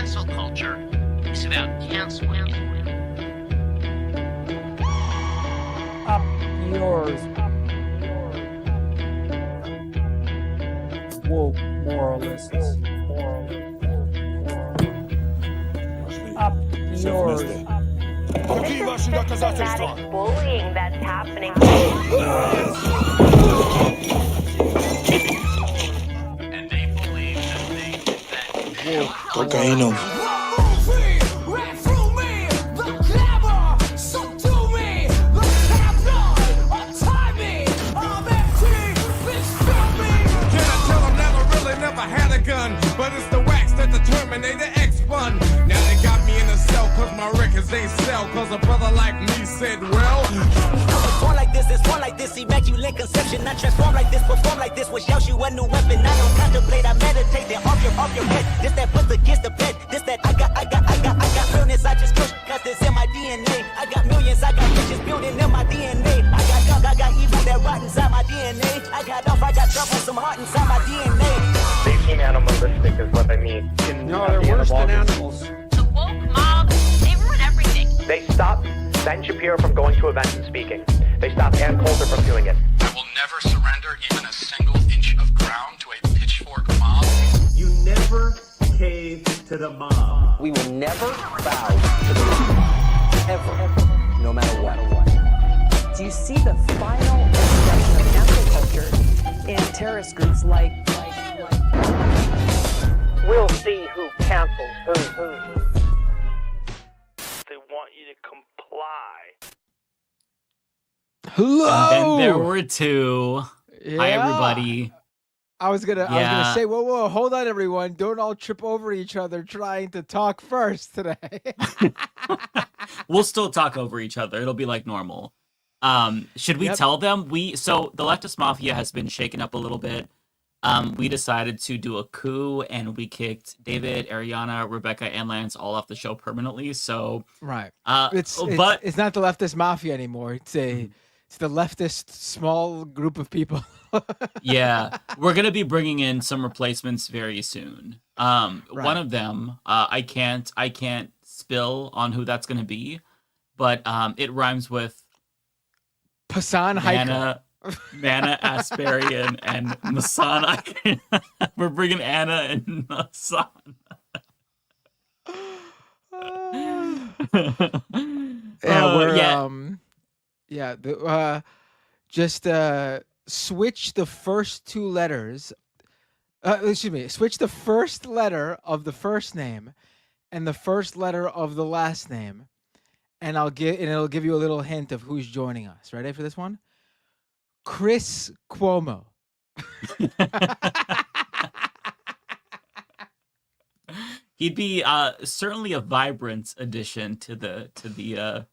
Cancel culture is about canceling it. Up yours. Woke moralists. Up yours. Systematic bullying that's happening. And they believe that they did that. Cocaína. Never had a gun, but it's the wax that the Terminator X spun. Now they got me in a cell cause my records they sell. Cause a brother like me said, well, born like this, it's born like this, immaculate conception. Not transform like this, perform like this, which yells you a new weapon. I don't contemplate, I meditate, then off your head. This that puts against the bed, this that I got realness, I just push, cause it's in my DNA. I got millions, I got riches building in my DNA. I got dark, I got evil that rot inside my DNA. I got off, I got trouble, some heart inside my DNA. They seem animalistic is what I mean. No, they're worse than animals. The woke mob, they ruin everything. They stopped Ben Shapiro from going to events and speaking. They stopped Ann Coulter from doing it. I will never surrender even a single inch of ground to a pitchfork mob. You never cave to the mob. We will never bow to the mob. Ever. No matter what. Do you see the final expression of cancel culture in terrorist groups like We'll see who cancels who. They want you to comply. Hello. And then there were two. Yeah. Hi, everybody. I was gonna say, whoa, hold on, everyone! Don't all trip over each other trying to talk first today. We'll still talk over each other. It'll be like normal. Should we tell them? So the Leftist Mafia has been shaken up a little bit. We decided to do a coup, and we kicked David, Ariana, Rebecca, and Lance all off the show permanently. So right, it's not the Leftist Mafia anymore. It's the leftist small group of people. Yeah, we're gonna be bringing in some replacements very soon. One of them, I can't spill on who that's gonna be, but it rhymes with Pasan Hiker. Mana Asparian and Masan. We're bringing Anna and Masan. Just switch the first two letters. Switch the first letter of the first name and the first letter of the last name, and it'll give you a little hint of who's joining us. Ready for this one? Chris Cuomo. He'd be certainly a vibrant addition to the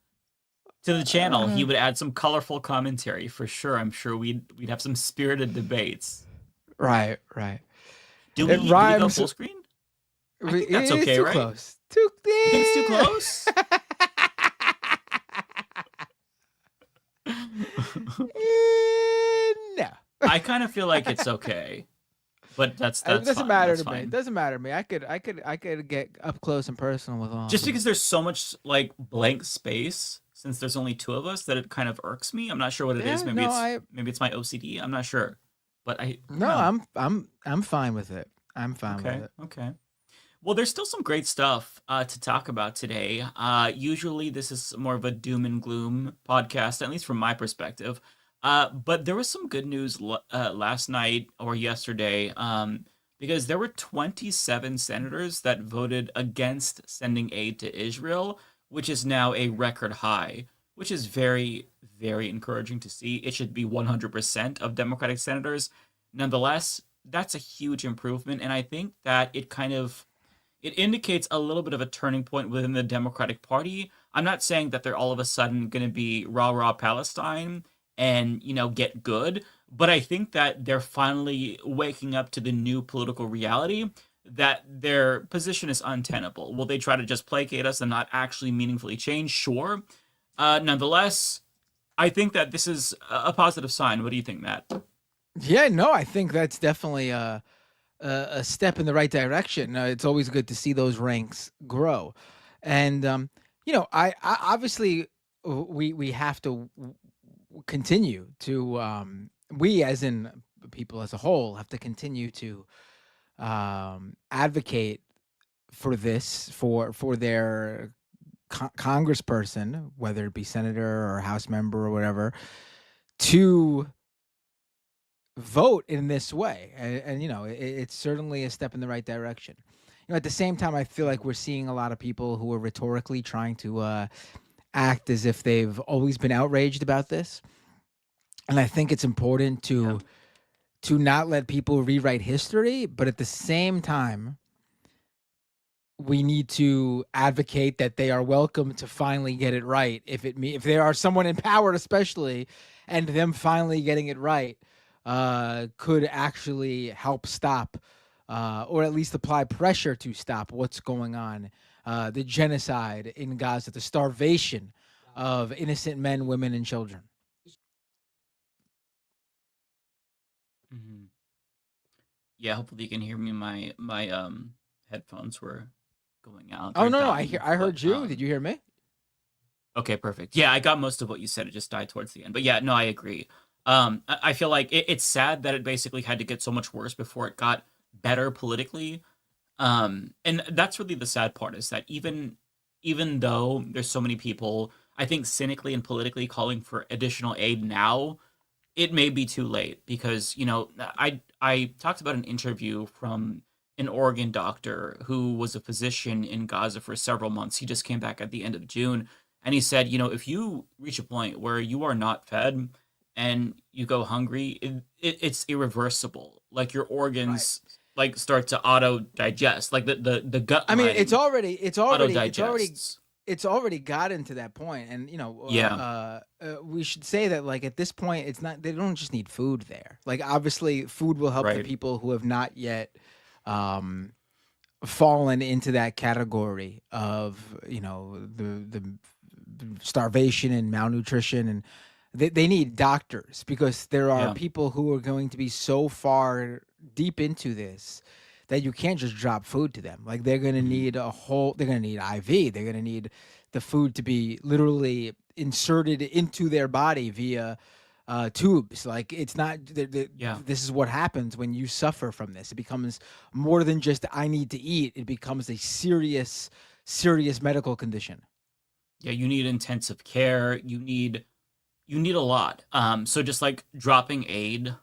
channel. He would add some colorful commentary for sure. I'm sure we'd have some spirited debates. Right. Do we go full screen? I think that's okay, too right? Close. You think it's too close? No. I kind of feel like it's okay, but that's it doesn't fine. matter That's to me. fine. It doesn't matter to me. I could get up close and personal with all. Just because there's so much like blank space, since there's only two of us, that it kind of irks me. I'm not sure what it is. Maybe it's my OCD. I'm not sure, but I'm fine with it. I'm fine with it. Okay. Well, there's still some great stuff to talk about today. Usually this is more of a doom and gloom podcast, at least from my perspective. But there was some good news last night or yesterday because there were 27 senators that voted against sending aid to Israel, which is now a record high, which is very, very encouraging to see. It should be 100% of Democratic senators. Nonetheless, that's a huge improvement, and I think that it indicates a little bit of a turning point within the Democratic Party. I'm not saying that they're all of a sudden going to be rah-rah Palestine and, get good, but I think that they're finally waking up to the new political reality that their position is untenable. Will they try to just placate us and not actually meaningfully change? Sure. Nonetheless, I think that this is a positive sign. What do you think, Matt? Yeah, no, I think that's definitely a a step in the right direction. It's always good to see those ranks grow, and I obviously we have to continue to we as in people as a whole have to continue to advocate for this for their congressperson, whether it be senator or house member or whatever, to vote in this way. And it's certainly a step in the right direction. At the same time, I feel like we're seeing a lot of people who are rhetorically trying to act as if they've always been outraged about this. And I think it's important to not let people rewrite history, but at the same time, we need to advocate that they are welcome to finally get it right. If there are someone in power, especially, and them finally getting it right, could actually help stop, or at least apply pressure to stop what's going on, the genocide in Gaza, the starvation of innocent men, women, and children. Mm-hmm. Yeah, hopefully you can hear me. My headphones were going out. Oh They're no, dying, I heard but, you. Did you hear me? Okay, perfect. Yeah, I got most of what you said. It just died towards the end. But yeah, no, I agree. I feel like it's sad that it basically had to get so much worse before it got better politically. And that's really the sad part, is that even though there's so many people, I think, cynically and politically calling for additional aid now, it may be too late, because I talked about an interview from an Oregon doctor who was a physician in Gaza for several months. He just came back at the end of June, and he said, if you reach a point where you are not fed and you go hungry, it's irreversible. Like, your organs like start to auto digest, like the gut. I mean, lining it's auto-digests. already gotten to that point, and we should say that, like, at this point, it's not, they don't just need food there. Like, obviously food will help the Right. people who have not yet fallen into that category of the starvation and malnutrition, and they need doctors, because there are Yeah. people who are going to be so far deep into this that you can't just drop food to them. Like, they're going to need they're going to need IV. They're going to need the food to be literally inserted into their body via tubes. Like, it's not, Yeah. this is what happens when you suffer from this. It becomes more than just, I need to eat. It becomes a serious medical condition. Yeah, you need intensive care. You need a lot. So just like dropping aid,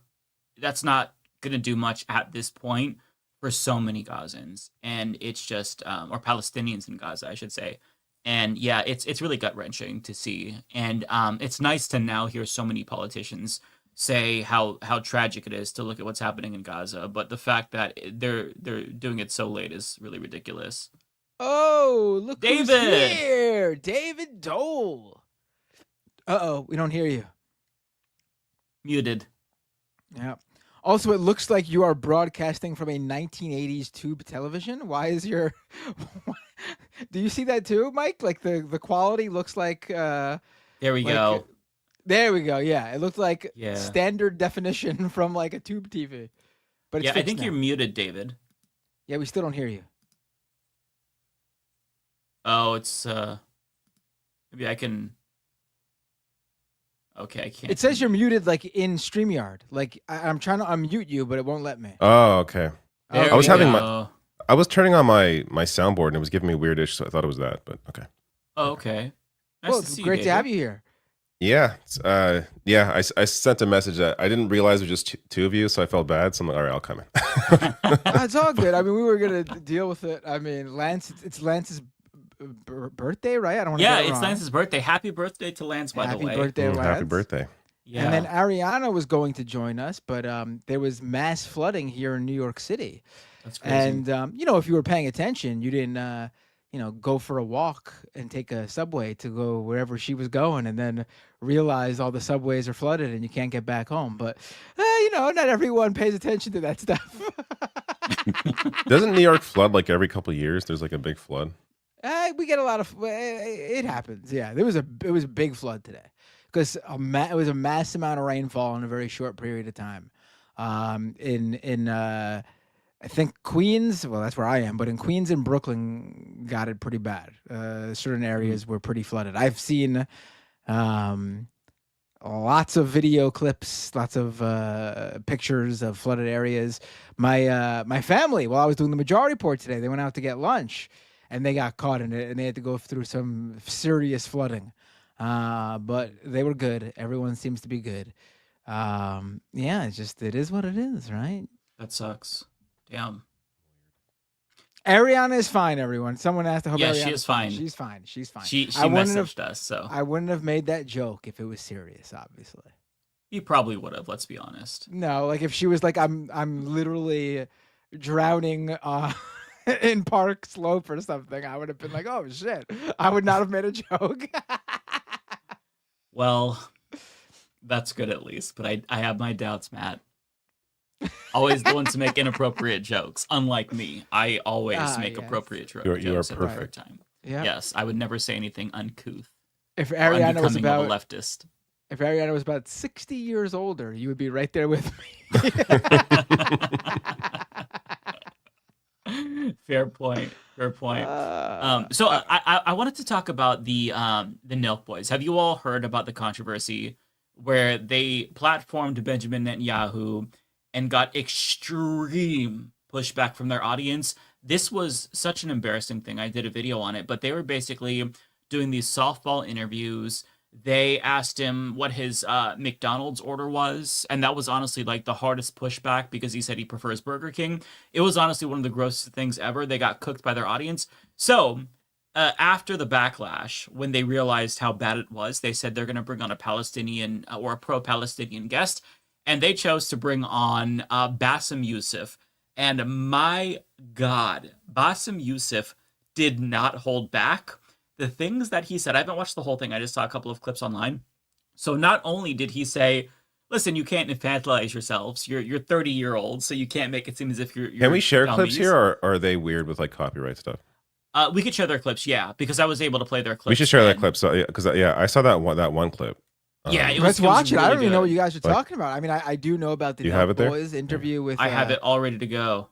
that's not gonna do much at this point for so many Gazans, and it's just or Palestinians in Gaza, I should say. And yeah, it's really gut wrenching to see, and it's nice to now hear so many politicians say how tragic it is to look at what's happening in Gaza. But the fact that they're doing it so late is really ridiculous. Oh, look who's David! here. David Dole. Uh-oh, we don't hear you. Muted. Yeah. Also, it looks like you are broadcasting from a 1980s tube television. Why is your... Do you see that too, Mike? Like, the quality looks like... There we go. There we go, yeah. It looked like Yeah. standard definition from, like, a tube TV. But it's Yeah, I fixed think now. you're muted, David. Yeah, we still don't hear you. Oh, it's maybe I can. Okay, I can't. It says you're muted, like, in StreamYard. Like, I'm trying to unmute you, but it won't let me. Oh, okay. There I was we having go. I was turning on my soundboard and it was giving me weirdish, so I thought it was that, but okay. Oh, okay. Nice Well, to it's see great you, to have David. you here. Yeah, I sent a message that I didn't realize it was just two of you, so I felt bad. So I'm like, all right, I'll come in. It's all good. I mean, we were gonna deal with it. I mean, Lance, it's Lance's birthday, right? I don't want to Yeah, get it it's wrong. Lance's birthday. Happy birthday to Lance, by the way. Happy birthday, Lance. Happy birthday. Yeah. And then Ariana was going to join us, but there was mass flooding here in New York City. That's crazy. And if you were paying attention, you didn't go for a walk and take a subway to go wherever she was going, and then realize all the subways are flooded and you can't get back home. But not everyone pays attention to that stuff. Doesn't New York flood like every couple of years? There's like a big flood. We get a lot of. It happens. Yeah, it was a big flood today because it was a mass amount of rainfall in a very short period of time. In I think Queens, well, that's where I am, but in Queens and Brooklyn got it pretty bad. Certain areas were pretty flooded. I've seen lots of video clips, lots of pictures of flooded areas. My family, while I was doing the Majority Report today, they went out to get lunch and they got caught in it and they had to go through some serious flooding. But they were good. Everyone seems to be good. Yeah, it is what it is, right? That sucks. Damn. Ariana is fine, everyone. Someone asked, I hope Yeah, Ariana's she is fine. She's fine. She's fine. She I wouldn't messaged have, us, so I wouldn't have made that joke if it was serious, obviously. you probably would have. Let's be honest. No, like if she was like, I'm literally drowning in Park Slope or something, I would have been like, oh shit. I would not have made a joke. Well, that's good at least, but I have my doubts, Matt. Always the one to make inappropriate jokes. Unlike me, I always make appropriate jokes You are at the perfect. perfect time. Yeah. Yes, I would never say anything uncouth. If or Ariana was unbecoming of about a leftist. If Ariana was about 60 years older, you would be right there with me. Fair point. Fair point. So I wanted to talk about the Nelk Boys. Have you all heard about the controversy where they platformed Benjamin Netanyahu and got extreme pushback from their audience? This was such an embarrassing thing. I did a video on it, but they were basically doing these softball interviews. They asked him what his McDonald's order was, and that was honestly like the hardest pushback because he said he prefers Burger King. It was honestly one of the grossest things ever. They got cooked by their audience. So after the backlash, when they realized how bad it was, they said they're going to bring on a Palestinian or a pro-Palestinian guest, and they chose to bring on Bassem Youssef. And my God, Bassem Youssef did not hold back. The things that he said, I haven't watched the whole thing. I just saw a couple of clips online. So not only did he say, listen, you can't infantilize yourselves. You're 30-year-olds, so you can't make it seem as if you're Can we share dummies. clips here, or are they weird with like copyright stuff? We could share their clips, yeah, because I was able to play their clips. We should share that clip. So because I saw that one clip. Yeah, let's watch it. I don't even know what you good. guys are talking about. I mean, I do know about the You have it there? Boys interview with. I have it all ready to go.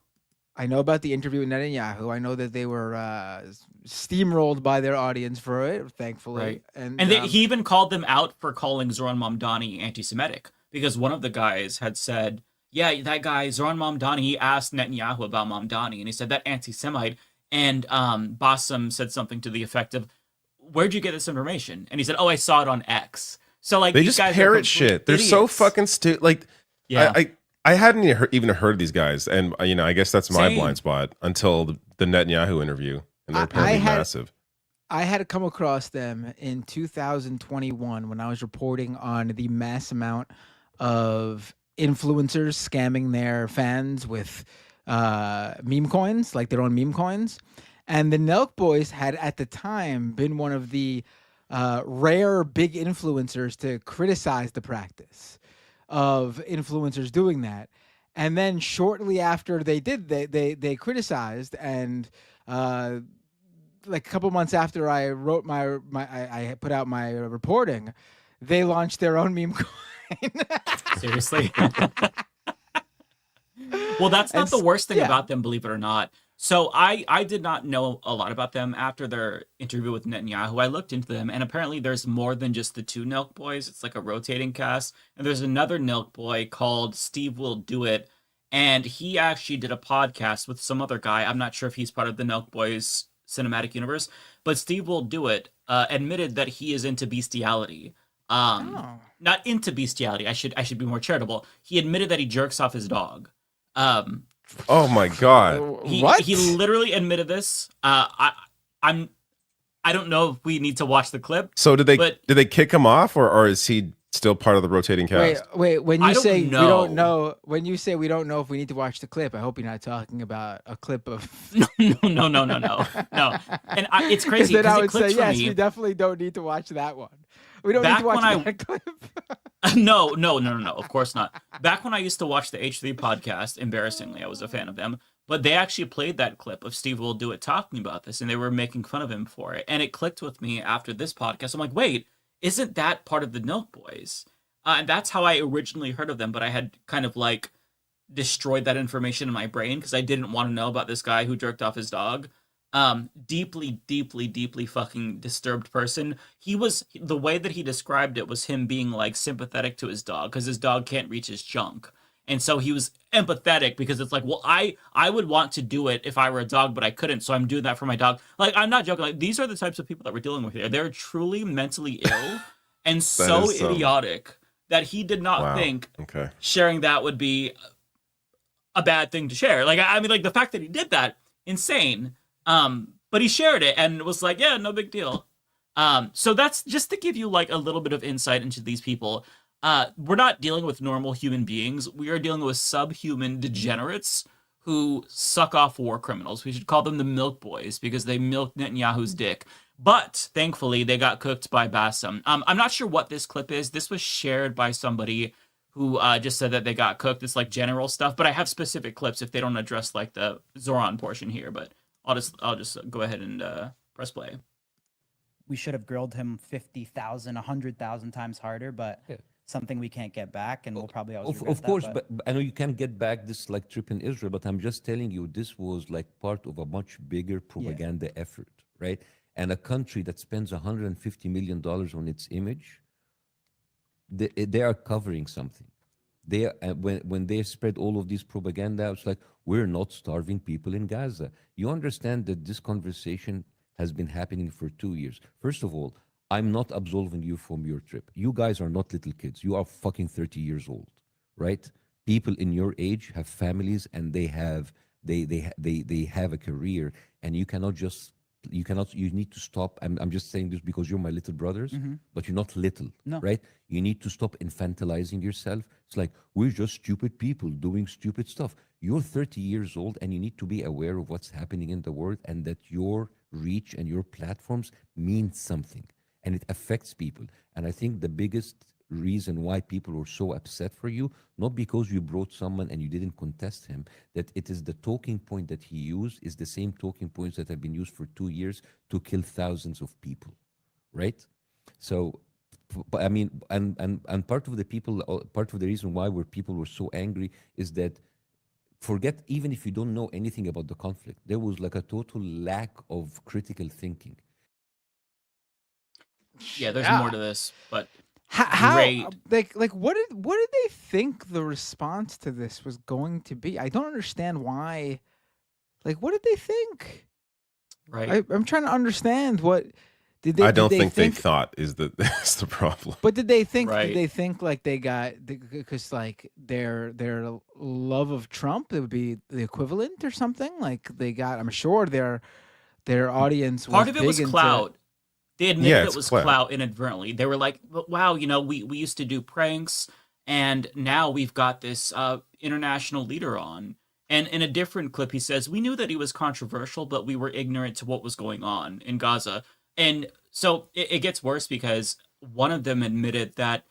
I know about the interview with Netanyahu. I know that they were steamrolled by their audience for it, thankfully. Right. And He even called them out for calling Zoran Mamdani anti-Semitic because one of the guys had said, yeah, that guy, Zoran Mamdani, he asked Netanyahu about Mamdani, and he said that anti-Semite. And Bassem said something to the effect of, where'd you get this information? And he said, oh, I saw it on X. So like They these just guys parrot shit. They're so idiots. fucking stupid. Like, Yeah. I hadn't even heard of these guys, and I guess that's my Same. blind spot until the Netanyahu interview, and they're apparently massive. I had come across them in 2021 when I was reporting on the mass amount of influencers scamming their fans with meme coins, like their own meme coins. And the Nelk Boys had at the time been one of the rare big influencers to criticize the practice of influencers doing that. And then shortly after they did, they criticized, and like a couple months after I wrote I put out my reporting, they launched their own meme coin. Seriously? Well, that's not the worst thing about them, believe it or not. So I did not know a lot about them after their interview with Netanyahu. I looked into them, and apparently there's more than just the two Nelk Boys. It's like a rotating cast. And there's another Nelk Boy called Steve Will Do It, and he actually did a podcast with some other guy. I'm not sure if he's part of the Nelk Boys cinematic universe, but Steve Will Do It admitted that he is into bestiality. Not into bestiality. I should be more charitable. He admitted that he jerks off his dog. Oh my God! He literally admitted this. I don't know if we need to watch the clip. So did they kick him off, or is he still part of the rotating cast? Wait. When you say we know. don't know, when you say we don't know if we need to watch the clip, I hope you're not talking about a clip of. No. And it's crazy Then I because would it clicked say for yes. me. We definitely don't need to watch that one. We don't need Back to watch when that clip. No, of course not. Back when I used to watch the H3 podcast, embarrassingly, I was a fan of them, but they actually played that clip of Steve Will Do It talking about this, and they were making fun of him for it. And it clicked with me after this podcast. I'm like, wait, isn't that part of the Nelk Boys? And that's how I originally heard of them, but I had kind of like destroyed that information in my brain because I didn't want to know about this guy who jerked off his dog. Deeply, deeply, deeply fucking disturbed person. The way that he described it was him being like sympathetic to his dog because his dog can't reach his junk. And so he was empathetic because it's like, well, I would want to do it if I were a dog, but I couldn't. So I'm doing that for my dog. Like, I'm not joking. Like, these are the types of people that we're dealing with here. They're truly mentally ill and so idiotic that he did not think sharing that would be a bad thing to share. Like, I mean, like the fact that he did that, insane. But he shared it and was like, yeah, no big deal. So that's just to give you like a little bit of insight into these people. We're not dealing with normal human beings. We are dealing with subhuman degenerates who suck off war criminals. We should call them the milk boys because they milked Netanyahu's dick. But thankfully, they got cooked by Bassem. I'm not sure what this clip is. This was shared by somebody who just said that they got cooked. It's like general stuff. But I have specific clips if they don't address like the Zoran portion here. But I'll just go ahead and press play. We should have grilled him 50,000, 100,000 times harder, but something we can't get back, and we'll probably always regret Of course, that, but I know you can't get back this like trip in Israel, but I'm just telling you, this was like part of a much bigger propaganda effort, right? And a country that spends $150 million on its image, they are covering something. They when they spread all of these propaganda, it's like, we're not starving people in Gaza. You understand that this conversation has been happening for 2 years. First of all, I'm not absolving you from your trip. You guys are not little kids. You are fucking 30 years old, right? People in your age have families and they have a career, and you need to stop. I'm just saying this because you're my little brothers, but you're not little, right? You need to stop infantilizing yourself. It's like, we're just stupid people doing stupid stuff. You're 30 years old and you need to be aware of what's happening in the world, and that your reach and your platforms mean something and it affects people. And I think the biggest reason why people were so upset for you, not because you brought someone and you didn't contest him, that it is the talking point that he used is the same talking points that have been used for 2 years to kill thousands of people, right? So, I mean, and part of the reason why people were so angry is that, forget even if you don't know anything about the conflict, there was like a total lack of critical thinking. Yeah, there's more to this, but how great. like what did they think the response to this was going to be? I don't understand why. Like, what did they think? Right. I'm trying to understand what did they. I don't think they thought that's the problem. But did they think? Did they think like they got because like their love of Trump, it would be the equivalent or something? Like they got. I'm sure their audience. Part of it was clout. They admitted it was clout. clout inadvertently. They were like, wow, you know, we used to do pranks, and now we've got this international leader on. And in a different clip, he says, we knew that he was controversial, but we were ignorant to what was going on in Gaza. And so it gets worse because one of them admitted that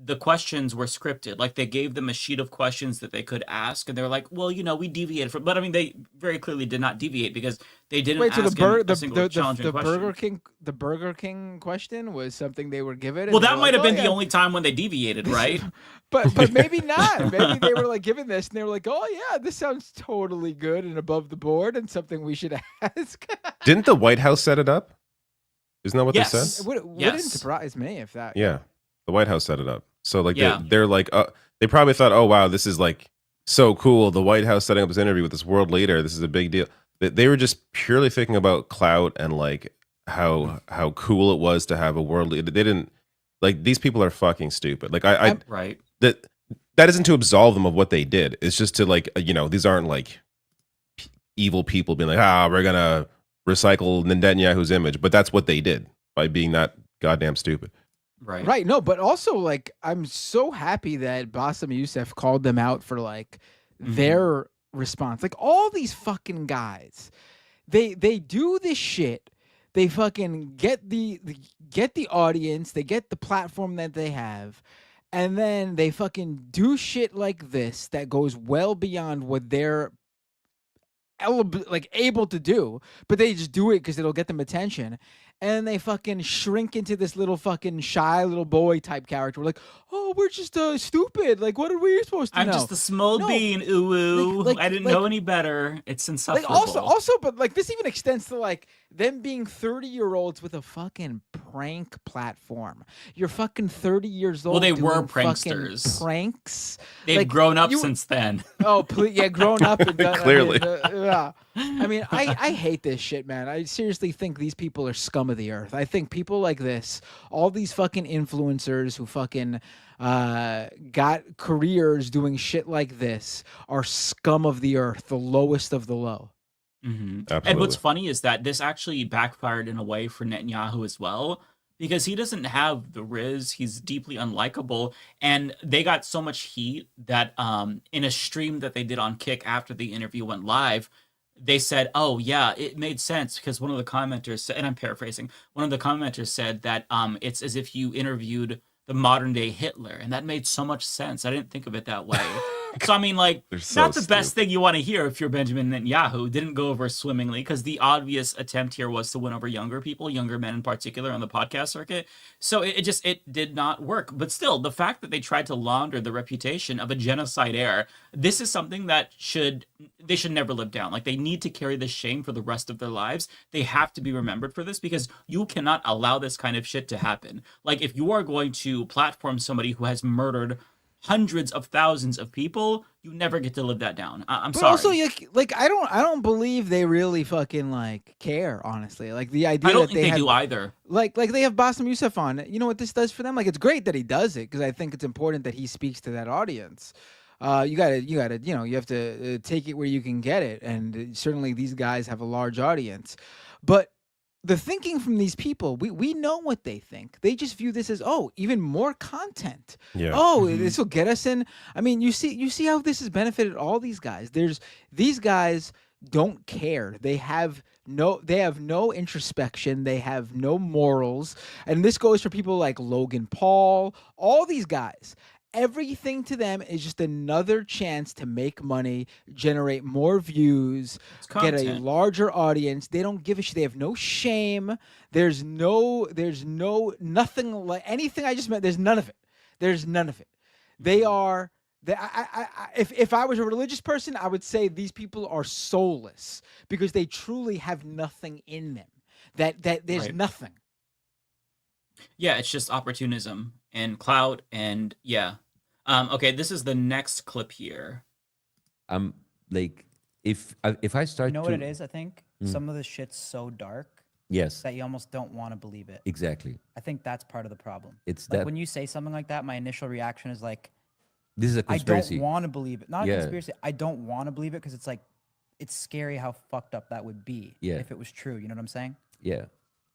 the questions were scripted. Like, they gave them a sheet of questions that they could ask, and they were like, well, you know, we deviated from... But, I mean, they very clearly did not deviate because they didn't ask him a single challenging question. The Burger King question was something they were given. Well, that might have been the only time when they deviated, right? but maybe not. Maybe they were, like, given this, and they were like, oh, yeah, this sounds totally good and above the board and something we should ask. Didn't the White House set it up? Isn't that what they said? It wouldn't surprise me if that... Yeah. The White House set it up. So like they're like they probably thought, oh wow, this is like so cool. The White House setting up this interview with this world leader. This is a big deal. They were just purely thinking about clout and like how cool it was to have a world leader. They didn't like, these people are fucking stupid. Like I right. That isn't to absolve them of what they did. It's just to like, you know, these aren't like evil people being like, we're gonna recycle Netanyahu's image, but that's what they did by being that goddamn stupid. Right. No, but also like I'm so happy that Bassem Youssef called them out for like their response. Like all these fucking guys, they do this shit. They fucking get the audience, they get the platform that they have, and then they fucking do shit like this that goes well beyond what they're able to do, but they just do it because it'll get them attention. and they fucking shrink into this little fucking shy little boy type character. We're like, oh, we're just stupid. Like, what are we supposed to know? I'm just a small bean, ooh. I didn't know any better. It's insufferable. Also, but like this even extends to like them being 30-year-olds with a fucking prank platform. You're fucking 30 years old. Well, they were doing pranksters. fucking pranks. They've Like, grown up since then. Oh, please, yeah, grown up and done, Clearly. yeah. I mean, I hate this shit, man. I seriously think these people are scum of the earth. I think people like this, all these fucking influencers who fucking got careers doing shit like this, are scum of the earth, the lowest of the low. And what's funny is that this actually backfired in a way for Netanyahu as well, because he doesn't have the riz. He's deeply unlikable, and they got so much heat that in a stream that they did on Kick after the interview went live, they said, oh yeah, it made sense because one of the commenters said, and I'm paraphrasing, one of the commenters said that it's as if you interviewed the modern day Hitler, and that made so much sense. I didn't think of it that way. So I mean, like, not the best thing you want to hear if you're Benjamin Netanyahu. Didn't go over swimmingly because the obvious attempt here was to win over younger people, younger men in particular, on the podcast circuit. So it did not work. But still, the fact that they tried to launder the reputation of a genocide heir, this is something that they should never live down. Like, they need to carry this shame for the rest of their lives. They have to be remembered for this because you cannot allow this kind of shit to happen. Like, if you are going to platform somebody who has murdered hundreds of thousands of people, you never get to live that down. I'm sorry. Also, like I don't believe they really fucking like care. Honestly, like the idea. I don't that think they do either. Like they have Bassem Youssef on. You know what this does for them? Like, it's great that he does it because I think it's important that he speaks to that audience. You gotta, you have to take it where you can get it, and certainly these guys have a large audience, but the thinking from these people, we know what they think. They just view this as, oh, even more content. Yeah. Oh, this will get us in. I mean, you see how this has benefited all these guys. These guys don't care. They have no introspection. They have no morals. And this goes for people like Logan Paul, all these guys. Everything to them is just another chance to make money, generate more views, get a larger audience. They don't give a shit. They have no shame. There's nothing like anything I just meant. There's none of it. There's none of it. They are. If I was a religious person, I would say these people are soulless because they truly have nothing in them. That there's nothing. Yeah, it's just opportunism and clout, and yeah. Okay, this is the next clip here. Like, if I start, you know what it is? I think some of the shit's so dark. Yes. That you almost don't want to believe it. Exactly. I think that's part of the problem. It's like that when you say something like that, my initial reaction is like, this is a conspiracy. I don't want to believe it. Not a conspiracy. I don't want to believe it because it's like, it's scary how fucked up that would be if it was true. You know what I'm saying? Yeah.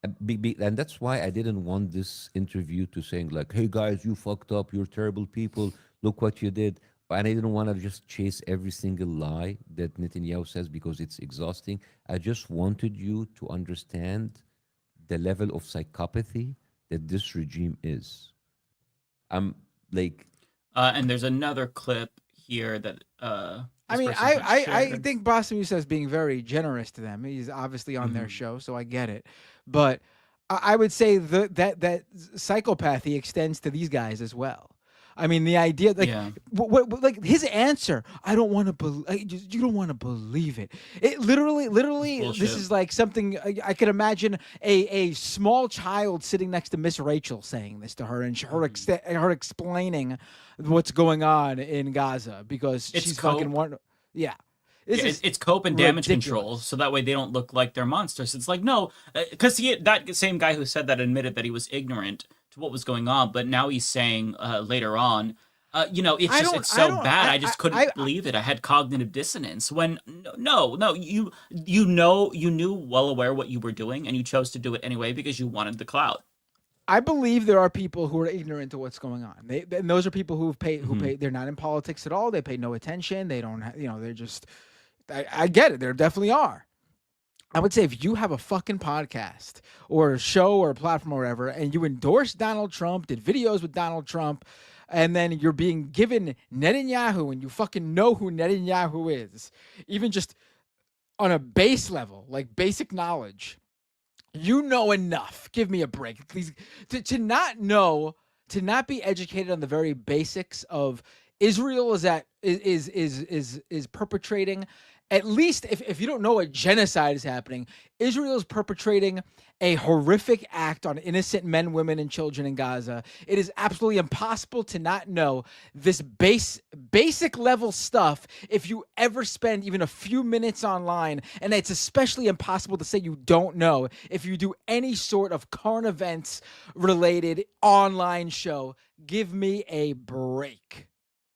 And that's why I didn't want this interview to saying like, hey guys, you fucked up, you're terrible people, look what you did. And I didn't want to just chase every single lie that Netanyahu says because it's exhausting. I just wanted you to understand the level of psychopathy that this regime is. I'm like, and there's another clip here that I mean, I think Bassem Youssef is being very generous to them. He's obviously on their show, so I get it. But I would say that psychopathy extends to these guys as well. I mean, the idea, like, like his answer, I don't want to believe. You don't want to believe it. It literally, this is like something I could imagine a small child sitting next to Miss Rachel saying this to her, and her explaining what's going on in Gaza because she's fucking one. Yeah. It's cope and damage control, so that way they don't look like they're monsters. It's like, no, because that same guy who said that admitted that he was ignorant to what was going on, but now he's saying later on, it's so bad. I just couldn't believe it. I had cognitive dissonance. When you knew well aware what you were doing, and you chose to do it anyway because you wanted the clout. I believe there are people who are ignorant to what's going on. And those are people who pay. They're not in politics at all. They pay no attention. They don't. They're just. I get it. There definitely are. I would say if you have a fucking podcast or a show or a platform or whatever, and you endorse Donald Trump, did videos with Donald Trump, and then you're being given Netanyahu, and you fucking know who Netanyahu is, even just on a base level, like basic knowledge, You know enough. Give me a break. Please, to not know, to not be educated on the very basics of Israel is perpetrating, at least if you don't know what genocide is happening, Israel is perpetrating a horrific act on innocent men, women, and children in Gaza. It is absolutely impossible to not know this basic level stuff if you ever spend even a few minutes online, and it's especially impossible to say you don't know if you do any sort of current events related online show. Give me a break.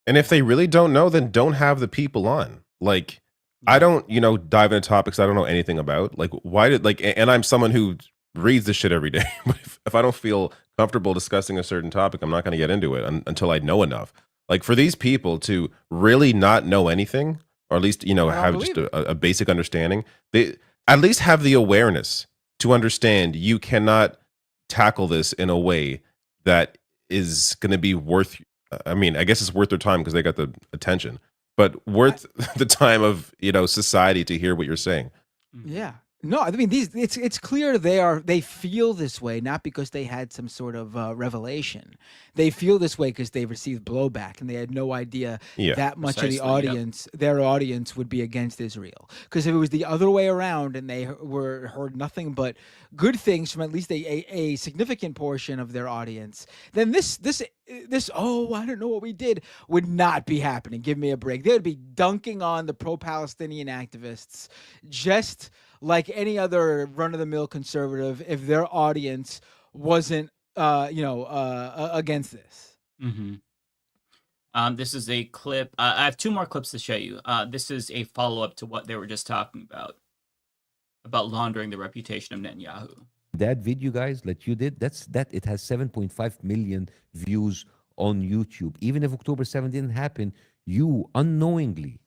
And if they really don't know, then don't have the people on. Like, I don't, dive into topics I don't know anything about. Like, why did and I'm someone who reads this shit every day. But if I don't feel comfortable discussing a certain topic, I'm not going to get into it until I know enough. Like, for these people to really not know anything, or at least have just a basic understanding, they at least have the awareness to understand you cannot tackle this in a way that is going to be worth. I mean, I guess it's worth their time because they got the attention, but worth the time of society to hear what you're saying. Yeah. No, I mean it's clear they feel this way not because they had some sort of revelation. They feel this way because they received blowback and they had no idea that much of the audience, their audience, would be against Israel. Because if it was the other way around and they heard nothing but good things from at least a significant portion of their audience, then this oh, I don't know what we did would not be happening. Give me a break. They would be dunking on the pro-Palestinian activists just like any other run-of-the-mill conservative if their audience wasn't against this. Mm-hmm. This is a clip. I have two more clips to show you. This is a follow-up to what they were just talking about laundering the reputation of Netanyahu. That video, guys, that you did, it has 7.5 million views on YouTube. Even if October 7th didn't happen, you unknowingly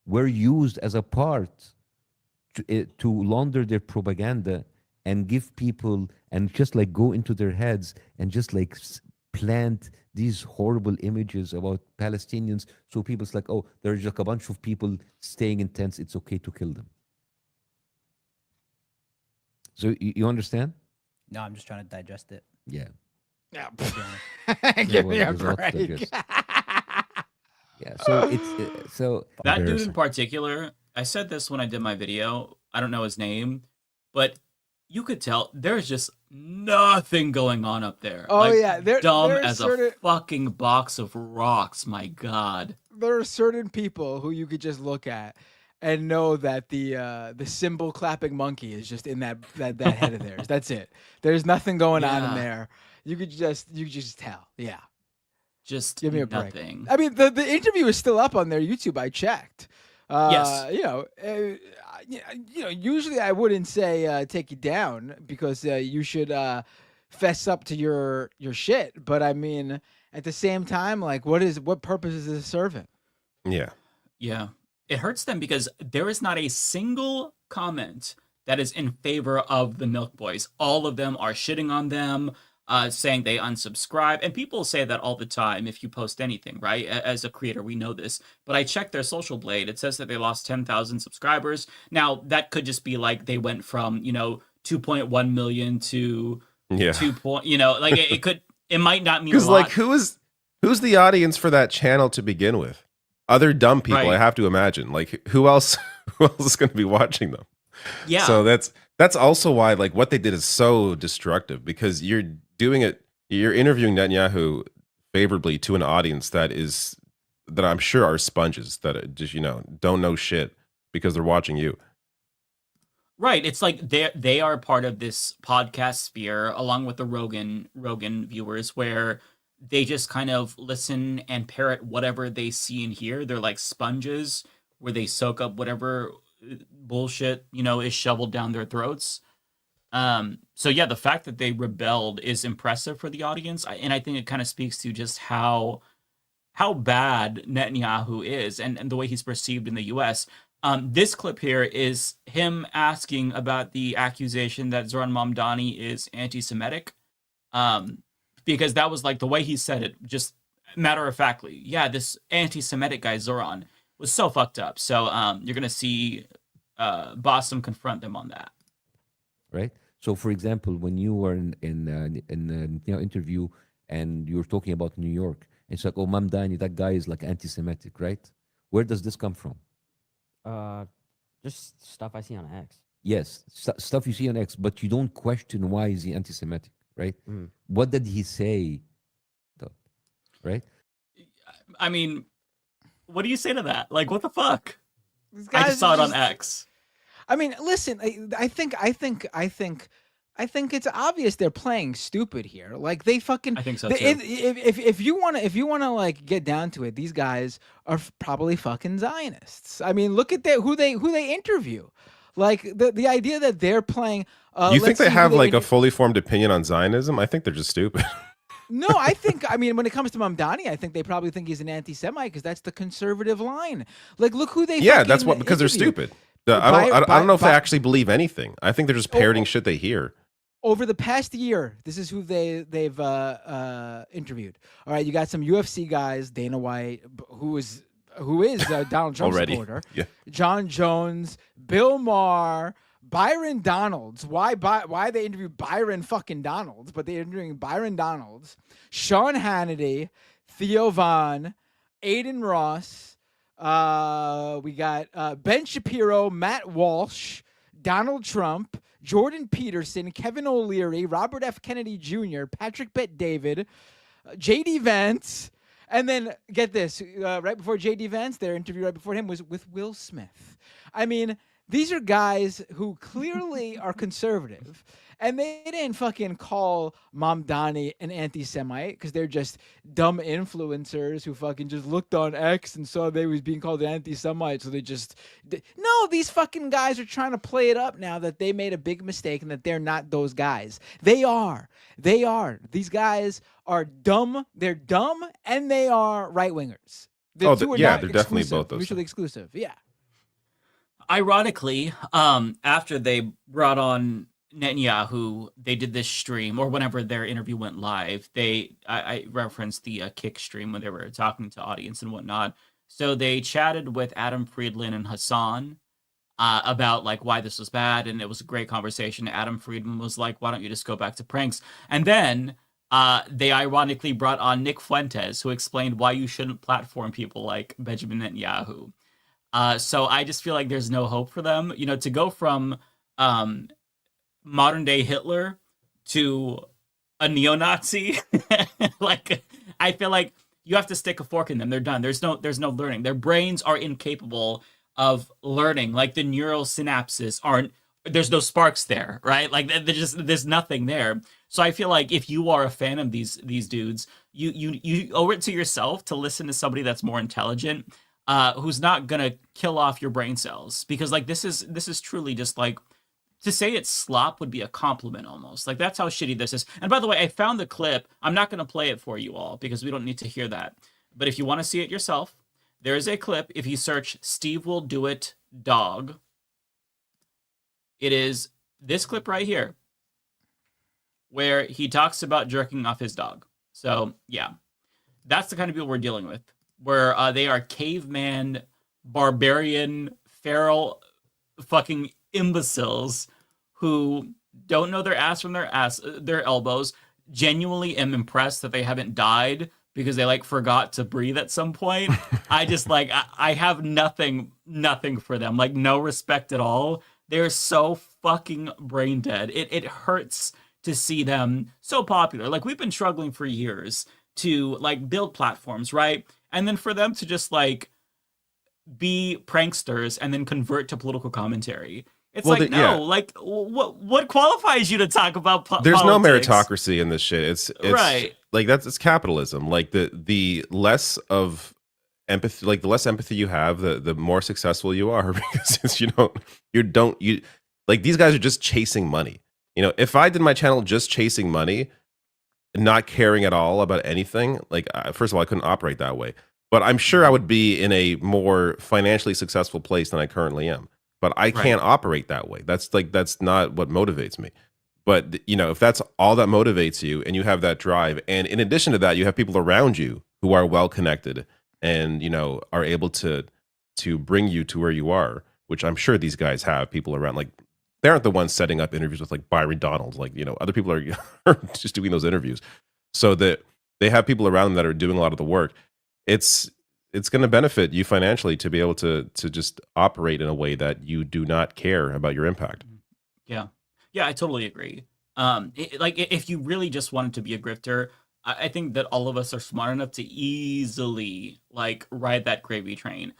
were used as a part to launder their propaganda and give people and just like go into their heads and just like plant these horrible images about Palestinians. So people's like, oh, there's just a bunch of people staying in tents. It's okay to kill them. So you understand? No, I'm just trying to digest it. Yeah. Yeah. Give me a break. Yeah. So it's that dude in particular. I said this when I did my video. I don't know his name, but you could tell there's just nothing going on up there. Oh, like, yeah. Dumb as a fucking box of rocks. My God. There are certain people who you could just look at and know that the cymbal clapping monkey is just in that head of theirs. That's it. There's nothing going on in there. You could just tell. Yeah. Just give me a nothing. break. I mean, the interview is still up on their YouTube. I checked. Yes. Usually I wouldn't say take you down because you should fess up to your shit. But I mean, at the same time, like, what purpose is this serving? Yeah. Yeah. It hurts them because there is not a single comment that is in favor of the Milk Boys. All of them are shitting on them, saying they unsubscribe. And people say that all the time if you post anything, right? As a creator, we know this. But I checked their social blade. It says that they lost 10,000 subscribers. Now, that could just be like they went from, 2.1 million to 2 point, it might not mean a lot. Like, who's the audience for that channel to begin with? Other dumb people, right. I have to imagine. Like, who else is going to be watching them? Yeah. So that's also why, like, what they did is so destructive, because you're interviewing Netanyahu favorably to an audience that I'm sure are sponges that just don't know shit because they're watching you. Right. It's like they are part of this podcast sphere along with the Rogan viewers where they just kind of listen and parrot whatever they see and hear. They're like sponges where they soak up whatever bullshit, is shoveled down their throats. So yeah, the fact that they rebelled is impressive for the audience. And I think it kind of speaks to just how bad Netanyahu is and the way he's perceived in the US. This clip here is him asking about the accusation that Zoran Mamdani is anti-Semitic. Because that was like the way he said it, just matter-of-factly. Yeah, this anti-Semitic guy, Zoran, was so fucked up. So you're going to see Bassem confront them on that. Right? So, for example, when you were in interview and you were talking about New York, it's like, oh, Mamdani, that guy is like anti-Semitic, right? Where does this come from? Just stuff I see on X. Yes, stuff you see on X, but you don't question why is he anti-Semitic, right? What did he say, though, right? I mean, what do you say to that? Like, what the fuck? These I guys just saw it are on X. I mean, listen. I think it's obvious they're playing stupid here. Like they fucking. I think so too. too. If you wanna like get down to it, these guys are probably fucking Zionists. I mean, look at who they interview. Like the idea that they're playing. You think they have like a fully formed opinion on Zionism? I think they're just stupid. No, I mean, when it comes to Mamdani, I think they probably think he's an anti-Semite because that's the conservative line. Like, look who they. Yeah, that's what because they're stupid. I don't know if they actually believe anything. I think they're just parroting shit they hear. Over the past year, this is who they've interviewed. All right, you got some UFC guys, Dana White, who is Donald Trump supporter, yeah. John Jones, Bill Maher, Byron Donalds. Why they interviewed Byron fucking Donalds? But they're interviewing Byron Donalds, Sean Hannity, Theo Vaughn, Aiden Ross. We got Ben Shapiro, Matt Walsh, Donald Trump, Jordan Peterson, Kevin O'Leary, Robert F. Kennedy Jr., Patrick Bet-David, J.D. Vance, and then get this, right before J.D. Vance, their interview right before him was with Will Smith. I mean, these are guys who clearly are conservative, and they didn't fucking call Mamdani an anti-Semite because they're just dumb influencers who fucking just looked on X and saw they was being called an anti-Semite, so they just... No, these fucking guys are trying to play it up now that they made a big mistake and that they're not those guys. They are. These guys are dumb. They're dumb, and they are right-wingers. They're definitely both those. Mutually exclusive, yeah. Ironically, after they brought on Netanyahu, they did this stream, or whenever their interview went live, I referenced the Kick stream when they were talking to audience and whatnot. So they chatted with Adam Friedland and Hassan about like why this was bad, and it was a great conversation. Adam Friedman was like, "Why don't you just go back to pranks?" And then they ironically brought on Nick Fuentes, who explained why you shouldn't platform people like Benjamin Netanyahu. So I just feel like there's no hope for them, to go from modern day Hitler to a neo-Nazi. Like, I feel like you have to stick a fork in them. They're done. There's no learning. Their brains are incapable of learning. Like the neural synapses aren't. There's no sparks there, right? Like there's nothing there. So I feel like if you are a fan of these dudes, you owe it to yourself to listen to somebody that's more intelligent, who's not gonna kill off your brain cells, because like this is truly just like, to say it's slop would be a compliment almost. Like that's how shitty this is. And by the way, I found the clip. I'm not gonna play it for you all because we don't need to hear that. But if you want to see it yourself, there is a clip. If you search "Steve will do it dog," it is this clip right here where he talks about jerking off his dog. So yeah, that's the kind of people we're dealing with, where they are caveman, barbarian, feral, fucking imbeciles who don't know their ass from their elbows. Genuinely am impressed that they haven't died because they like forgot to breathe at some point. I just like I have nothing for them. Like no respect at all. They're so fucking brain dead. It hurts to see them so popular. Like we've been struggling for years to like build platforms, right? And then for them to just like be pranksters and then convert to political commentary. It's like what qualifies you to talk about There's politics? no meritocracy in this shit. It's right. Like it's capitalism. Like the less of empathy, like the less empathy you have, the more successful you are, because you like these guys are just chasing money. If I did my channel just chasing money, not caring at all about anything, like first of all, I couldn't operate that way. But I'm sure I would be in a more financially successful place than I currently am. But I can't operate that way. That's not what motivates me. But if that's all that motivates you, and you have that drive, and in addition to that, you have people around you who are well connected and are able to bring you to where you are, which I'm sure these guys have people around. Like they aren't the ones setting up interviews with like Byron Donalds. Like, you know, other people are just doing those interviews. So that they have people around them that are doing a lot of the work. It's going to benefit you financially to be able to just operate in a way that you do not care about your impact. Yeah. Yeah, I totally agree. Like if you really just wanted to be a grifter, I think that all of us are smart enough to easily like ride that gravy train.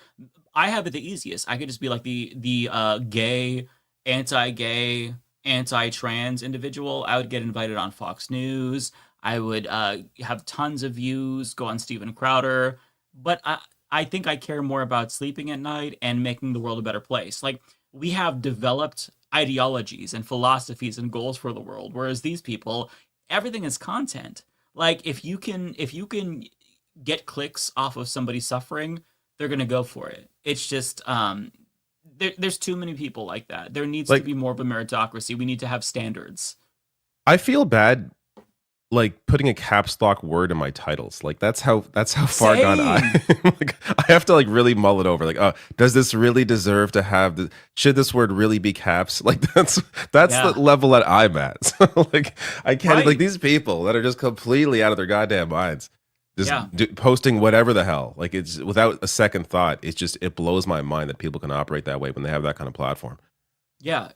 I have it the easiest. I could just be like the gay, anti-gay, anti-trans individual. I would get invited on Fox News. I would have tons of views, go on Steven Crowder. But I think I care more about sleeping at night and making the world a better place. Like, we have developed ideologies and philosophies and goals for the world, whereas these people, everything is content. Like, if you can get clicks off of somebody suffering, they're gonna go for it. It's just there's too many people like that. There needs to be more of a meritocracy. We need to have standards. I feel bad like putting a caps lock word in my titles. Like that's how far gone I like, I have to like really mull it over. Like, does this really deserve to have should this word really be caps? Like that's the level that I'm at. So like I can't like these people that are just completely out of their goddamn minds. Just posting whatever the hell. Like it's without a second thought. It blows my mind that people can operate that way when they have that kind of platform. Yeah,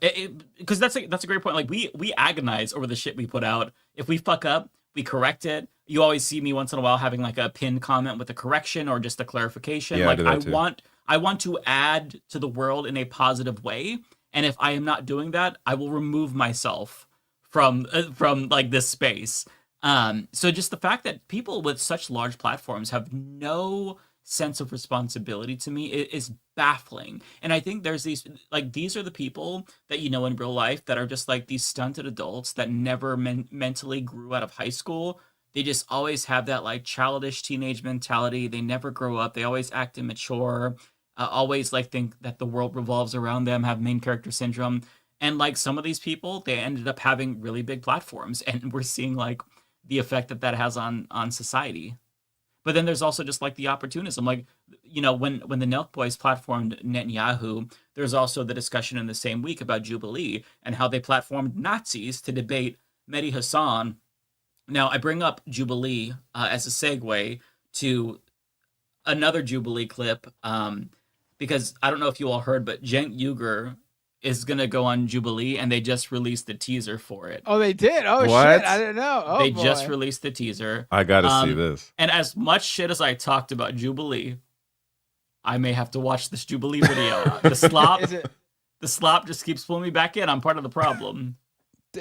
because that's a great point. Like we agonize over the shit we put out. If we fuck up, we correct it. You always see me once in a while having like a pinned comment with a correction or just a clarification. Yeah, like I want to add to the world in a positive way. And if I am not doing that, I will remove myself from like this space. So just the fact that people with such large platforms have no sense of responsibility to me is baffling. And I think there's these are the people that you know in real life that are just like these stunted adults that never mentally grew out of high school. They just always have that like childish teenage mentality. They never grow up. They always act immature, always like think that the world revolves around them, have main character syndrome. And like some of these people, they ended up having really big platforms, and we're seeing like the effect that has on society. But then there's also just like the opportunism. Like, you know, when the Nelk Boys platformed Netanyahu, there's also the discussion in the same week about Jubilee and how they platformed Nazis to debate Mehdi Hassan. Now, I bring up Jubilee as a segue to another Jubilee clip because I don't know if you all heard, but Cenk Uygur is going to go on Jubilee, and they just released the teaser for it. Oh, they did? Oh, what? shit. I didn't know. Oh, they boy. just released the teaser. I got to see this. And as much shit as I talked about Jubilee, I may have to watch this Jubilee video. The slop just keeps pulling me back in. I'm part of the problem.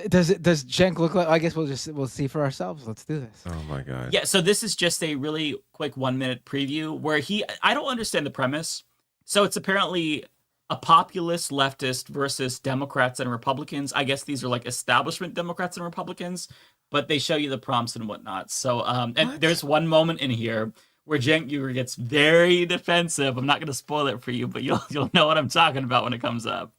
Does Cenk look like? I guess we'll see for ourselves. Let's do this. Oh my god. Yeah, so this is just a really quick 1-minute preview where I don't understand the premise. So it's apparently a populist leftist versus Democrats and Republicans. I guess these are like establishment Democrats and Republicans, but they show you the prompts and whatnot. So, and there's one moment in here where Cenk Uygur gets very defensive. I'm not going to spoil it for you, but you'll know what I'm talking about when it comes up.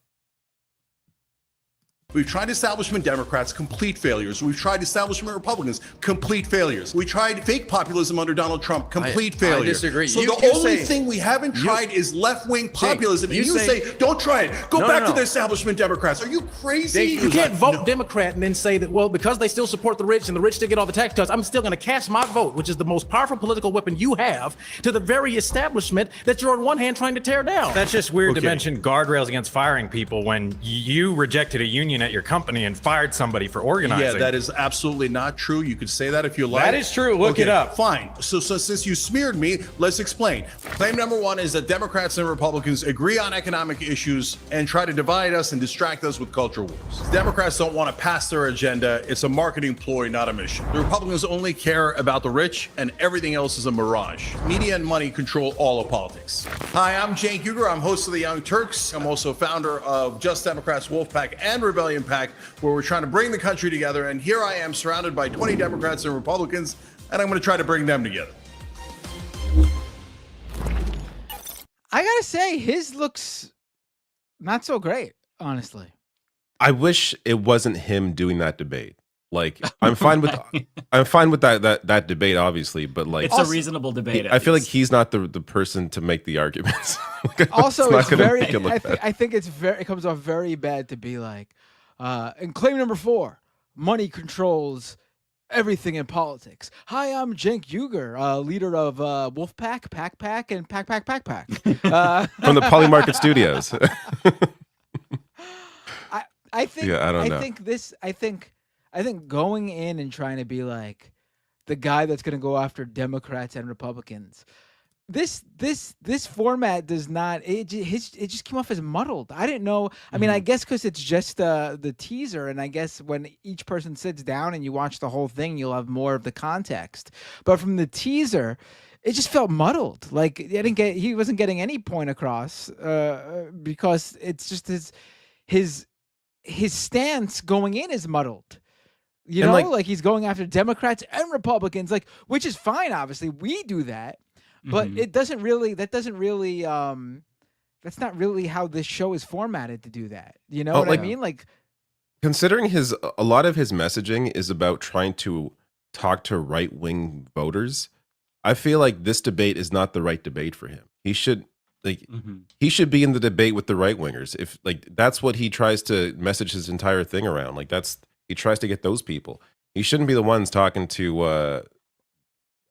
We've tried establishment Democrats, complete failures. We've tried establishment Republicans, complete failures. We tried fake populism under Donald Trump, complete failure. I disagree. So the only thing we haven't tried is left-wing populism. And you say, don't try it. Go back to the establishment Democrats. Are you crazy? You can't vote Democrat and then say that, well, because they still support the rich and the rich still get all the tax cuts, I'm still going to cast my vote, which is the most powerful political weapon you have, to the very establishment that you're on one hand trying to tear down. That's just weird to mention guardrails against firing people when you rejected a union at your company and fired somebody for organizing. Yeah, that is absolutely not true. You could say that if you like. That is true. Look it up. Fine. So since you smeared me, let's explain. Claim number one is that Democrats and Republicans agree on economic issues and try to divide us and distract us with culture wars. Democrats don't want to pass their agenda. It's a marketing ploy, not a mission. The Republicans only care about the rich, and everything else is a mirage. Media and money control all of politics. Hi, I'm Cenk Uygur. I'm host of the Young Turks. I'm also founder of Just Democrats Wolfpack and Rebellion Pack, where we're trying to bring the country together. And here I am surrounded by 20 Democrats and Republicans, and I'm going to try to bring them together. I gotta say, his looks not so great, honestly. I wish it wasn't him doing that debate. Like I'm fine with that debate, obviously, but like it's a reasonable debate. I feel like he's not the person to make the arguments. Like, Also, not it's gonna very. make it look bad. I think it comes off very bad to be like, and claim number 4, money controls everything in politics. Hi, I'm Cenk Uygur, leader of Wolfpack, Pack, and Pack. From the Polymarket Studios. I think. Yeah, I don't know. I think going in and trying to be like the guy that's going to go after Democrats and Republicans. This format does not. It just came off as muddled. I didn't know. I mean, I guess because it's just the teaser, and I guess when each person sits down and you watch the whole thing, you'll have more of the context. But from the teaser, it just felt muddled. Like he wasn't getting any point across because it's just his stance going in is muddled. You know, like he's going after Democrats and Republicans, like, which is fine. Obviously, we do that. But it doesn't really. That's not really how this show is formatted to do that. You know what I mean? Like, considering a lot of his messaging is about trying to talk to right-wing voters, I feel like this debate is not the right debate for him. He should he should be in the debate with the right-wingers. If that's what he tries to message his entire thing around. Like he tries to get those people. He shouldn't be the ones talking to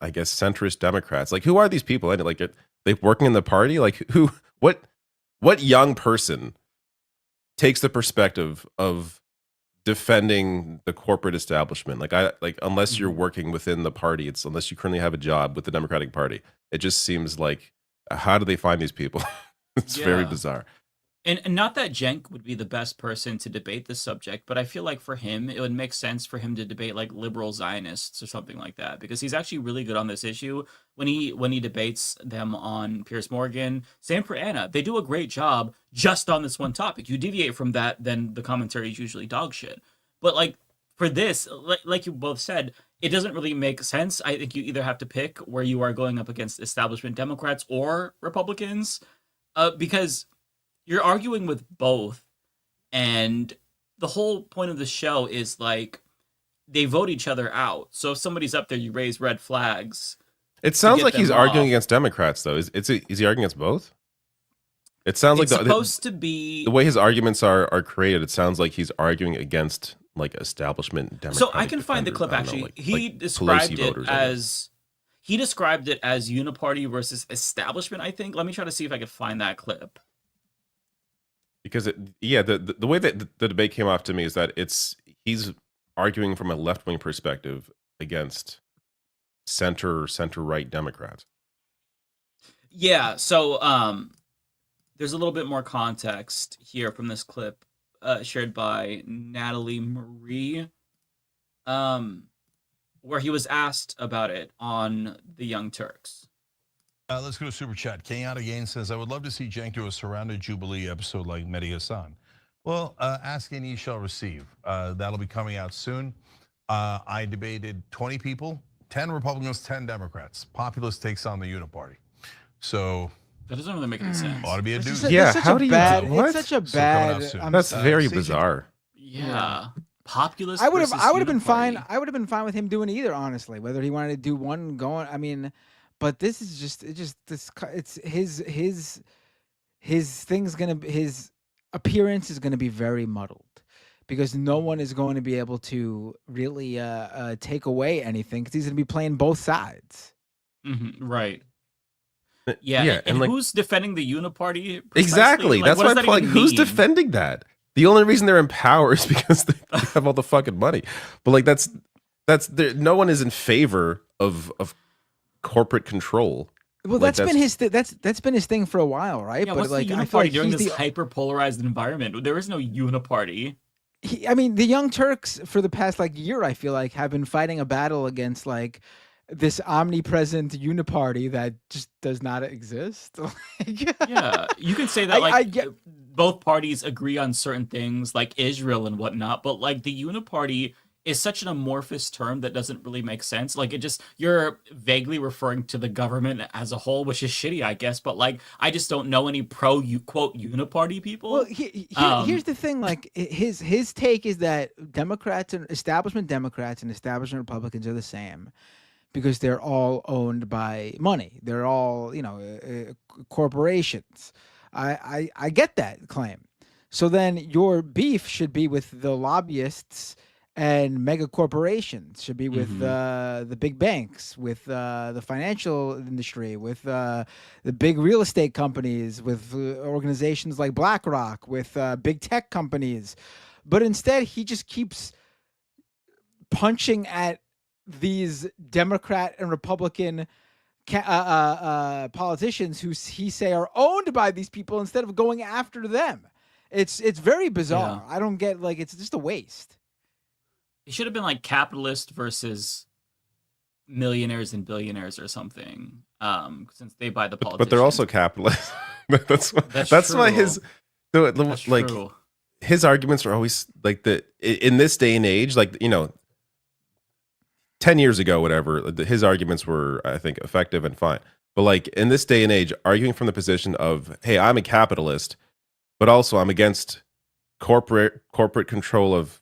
I guess centrist Democrats. Like, who are these people? And like, are they working in the party? Like, what young person takes the perspective of defending the corporate establishment? Like, unless you're working within the party, unless you currently have a job with the Democratic Party, it just seems like, how do they find these people? It's very bizarre. And not that Cenk would be the best person to debate this subject, but I feel like for him, it would make sense for him to debate like liberal Zionists or something like that, because he's actually really good on this issue. When he debates them on Piers Morgan, same for Anna. They do a great job just on this one topic. You deviate from that, then the commentary is usually dog shit. But like for this, like you both said, it doesn't really make sense. I think you either have to pick where you are going up against establishment Democrats or Republicans, because you're arguing with both, and the whole point of the show is like they vote each other out. So if somebody's up there, you raise red flags. It sounds like he's arguing against Democrats, though. Is he arguing against both? It sounds like supposed to be the way his arguments are created. It sounds like he's arguing against like establishment Democrats. So I can find the clip actually. He described it as uniparty versus establishment. I think. Let me try to see if I can find that clip. Because the way that the debate came off to me is that he's arguing from a left-wing perspective against center right Democrats. Yeah, so there's a little bit more context here from this clip shared by Natalie Marie, where he was asked about it on the Young Turks. Let's go to Super Chat. Kenyatta Gain says, I would love to see Cenk do a Surrounded Jubilee episode like Mehdi Hassan. Well, ask and ye shall receive. That'll be coming out soon. I debated 20 people, 10 Republicans, 10 Democrats. Populist takes on the Uniparty. So that doesn't really make any sense. Ought to be a dude. How do you do what? It's such a bad. That's very bizarre. Yeah. Populist. I would have been fine. I would have been fine with him doing either, honestly. Whether he wanted to do one going, I mean, but this is it's his thing's gonna be, his appearance is gonna be very muddled, because no one is going to be able to really take away anything, because he's gonna be playing both sides. Mm-hmm, right. Yeah, and like, who's defending the Uniparty? Precisely? Exactly. Like, that's why who's defending that? The only reason they're in power is because they have all the fucking money. But like that's no one is in favor of corporate control. Well, like, that's been his thing for a while, right? Yeah, but what's like, the Uniparty I feel like during he's this hyper polarized environment? There is no Uniparty. I mean, the Young Turks for the past like year, I feel like, have been fighting a battle against like this omnipresent uniparty that just does not exist. Yeah, you can say that like both parties agree on certain things, like Israel and whatnot, but like the uniparty is such an amorphous term that doesn't really make sense. Like, it just, you're vaguely referring to the government as a whole, which is shitty, I guess. But like, I just don't know any quote uniparty people. Well, here's the thing. Like, his take is that establishment Democrats and establishment Republicans are the same, because they're all owned by money. They're all, corporations. I get that claim. So then your beef should be with the lobbyists and mega corporations, should be with the big banks, with the financial industry, with the big real estate companies, with organizations like BlackRock, with big tech companies. But instead, he just keeps punching at these Democrat and Republican politicians who he say are owned by these people instead of going after them. It's very bizarre. I don't get, like, it's just a waste. It should have been like capitalist versus millionaires and billionaires or something, since they buy the politicians. But they're also capitalists. that's why his his arguments are always like in this day and age, like 10 years ago, whatever, his arguments were, I think, effective and fine. But like in this day and age, arguing from the position of, hey, I'm a capitalist, but also I'm against corporate control of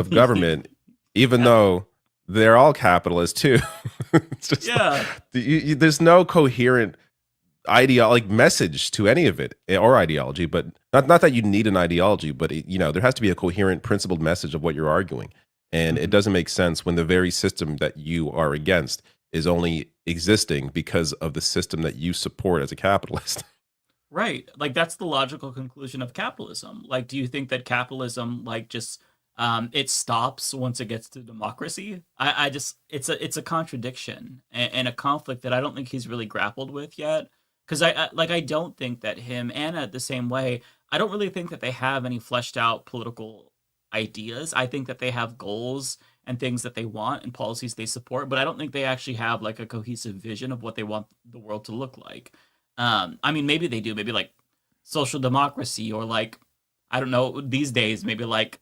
government, even though they're all capitalists too. It's just there's no coherent message to any of it, or ideology. But not that you need an ideology, but there has to be a coherent, principled message of what you're arguing. And it doesn't make sense when the very system that you are against is only existing because of the system that you support as a capitalist. Right. Like, that's the logical conclusion of capitalism. Like, do you think that capitalism, like, just it stops once it gets to democracy? I just, it's a contradiction and a conflict that I don't think he's really grappled with yet. Because I don't think that him and Anna, the same way, I don't really think that they have any fleshed out political ideas. I think that they have goals and things that they want and policies they support, but I don't think they actually have like a cohesive vision of what they want the world to look like. I mean, maybe they do, maybe like social democracy, or like, I don't know, these days, maybe like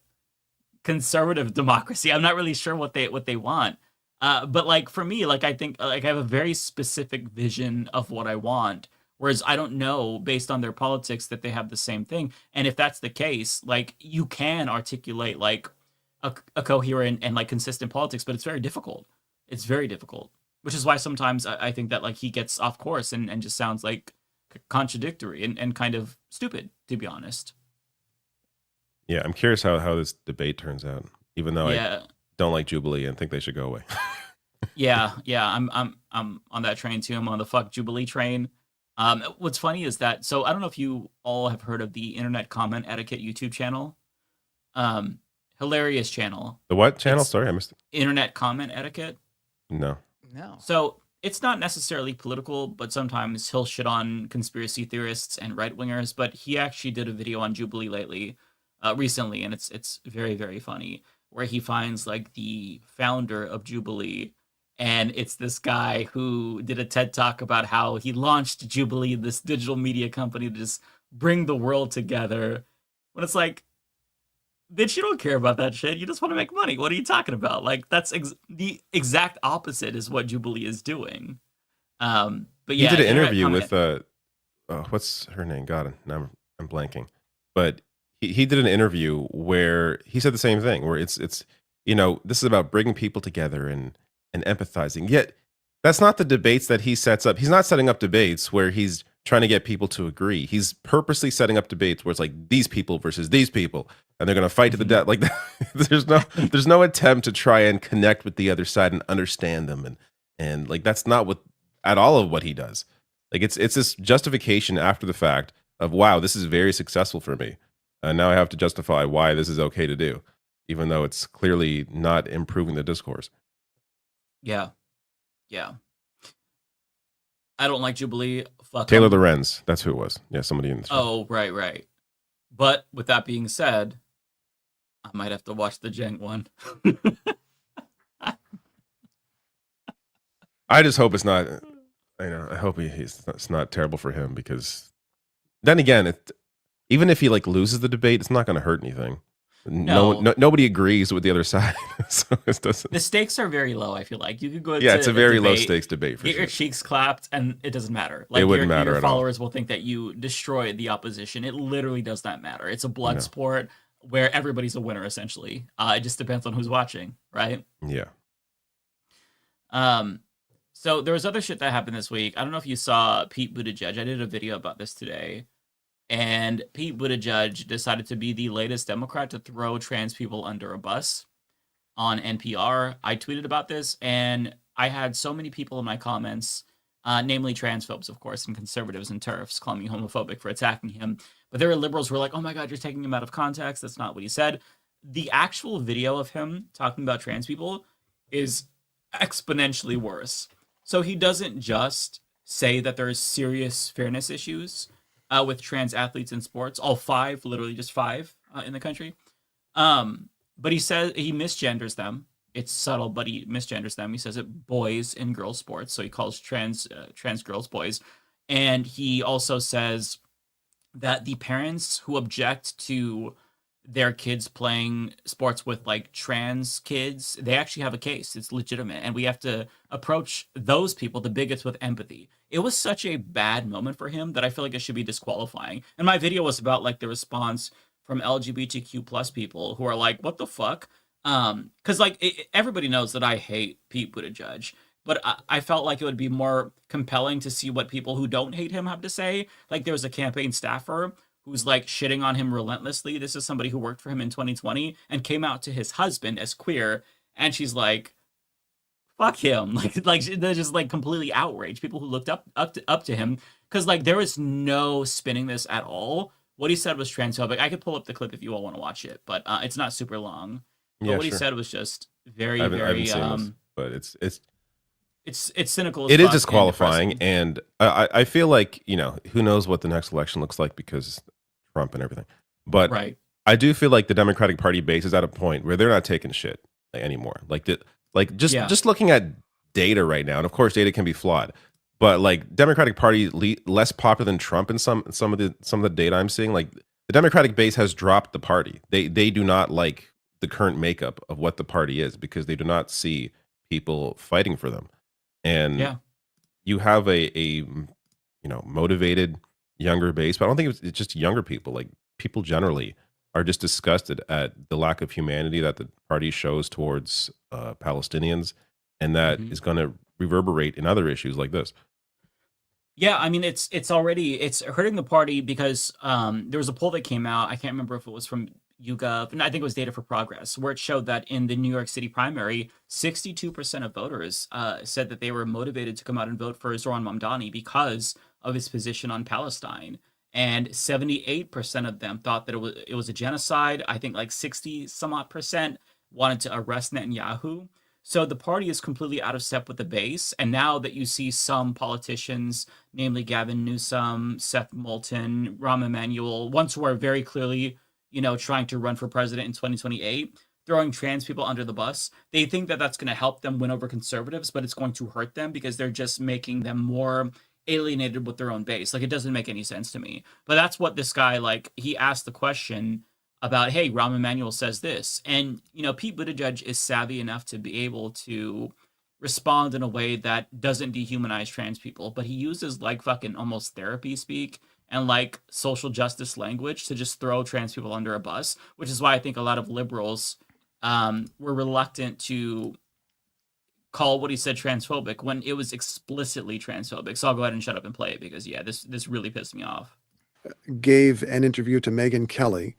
conservative democracy. I'm not really sure what they want. But like, for me, like, I think like I have a very specific vision of what I want, whereas I don't know, based on their politics, that they have the same thing. And if that's the case, like, you can articulate like a coherent and like consistent politics, but it's very difficult. It's very difficult, which is why sometimes I think that like he gets off course and just sounds like contradictory and kind of stupid, to be honest. Yeah, I'm curious how this debate turns out, even though I don't like Jubilee and think they should go away. yeah, I'm on that train too. I'm on the fuck Jubilee train. What's funny is that, so I don't know if you all have heard of the Internet Comment Etiquette YouTube channel. Hilarious channel. The what channel? Sorry, I missed it. Internet Comment Etiquette. No. So it's not necessarily political, but sometimes he'll shit on conspiracy theorists and right wingers. But he actually did a video on Jubilee recently, and it's very, very funny, where he finds like the founder of Jubilee, and it's this guy who did a TED Talk about how he launched Jubilee, this digital media company, to just bring the world together. When it's like, bitch, you don't care about that shit. You just want to make money. What are you talking about? Like, that's the exact opposite is what Jubilee is doing. But yeah, he did an interview with what's her name? God, now I'm blanking. But he did an interview where he said the same thing. Where it's this is about bringing people together and empathizing. Yet that's not the debates that he sets up. He's not setting up debates where he's trying to get people to agree. He's purposely setting up debates where it's like these people versus these people, and they're going to fight to the death. Like, there's no attempt to try and connect with the other side and understand them, and like that's not at all of what he does. Like, it's this justification after the fact of, wow, this is very successful for me, and now I have to justify why this is okay to do, even though it's clearly not improving the discourse. Yeah. I don't like Jubilee. Fuck Taylor him. Lorenz, that's who it was. Yeah, somebody in this. Oh, right. But with that being said, I might have to watch the Cenk one. I just hope it's not. I hope it's not terrible for him, because then again, even if he like loses the debate, it's not going to hurt anything. Nobody agrees with the other side, so it doesn't. The stakes are very low. I feel like you could go. Yeah, to it's a very low debate, stakes debate for get sure. your cheeks clapped, and it doesn't matter. Like It wouldn't matter your at all. followers will think that you destroyed the opposition. It literally does not matter. It's a blood No. sport where everybody's a winner essentially. It just depends on who's watching, right? Yeah. So there was other shit that happened this week. I don't know if you saw Pete Buttigieg. I did a video about this today. And Pete Buttigieg decided to be the latest Democrat to throw trans people under a bus on NPR. I tweeted about this, and I had so many people in my comments, namely transphobes, of course, and conservatives and TERFs, calling me homophobic for attacking him. But there were liberals who were like, oh my God, you're taking him out of context. That's not what he said. The actual video of him talking about trans people is exponentially worse. So he doesn't just say that there's serious fairness issues with trans athletes in sports, all 5, literally just 5 in the country. But he says he misgenders them. It's subtle, but he misgenders them. He says it boys in girls sports. So he calls trans girls boys. And he also says that the parents who object to their kids playing sports with like trans kids, they actually have a case. It's legitimate. And we have to approach those people, the bigots, with empathy. It was such a bad moment for him that I feel like it should be disqualifying. And my video was about like the response from LGBTQ plus people who are like, what the fuck? Because like everybody knows that I hate Pete Buttigieg, but I felt like it would be more compelling to see what people who don't hate him have to say. Like there was a campaign staffer who's like shitting on him relentlessly. This is somebody who worked for him in 2020 and came out to his husband as queer. And she's like, fuck him. Like they're just like completely outraged. People who looked up to him. Cause like there was no spinning this at all. What he said was transphobic. I could pull up the clip if you all want to watch it, but it's not super long. But what he said was just very, I haven't seen this, but it's cynical as it is fuck disqualifying, and I feel like, you know, who knows what the next election looks like because Trump and everything, but right. I do feel like the Democratic Party base is at a point where they're not taking shit anymore. Just looking at data right now, and of course data can be flawed, but like Democratic Party less popular than Trump in some of the data I'm seeing, like the Democratic base has dropped the party. They do not like the current makeup of what the party is because they do not see people fighting for them. And you have a motivated younger base, but I don't think it's just younger people. Like people generally are just disgusted at the lack of humanity that the party shows towards Palestinians, and that is going to reverberate in other issues like this. Yeah, I mean it's hurting the party because there was a poll that came out. I can't remember if it was from YouGov, and I think it was Data for Progress, where it showed that in the New York City primary, 62% of voters said that they were motivated to come out and vote for Zoran Mamdani because of his position on Palestine. And 78% of them thought that it was a genocide. I think like 60 some odd percent wanted to arrest Netanyahu. So the party is completely out of step with the base. And now that you see some politicians, namely Gavin Newsom, Seth Moulton, Rahm Emanuel, ones who are very clearly, trying to run for president in 2028, throwing trans people under the bus. They think that that's going to help them win over conservatives, but it's going to hurt them because they're just making them more alienated with their own base. Like, it doesn't make any sense to me. But that's what this guy, he asked the question about, hey, Rahm Emanuel says this. And, Pete Buttigieg is savvy enough to be able to respond in a way that doesn't dehumanize trans people. But he uses, fucking almost therapy speak and social justice language to just throw trans people under a bus, which is why I think a lot of liberals were reluctant to call what he said transphobic when it was explicitly transphobic. So I'll go ahead and shut up and play it because, this really pissed me off. Gave an interview to Megyn Kelly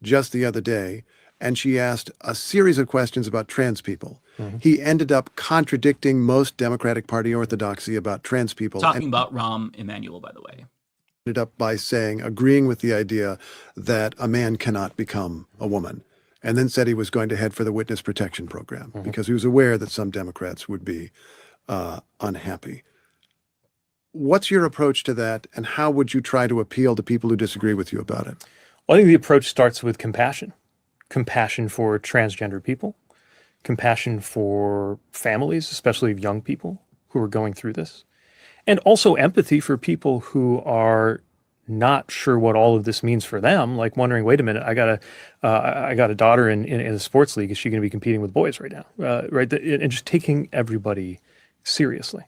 just the other day, and she asked a series of questions about trans people. Mm-hmm. He ended up contradicting most Democratic Party orthodoxy about trans people. Talking about Rahm Emanuel, by the way. Ended up by agreeing with the idea that a man cannot become a woman, and then said he was going to head for the witness protection program because he was aware that some Democrats would be unhappy. What's your approach to that, and how would you try to appeal to people who disagree with you about it? Well, I think the approach starts with compassion for transgender people, compassion for families, especially of young people who are going through this, and also empathy for people who are not sure what all of this means for them, like wondering, wait a minute, I got a daughter in a sports league. Is she going to be competing with boys right now? Right, and just taking everybody seriously.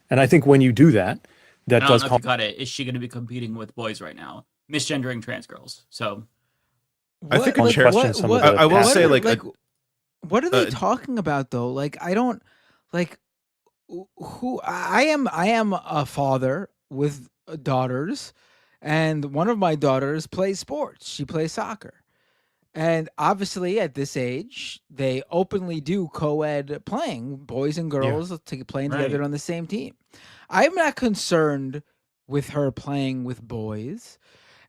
And I think when you do that, that I don't does know if call. you got it. Is she going to be competing with boys right now? Misgendering trans girls. So I think On a chair. question some of the I will past- say, like, what are they talking about though? Like, I don't like who I am a father with daughters, and one of my daughters plays sports. She plays soccer. And obviously, at this age, they openly do co-ed playing, boys and girls playing together Right. on the same team. I'm not concerned with her playing with boys.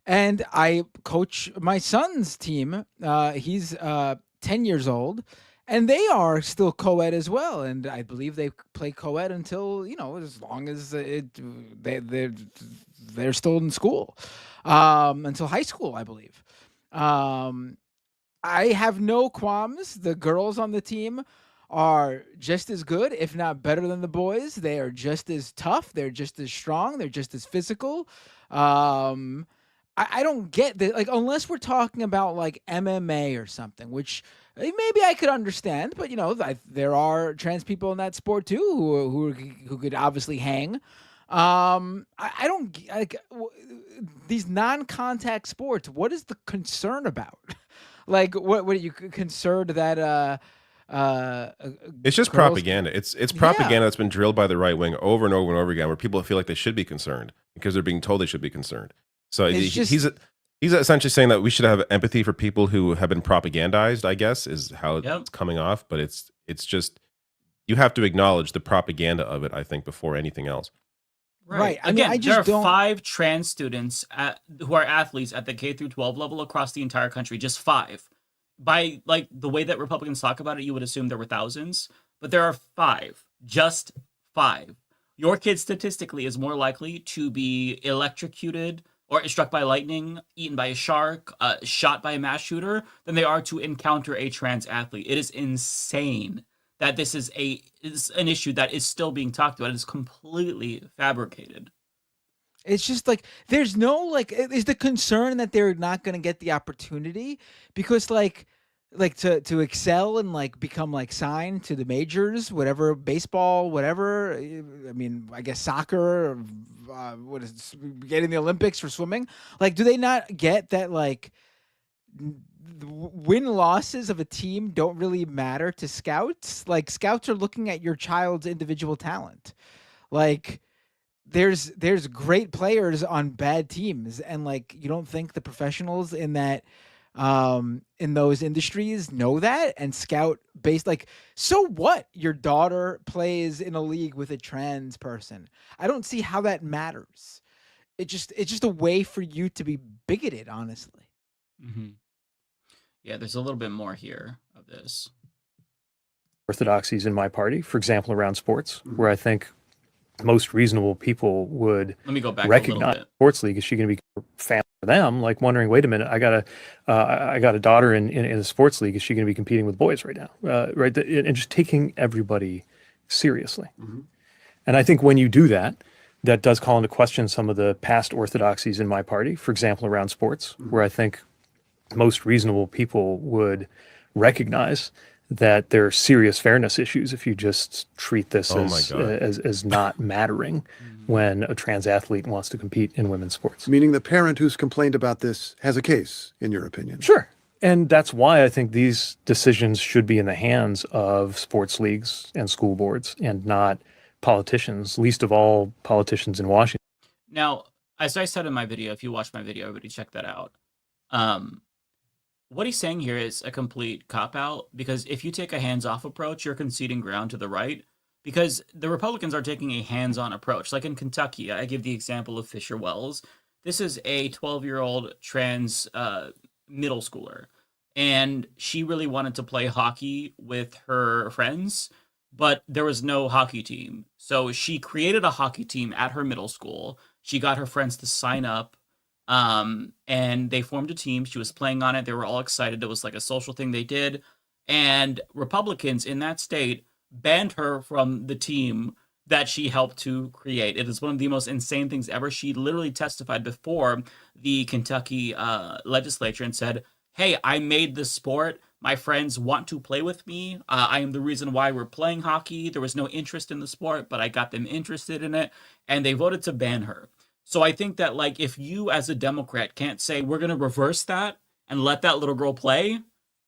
And I coach my son's team. He's 10 years old, and they are still co-ed as well. And I believe they play co-ed until, as long as they're still in school, until high school, I believe. I have no qualms. The girls on the team are just as good, if not better than the boys. They are just as tough. They're just as strong. They're just as physical. I don't get that. Like, unless we're talking about like MMA or something, which maybe I could understand, but there are trans people in that sport too who could obviously hang. I don't like these non-contact sports. What is the concern about? Like, what are you concerned that it's just girls- propaganda. It's propaganda that's been drilled by the right wing over and over and over again, where people feel like they should be concerned because they're being told they should be concerned. So he's essentially saying that we should have empathy for people who have been propagandized, I guess, is how it's coming off. But it's just, you have to acknowledge the propaganda of it, I think, before anything else. Right. I Again, mean, I just there are don't. 5 trans students who are athletes at the K through 12 level across the entire country. Just 5. By like the way that Republicans talk about it, you would assume there were thousands, but there are 5. Just 5. Your kid statistically is more likely to be electrocuted or struck by lightning, eaten by a shark, shot by a mass shooter, than they are to encounter a trans athlete. It is insane that this is an issue that is still being talked about. It is completely fabricated. It's just like there's no like. Is the concern that they're not going to get the opportunity because like to excel and like become like signed to the majors, whatever, baseball, whatever. I mean, I guess soccer. What is it, getting the Olympics for swimming? Like, do they not get that like win losses of a team don't really matter to scouts? Like, scouts are looking at your child's individual talent. Like, there's great players on bad teams, and like you don't think the professionals in that in those industries know that and scout based like, so what, your daughter plays in a league with a trans person? I don't see how that matters. It's just a way for you to be bigoted, honestly. Yeah, there's a little bit more here of this. Orthodoxies in my party, for example, around sports, where I think most reasonable people would Let me go back a recognize little bit. sports league. Is she going to be family for them? Like wondering, wait a minute, I got a daughter in a sports league. Is she going to be competing with boys right now? Right, and just taking everybody seriously. And I think when you do that, that does call into question some of the past orthodoxies in my party, for example, around sports, where I think most reasonable people would recognize that there are serious fairness issues if you just treat this as not mattering when a trans athlete wants to compete in women's sports. Meaning the parent who's complained about this has a case, in your opinion? Sure. And that's why I think these decisions should be in the hands of sports leagues and school boards and not politicians, least of all politicians in Washington. Now, as I said in my video, if you watch my video, everybody check that out. What he's saying here is a complete cop-out, because if you take a hands-off approach, you're conceding ground to the right, because the Republicans are taking a hands-on approach. Like in Kentucky, I give the example of Fisher Wells. This is a 12-year-old trans middle schooler, and she really wanted to play hockey with her friends, but there was no hockey team. So she created a hockey team at her middle school. She got her friends to sign up. And they formed a team. She was playing on it. They were all excited. It was like a social thing they did. And Republicans in that state banned her from the team that she helped to create. It is one of the most insane things ever. She literally testified before the Kentucky legislature and said, hey, I made this sport. My friends want to play with me. I am the reason why we're playing hockey. There was no interest in the sport, but I got them interested in it. And they voted to ban her. So I think that, like, if you as a Democrat can't say, we're going to reverse that and let that little girl play,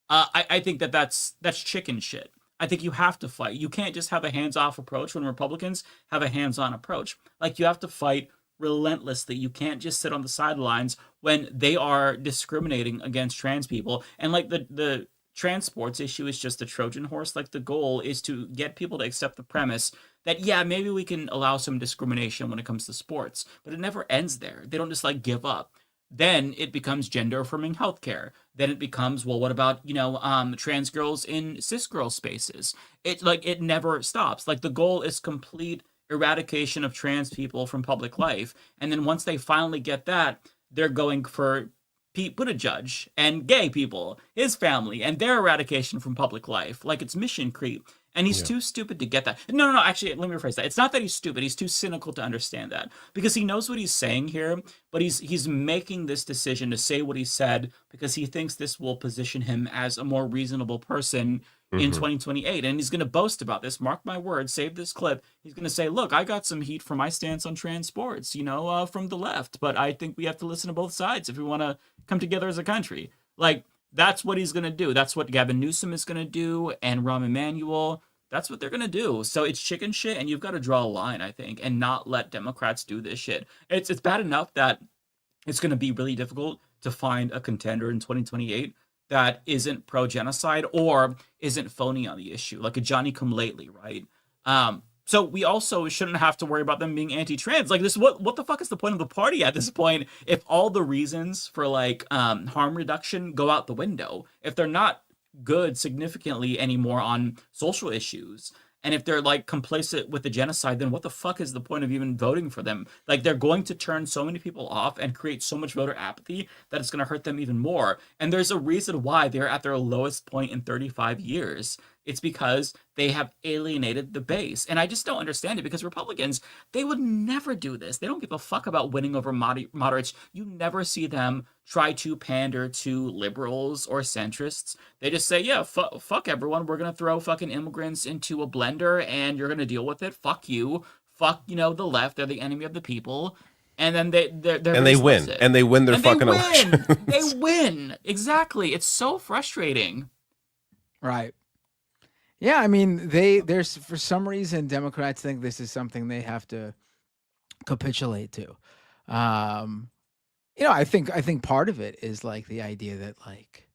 I think that that's chicken shit. I think you have to fight. You can't just have a hands-off approach when Republicans have a hands-on approach. Like, you have to fight relentlessly. You can't just sit on the sidelines when they are discriminating against trans people. And like the transports issue is just a Trojan horse. Like, the goal is to get people to accept the premise that, yeah, maybe we can allow some discrimination when it comes to sports, but it never ends there. They don't just like give up. Then it becomes gender affirming healthcare. Then it becomes, well, what about, trans girls in cis girl spaces? It never stops. Like, the goal is complete eradication of trans people from public life. And then once they finally get that, they're going for Pete Buttigieg and gay people, his family, and their eradication from public life. Like, it's mission creep. And he's too stupid to get that. No, actually, let me rephrase that. It's not that he's stupid. He's too cynical to understand that. Because he knows what he's saying here, but he's making this decision to say what he said because he thinks this will position him as a more reasonable person in 2028. And he's going to boast about this. Mark my words, save this clip. He's going to say, look, I got some heat for my stance on trans sports, from the left. But I think we have to listen to both sides if we want to come together as a country. Like, that's what he's going to do. That's what Gavin Newsom is going to do, and Rahm Emanuel. That's what they're going to do. So it's chicken shit, and you've got to draw a line, I think, and not let Democrats do this shit. It's bad enough that it's going to be really difficult to find a contender in 2028 that isn't pro-genocide or isn't phony on the issue, like a Johnny-come-lately, right? So we also shouldn't have to worry about them being anti-trans. Like, this, what the fuck is the point of the party at this point if all the reasons for, like, harm reduction go out the window? If they're not good significantly anymore on social issues, and if they're like complacent with the genocide, then what the fuck is the point of even voting for them? Like, they're going to turn so many people off and create so much voter apathy that it's going to hurt them even more. And there's a reason why they're at their lowest point in 35 years. It's because they have alienated the base. And I just don't understand it, because Republicans, they would never do this. They don't give a fuck about winning over moderates. You never see them try to pander to liberals or centrists. They just say, yeah, fuck everyone. We're going to throw fucking immigrants into a blender and you're going to deal with it. Fuck you. Fuck, the left. They're the enemy of the people. And then they win. And they win their fucking election. They win. Exactly. It's so frustrating. Right. Yeah, I mean, there's for some reason Democrats think this is something they have to capitulate to. I think part of it is like the idea that, like,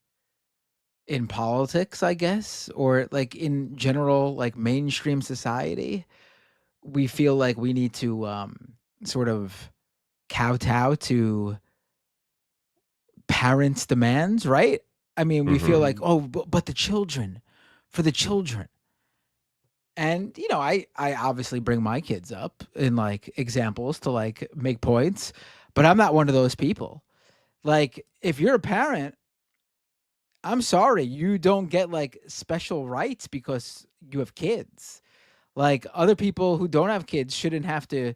in politics, I guess, or like in general, like mainstream society, we feel like we need to sort of kowtow to parents' demands, right? I mean, we feel like, oh, but the children, for the children. And, I obviously bring my kids up in like examples to like make points, but I'm not one of those people. Like, if you're a parent, I'm sorry, you don't get like special rights because you have kids. Like, other people who don't have kids shouldn't have to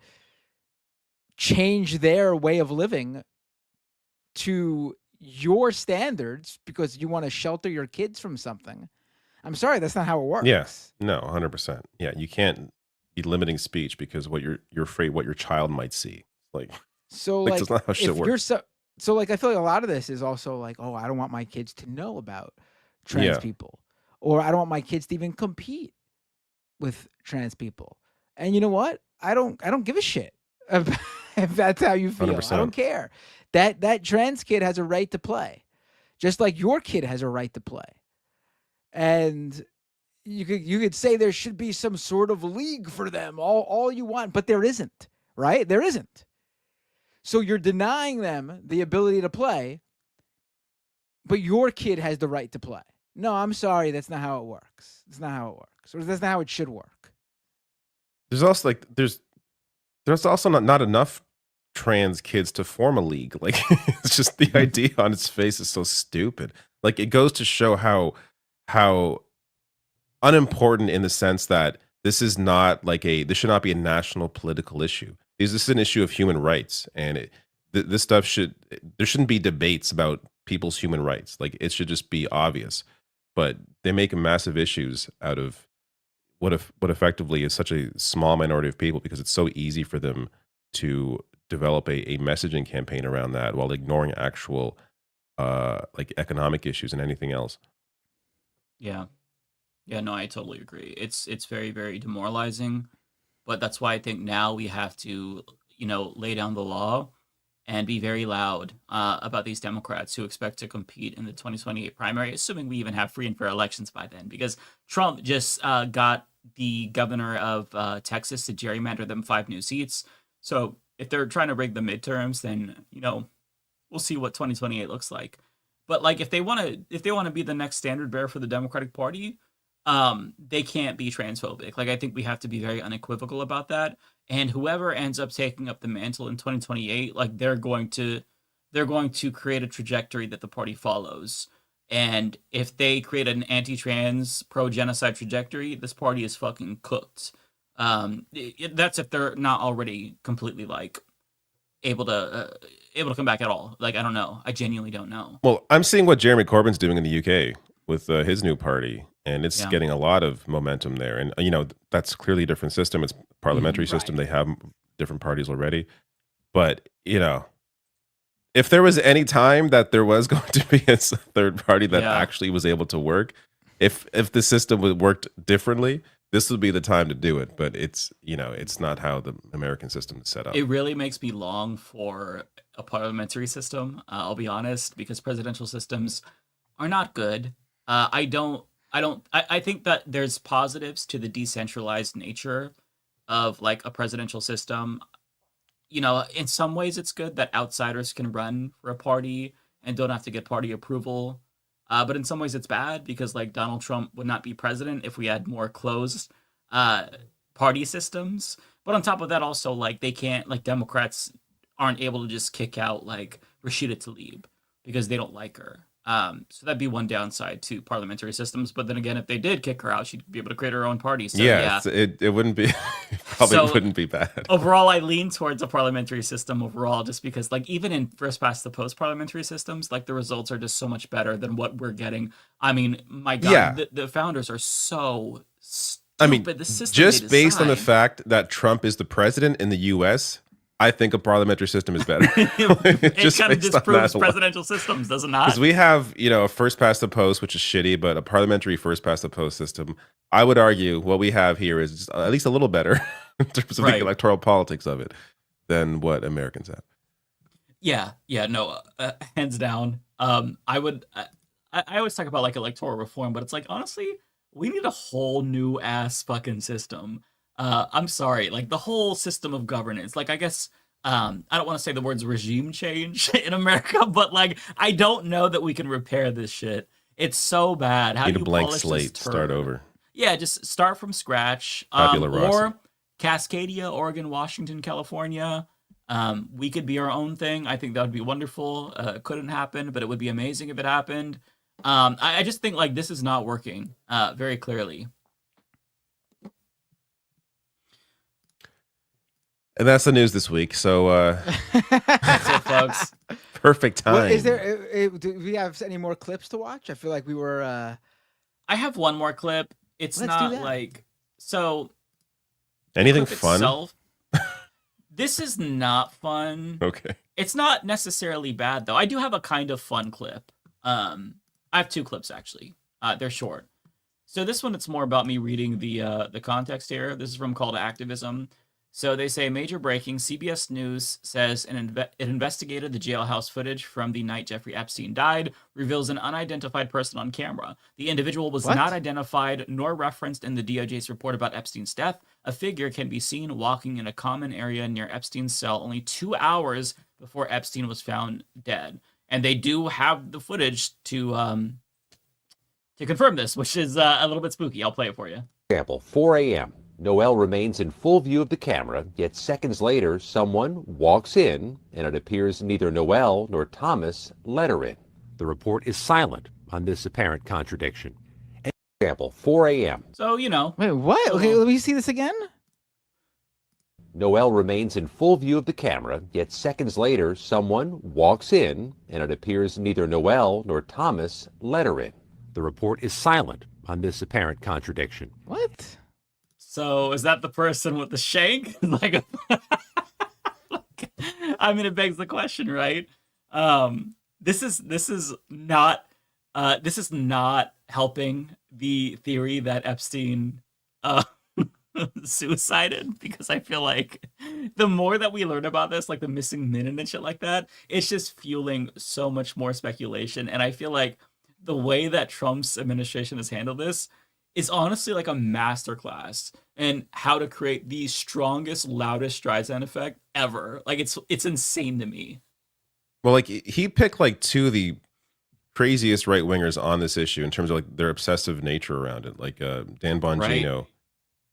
change their way of living to your standards because you want to shelter your kids from something. I'm sorry, that's not how it works. Yes, no, 100%. Yeah, you can't be limiting speech because what you're afraid what your child might see. Like, so that's not how shit works. So like, I feel like a lot of this is also like, oh, I don't want my kids to know about trans people, or I don't want my kids to even compete with trans people. And you know what? I don't give a shit if that's how you feel. 100%. I don't care. That trans kid has a right to play, just like your kid has a right to play. And you could say there should be some sort of league for them, all you want, but there isn't, right? There isn't. So you're denying them the ability to play, but your kid has the right to play. No, I'm sorry, that's not how it works. That's not how it works. Or that's not how it should work. There's also like there's also not enough trans kids to form a league. Like, it's just the idea on its face is so stupid. Like, it goes to show how unimportant, in the sense that this is not like this should not be a national political issue. This is an issue of human rights, and this stuff there shouldn't be debates about people's human rights. Like, it should just be obvious. But they make massive issues out of what effectively is such a small minority of people, because it's so easy for them to develop a messaging campaign around that while ignoring actual like economic issues and anything else. Yeah. Yeah, no, I totally agree. It's very, very demoralizing, but that's why I think now we have to, lay down the law and be very loud about these Democrats who expect to compete in the 2028 primary, assuming we even have free and fair elections by then, because Trump just got the governor of Texas to gerrymander them 5 new seats. So if they're trying to rig the midterms, then, we'll see what 2028 looks like. But like, if they want to be the next standard bearer for the Democratic Party, they can't be transphobic. Like, I think we have to be very unequivocal about that. And whoever ends up taking up the mantle in 2028, like, they're going to create a trajectory that the party follows. And if they create an anti-trans, pro-genocide trajectory, this party is fucking cooked. That's if they're not already completely like able to come back at all. Like, I don't know. I genuinely don't know. Well, I'm seeing what Jeremy Corbyn's doing in the UK with his new party, and it's getting a lot of momentum there. And that's clearly a different system. It's parliamentary system. They have different parties already. But if there was any time that there was going to be a third party that actually was able to work, if the system worked differently, this would be the time to do it. But it's not how the American system is set up. It really makes me long for a parliamentary system. I'll be honest, because presidential systems are not good. I think that there's positives to the decentralized nature of like a presidential system. In some ways it's good that outsiders can run for a party and don't have to get party approval. But in some ways it's bad, because like Donald Trump would not be president if we had more closed party systems. But on top of that, also, like, they can't, like, Democrats aren't able to just kick out like Rashida Tlaib because they don't like her. So that'd be one downside to parliamentary systems. But then again, if they did kick her out, she'd be able to create her own party. So it wouldn't be wouldn't be bad. Overall, I lean towards a parliamentary system overall, just because like even in first past the post parliamentary systems, like the results are just so much better than what we're getting. I mean, my God, the founders are so stupid. I mean, the system just based on the fact that Trump is the president in the U.S., I think a parliamentary system is better. It kind of disproves presidential systems, does it not? Because we have, a first past the post, which is shitty, but a parliamentary first past the post system. I would argue what we have here is just at least a little better in terms of the electoral politics of it than what Americans have. No, hands down. I always talk about like electoral reform, but it's like, honestly, we need a whole new ass fucking system. I'm sorry, like the whole system of governance. Like, I guess I don't want to say the words regime change in America, but like I don't know that we can repair this shit. It's so bad. How Need do you a blank polish slate, this start over. Yeah, just start from scratch. Tabula rasa. Or Cascadia, Oregon, Washington, California. We could be our own thing. I think that would be wonderful. It couldn't happen, but it would be amazing if it happened. I just think like this is not working very clearly. And that's the news this week. So that's it, folks. Perfect time. What, is there? Do we have any more clips to watch? I feel like we were. I have one more clip. It's not like so. Anything fun? Itself, this is not fun. Okay. It's not necessarily bad though. I do have a kind of fun clip. I have 2 clips actually. They're short. So this one, it's more about me reading the context here. This is from Call to Activism. So they say, major breaking, CBS News says it investigated the jailhouse footage from the night Jeffrey Epstein died, reveals an unidentified person on camera. The individual was not identified nor referenced in the DOJ's report about Epstein's death. A figure can be seen walking in a common area near Epstein's cell only 2 hours before Epstein was found dead. And they do have the footage to confirm this, which is a little bit spooky. I'll play it for you. Example, 4 a.m. Noel remains in full view of the camera, yet seconds later, someone walks in, and it appears neither Noel nor Thomas let her in. The report is silent on this apparent contradiction. Example, 4 a.m. So, you know. Wait, what? Okay, let me see this again. Noelle remains in full view of the camera, yet seconds later, someone walks in, and it appears neither Noelle nor Thomas let her in. The report is silent on this apparent contradiction. What? So is that the person with the shank? Like, I mean, it begs the question, right? This is not helping the theory that Epstein suicided, because I feel like the more that we learn about this, like the missing minute and shit like that, it's just fueling so much more speculation. And I feel like the way that Trump's administration has handled this is honestly like a masterclass in how to create the strongest, loudest Streisand effect ever. Like it's insane to me. Well, like he picked like two of the craziest right wingers on this issue in terms of like their obsessive nature around it, like Dan Bongino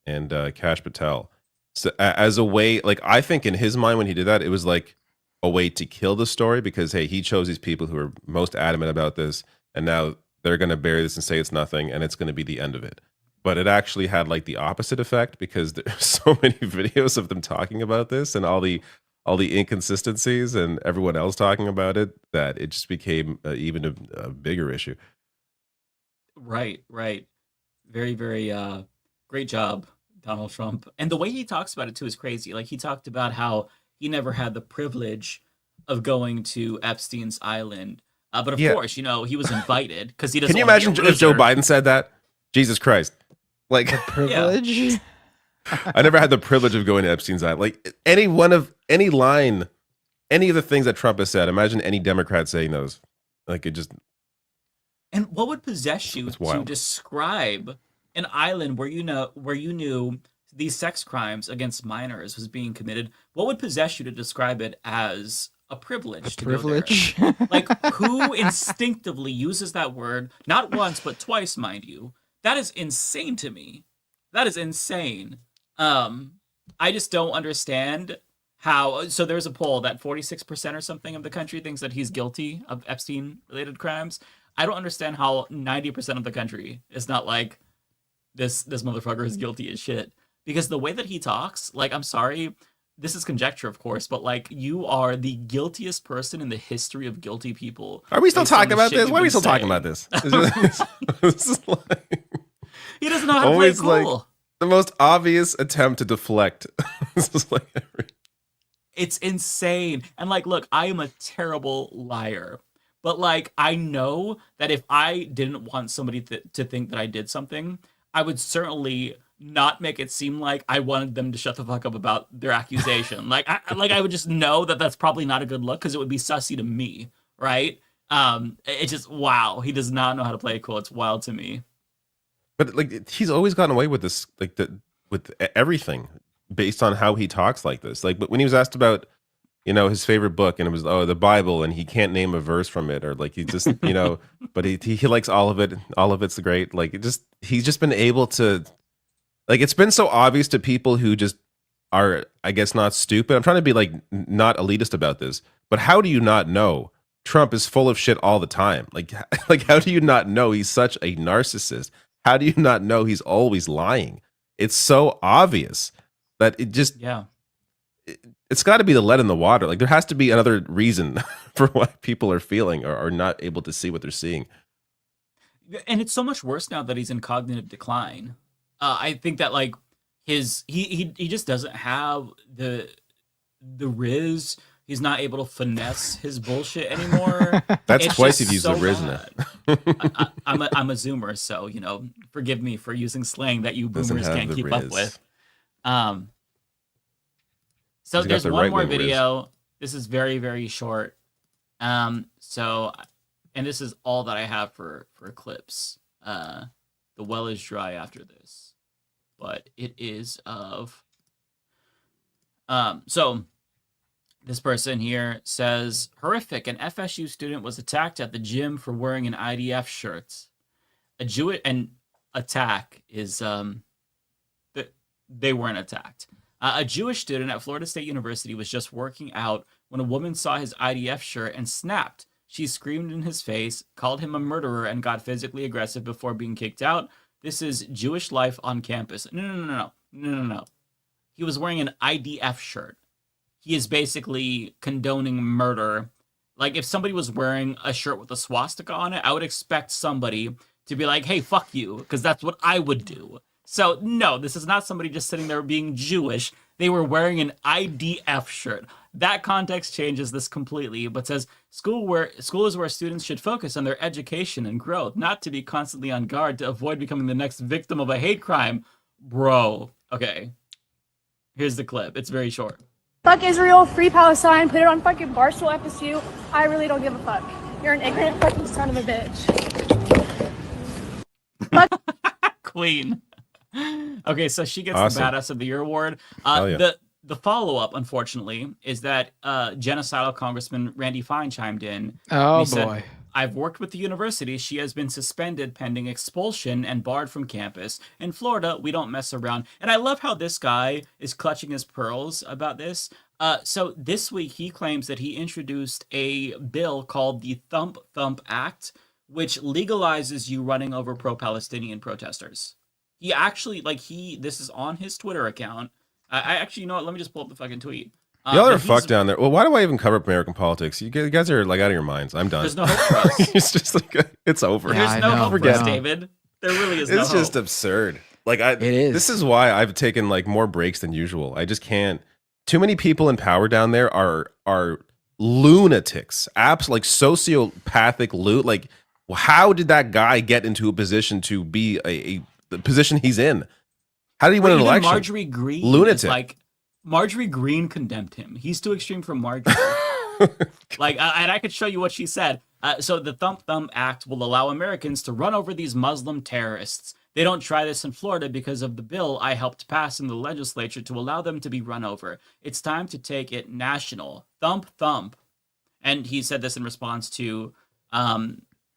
and Kash Patel. So as a way, like I think in his mind when he did that, it was like a way to kill the story because hey, he chose these people who are most adamant about this, and now they're going to bury this and say it's nothing, and it's going to be the end of it. But it actually had like the opposite effect because there's so many videos of them talking about this and all the inconsistencies and everyone else talking about it that it just became even a bigger issue. Right. Very, very great job, Donald Trump. And the way he talks about it too is crazy. Like he talked about how he never had the privilege of going to Epstein's island. But of course, you know, he was invited because he doesn't. Can you imagine if Joe Biden said that? Jesus Christ. Like privilege. Yeah. I never had the privilege of going to Epstein's island. Like any line, any of the things that Trump has said, imagine any Democrat saying those. Like it just. And what would possess you to describe an island where you knew these sex crimes against minors was being committed? What would possess you to describe it as a privilege? Privilege. Go there? Like who instinctively uses that word not once but twice, mind you? That is insane to me. That is insane. I just don't understand how. So there's a poll that 46% or something of the country thinks that he's guilty of Epstein-related crimes. I don't understand how 90% of the country is not like this motherfucker is guilty as shit. Because the way that he talks, like, I'm sorry, this is conjecture, of course, but like you are the guiltiest person in the history of guilty people. Are we still talking about this? Why are we still talking about this? This is like, he doesn't know how to play it cool. Like the most obvious attempt to deflect. This is like it's insane. And like, look, I am a terrible liar. But like, I know that if I didn't want somebody to think that I did something, I would certainly not make it seem like I wanted them to shut the fuck up about their accusation. I would just know that that's probably not a good look because it would be sussy to me, right? It's just, wow, he does not know how to play it cool. It's wild to me. But like, he's always gotten away with this, like with everything based on how he talks like this. Like, but when he was asked about, you know, his favorite book, and it was the Bible, and he can't name a verse from it, or like he just, you know, but he likes all of it. All of it's great. Like he's just been able to, like, it's been so obvious to people who just are, I guess, not stupid. I'm trying to be like not elitist about this, but how do you not know Trump is full of shit all the time? Like how do you not know he's such a narcissist? How do you not know he's always lying? It's so obvious that it just it's got to be the lead in the water. Like there has to be another reason for why people are feeling or are not able to see what they're seeing. And it's so much worse now that he's in cognitive decline. I think that like he just doesn't have the riz. He's not able to finesse his bullshit anymore. That's it's twice you've used the riz now. I'm a Zoomer, so you know, forgive me for using slang that you boomers can't keep up with. So there's one more video. This is very, very short. So, and this is all that I have for clips. The well is dry after this, but it is of. So this person here says, horrific, an FSU student was attacked at the gym for wearing an IDF shirt. Attack is they weren't attacked. A Jewish student at Florida State University was just working out when a woman saw his IDF shirt and snapped. She screamed in his face, called him a murderer, and got physically aggressive before being kicked out. This is Jewish life on campus. No. He was wearing an IDF shirt. He is basically condoning murder. Like, if somebody was wearing a shirt with a swastika on it, I would expect somebody to be like, hey, fuck you, because that's what I would do. So, no, this is not somebody just sitting there being Jewish. They were wearing an IDF shirt. That context changes this completely, but says school is where students should focus on their education and growth, not to be constantly on guard to avoid becoming the next victim of a hate crime. Bro, okay. Here's the clip. It's very short. Fuck Israel, free Palestine, put it on fucking Barstool FSU. I really don't give a fuck. You're an ignorant fucking son of a bitch. Queen. Okay, so she gets Awesome. the Badass of the Year award. Yeah. The follow-up, unfortunately, is that genocidal Congressman Randy Fine chimed in. Oh, He said, boy. I've worked with the university. She has been suspended pending expulsion and barred from campus. In Florida, we don't mess around. And I love how this guy is clutching his pearls about this. So this week, he claims that he introduced a bill called the Thump Thump Act, which legalizes you running over pro-Palestinian protesters. He actually, this is on his Twitter account. I actually, you know what? Let me just pull up the fucking tweet. Y'all are fucked down there. Well, why do I even cover up American politics? You guys are like out of your minds. I'm done. There's no hope for us. It's just like it's over. There's no hope for us, David. There really is no hope. It's just absurd. Like it is. This is why I've taken like more breaks than usual. I just can't. Too many people in power down there are lunatics, like sociopathic loot. Like, how did that guy get into a position to be the position he's in? How did he win an election? Marjorie Greene Lunatic. Marjorie Greene condemned him. He's too extreme for Marjorie. And I could show you what she said. So the Thump Thump Act will allow Americans to run over these Muslim terrorists. They don't try this in Florida because of the bill I helped pass in the legislature to allow them to be run over. It's time to take it national. Thump Thump. And he said this in response to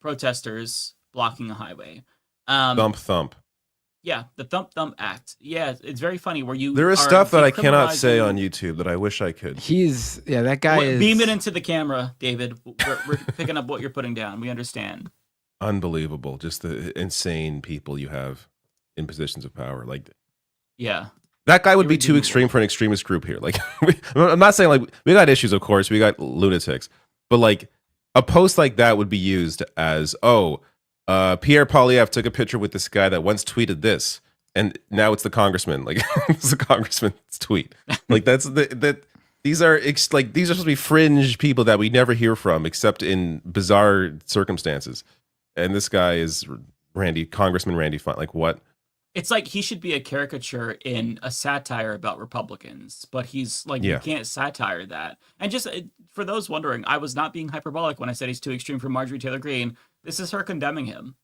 protesters blocking a highway. Thump Thump. Yeah, the Thump Thump Act. Yeah, it's very funny where you. There is stuff that I cannot say on YouTube that I wish I could. That guy is. Beam it into the camera, David. We're picking up what you're putting down. We understand. Unbelievable. Just the insane people you have in positions of power. Like, yeah. That guy would be too extreme for an extremist group here. Like, I'm not saying like we got issues, of course. We got lunatics. But like a post like that would be used as, Pierre Poilievre took a picture with this guy that once tweeted this, and now it's the congressman. Like, it's the congressman's tweet. Like, that's these are supposed to be fringe people that we never hear from except in bizarre circumstances. And this guy is Congressman Randy Fine. Like, what? It's like he should be a caricature in a satire about Republicans, but he's like, You can't satire that. And just for those wondering, I was not being hyperbolic when I said he's too extreme for Marjorie Taylor Greene. This is her condemning him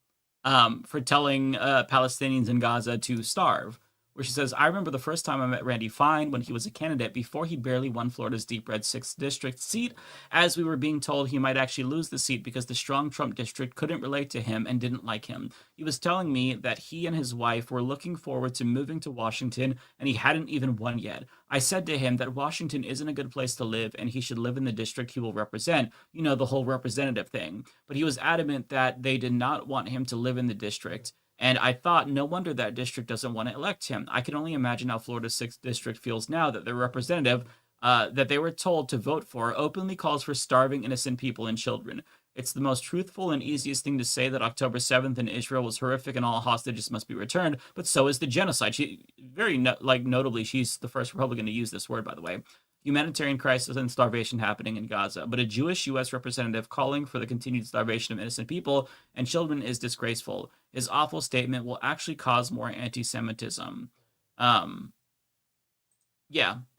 for telling Palestinians in Gaza to starve, where she says, I remember the first time I met Randy Fine when he was a candidate before he barely won Florida's deep red 6th district seat, as we were being told he might actually lose the seat because the strong Trump district couldn't relate to him and didn't like him. He was telling me that he and his wife were looking forward to moving to Washington and he hadn't even won yet. I said to him that Washington isn't a good place to live and he should live in the district he will represent, the whole representative thing. But he was adamant that they did not want him to live in the district. And I thought, no wonder that district doesn't want to elect him. I can only imagine how Florida's 6th district feels now that their representative that they were told to vote for openly calls for starving innocent people and children. It's the most truthful and easiest thing to say that October 7th in Israel was horrific and all hostages must be returned, but so is the genocide. She notably, she's the first Republican to use this word, by the way. Humanitarian crisis and starvation happening in Gaza, but a Jewish U.S. representative calling for the continued starvation of innocent people and children is disgraceful. His awful statement will actually cause more anti-Semitism. And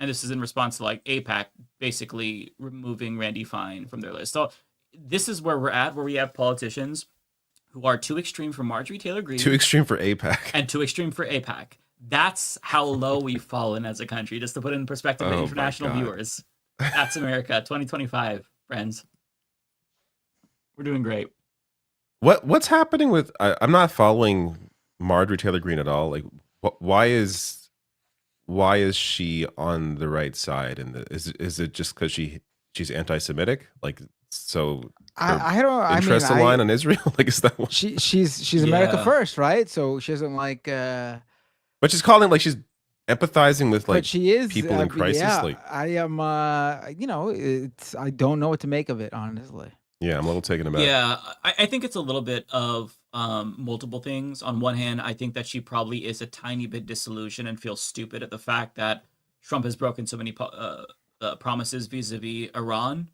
this is in response to AIPAC basically removing Randy Fine from their list. So this is where we're at, where we have politicians who are too extreme for Marjorie Taylor Greene. Too extreme for AIPAC. And too extreme for AIPAC. That's how low we've fallen as a country, just to put it in perspective to international viewers. That's America 2025, friends. We're doing great. What's happening with? I'm not following Marjorie Taylor Greene at all. Like, why is she on the right side? And is it just because she's anti-Semitic? Like, so I don't. I mean, interest align on Israel. Like, is that what? She's America first, right? So she doesn't like. But she's calling like she's empathizing with like but she is people in crisis. Yeah, like, I am. You know, I don't know what to make of it, honestly. yeah, I'm a little taken aback. Yeah, I think it's a little bit of multiple things. On one hand, I think that she probably is a tiny bit disillusioned and feels stupid at the fact that Trump has broken so many promises vis-a-vis Iran,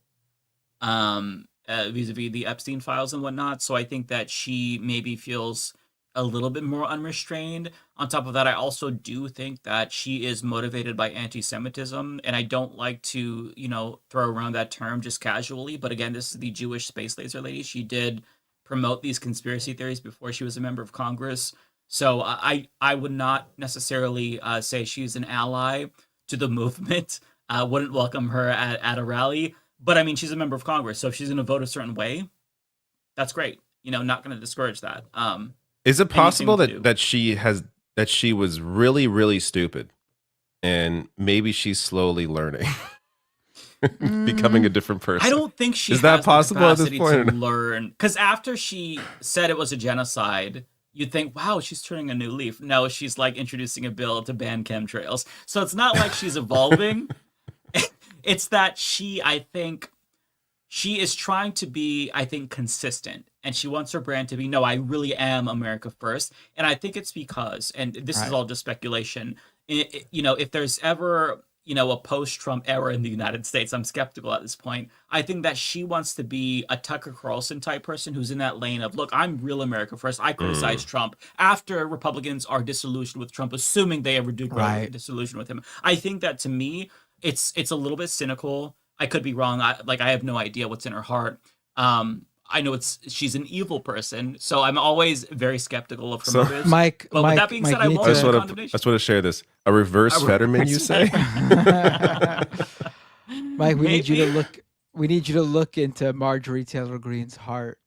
vis-a-vis the Epstein files and whatnot. So I think that she maybe feels a little bit more unrestrained. On top of that, I also do think that she is motivated by anti-Semitism, and I don't like to, throw around that term just casually. But again, this is the Jewish space laser lady. She did promote these conspiracy theories before she was a member of Congress. So I would not necessarily say she's an ally to the movement. Wouldn't welcome her at a rally. But I mean, she's a member of Congress, so if she's going to vote a certain way, that's great. Not going to discourage that. Is it possible that she was really, really stupid, and maybe she's slowly learning, becoming a different person? I don't think she is that has possible the at this capacity point? to learn. Because after she said it was a genocide, you'd think, wow, she's turning a new leaf. No, she's like introducing a bill to ban chemtrails. So it's not like she's evolving. It's that I think she is trying to be, consistent. And she wants her brand to be, no, I really am America first. And I think it's because, and this is all just speculation, if there's ever, a post-Trump era in the United States, I'm skeptical at this point. I think that she wants to be a Tucker Carlson type person who's in that lane of, look, I'm real America first. I criticize Trump after Republicans are disillusioned with Trump, assuming they ever do grow disillusioned with him. I think that to me, it's a little bit cynical. I could be wrong. I have no idea what's in her heart. I know she's an evil person, so I'm always very skeptical of her motives. Mike, but with that being said, I won't I just want to share this. A reverse Fetterman, you say? Mike, we need you to look. We need you to look into Marjorie Taylor Greene's heart.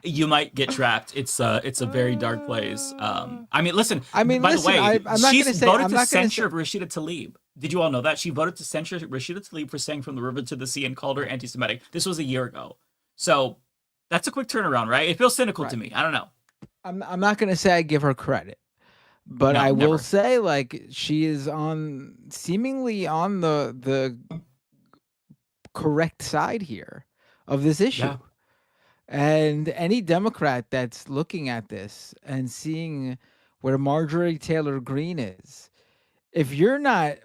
You might get trapped. It's a very dark place. I mean, listen. By the way, I'm not she's say, voted I'm to not censure Rashida Tlaib. Did you all know that? She voted to censure Rashida Tlaib for saying "from the river to the sea" and called her anti-Semitic. This was a year ago. So that's a quick turnaround, right? It feels cynical to me. I don't know. I'm not going to say I give her credit, but No, I will never. say like she is seemingly on the correct side here of this issue. Yeah. And any Democrat that's looking at this and seeing where Marjorie Taylor Greene is, if you're not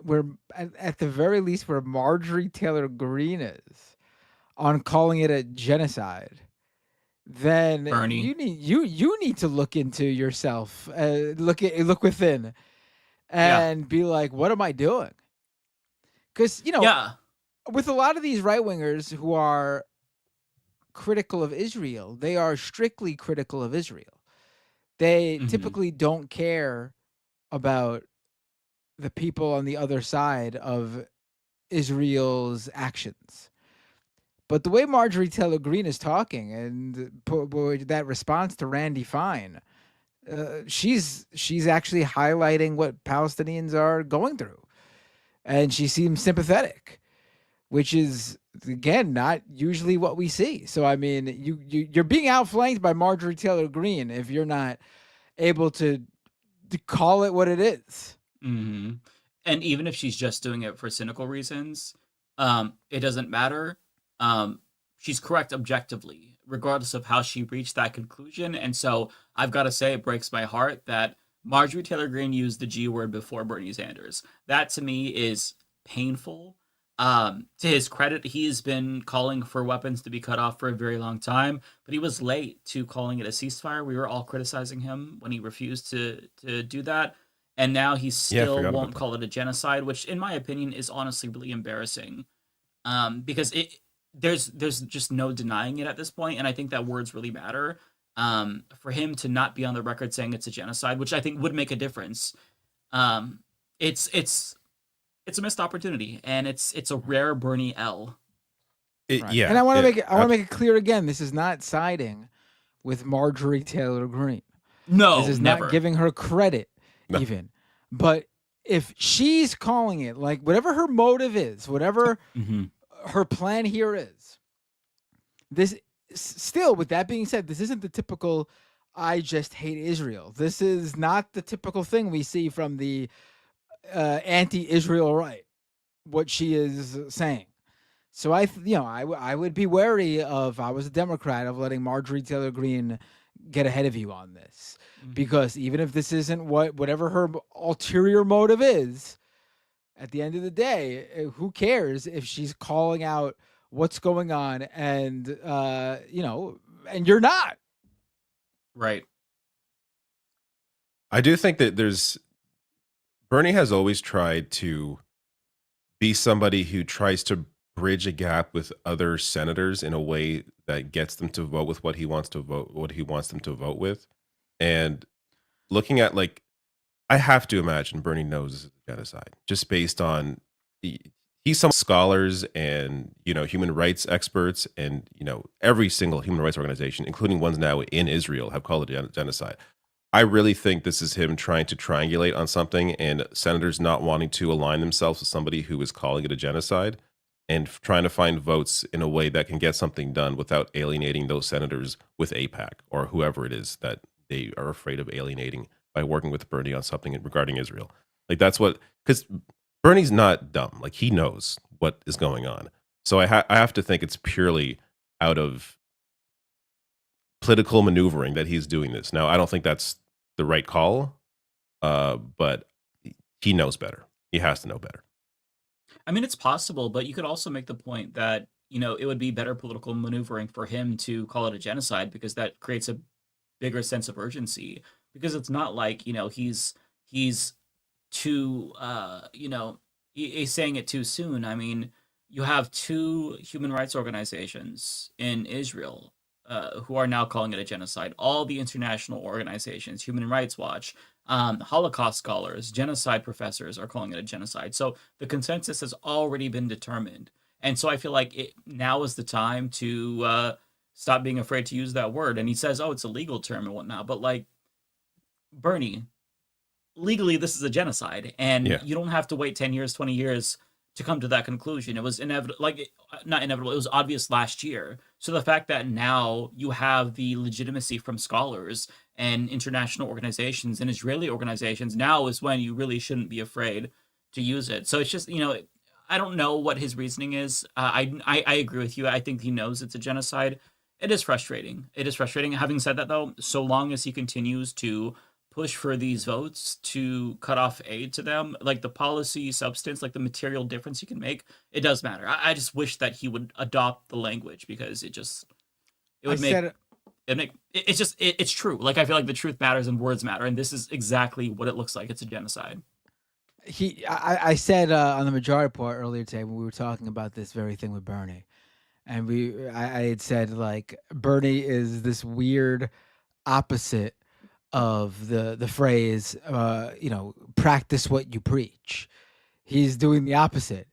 at the very least where Marjorie Taylor Greene is on calling it a genocide, then Bernie. you need to look into yourself, look within, and be like, what am I doing? Because with a lot of these right wingers who are critical of Israel, they are strictly critical of Israel. They typically don't care about the people on the other side of Israel's actions. But the way Marjorie Taylor Greene is talking and that response to Randy Fine, she's actually highlighting what Palestinians are going through. And she seems sympathetic, which is, again, not usually what we see. So, I mean, you're being outflanked by Marjorie Taylor Greene if you're not able to call it what it is. Mm-hmm. And even if she's just doing it for cynical reasons, it doesn't matter. She's correct objectively, regardless of how she reached that conclusion. And so I've got to say, it breaks my heart that Marjorie Taylor Greene used the G word before Bernie Sanders. That to me is painful. To his credit, he's been calling for weapons to be cut off for a very long time, but he was late to calling it a ceasefire. We were all criticizing him when he refused to do that. And now he still won't call it a genocide, which in my opinion is honestly really embarrassing. Because there's just no denying it at this point, and I think that words really matter. For him to not be on the record saying it's a genocide, which I think would make a difference, it's a missed opportunity, and it's a rare Bernie L. Yeah, and I want to make it clear again: this is not siding with Marjorie Taylor Greene. No, this is never. not giving her credit, even. But if she's calling it, like, whatever her motive is, whatever her plan here is this. Still, with that being said, this isn't the typical "I just hate Israel." This is not the typical thing we see from the anti-Israel right. What she is saying. So I would be wary of, if I was a Democrat, of letting Marjorie Taylor Greene get ahead of you on this, because even if this isn't whatever her ulterior motive is, at the end of the day, who cares if she's calling out what's going on, and and you're not. Right. I do think that Bernie has always tried to be somebody who tries to bridge a gap with other senators in a way that gets them to vote with what he wants them to vote with. And looking at, like, I have to imagine Bernie knows this is genocide, just based on he's some scholars and human rights experts, and every single human rights organization, including ones now in Israel, have called it genocide. I really think this is him trying to triangulate on something, and senators not wanting to align themselves with somebody who is calling it a genocide, and trying to find votes in a way that can get something done without alienating those senators with AIPAC or whoever it is that they are afraid of alienating by working with Bernie on something regarding Israel. Like, that's what, because Bernie's not dumb. Like, he knows what is going on. So I have to think it's purely out of political maneuvering that he's doing this. Now, I don't think that's the right call, but he knows better. He has to know better. I mean, it's possible, but you could also make the point that, it would be better political maneuvering for him to call it a genocide, because that creates a bigger sense of urgency, because it's not like, he's too, he's saying it too soon. I mean, you have two human rights organizations in Israel who are now calling it a genocide. All the international organizations, Human Rights Watch, Holocaust scholars, genocide professors are calling it a genocide. So the consensus has already been determined. And so I feel like now is the time to stop being afraid to use that word. And he says, oh, it's a legal term and whatnot. But, like, Bernie, legally, this is a genocide. And you don't have to wait 10 years, 20 years to come to that conclusion. It was inevitable, not inevitable, it was obvious last year. So the fact that now you have the legitimacy from scholars and international organizations and Israeli organizations, now is when you really shouldn't be afraid to use it. So it's just, I don't know what his reasoning is. I agree with you. I think he knows it's a genocide. It is frustrating. It is frustrating. Having said that, though, so long as he continues to push for these votes to cut off aid to them, like the policy substance, like the material difference you can make, it does matter. I just wish that he would adopt the language, because it's true. Like, I feel like the truth matters and words matter, and this is exactly what it looks like. It's a genocide. I said on the Majority Report earlier today, when we were talking about this very thing with Bernie, and I had said, like, Bernie is this weird opposite of the phrase, practice what you preach. He's doing the opposite.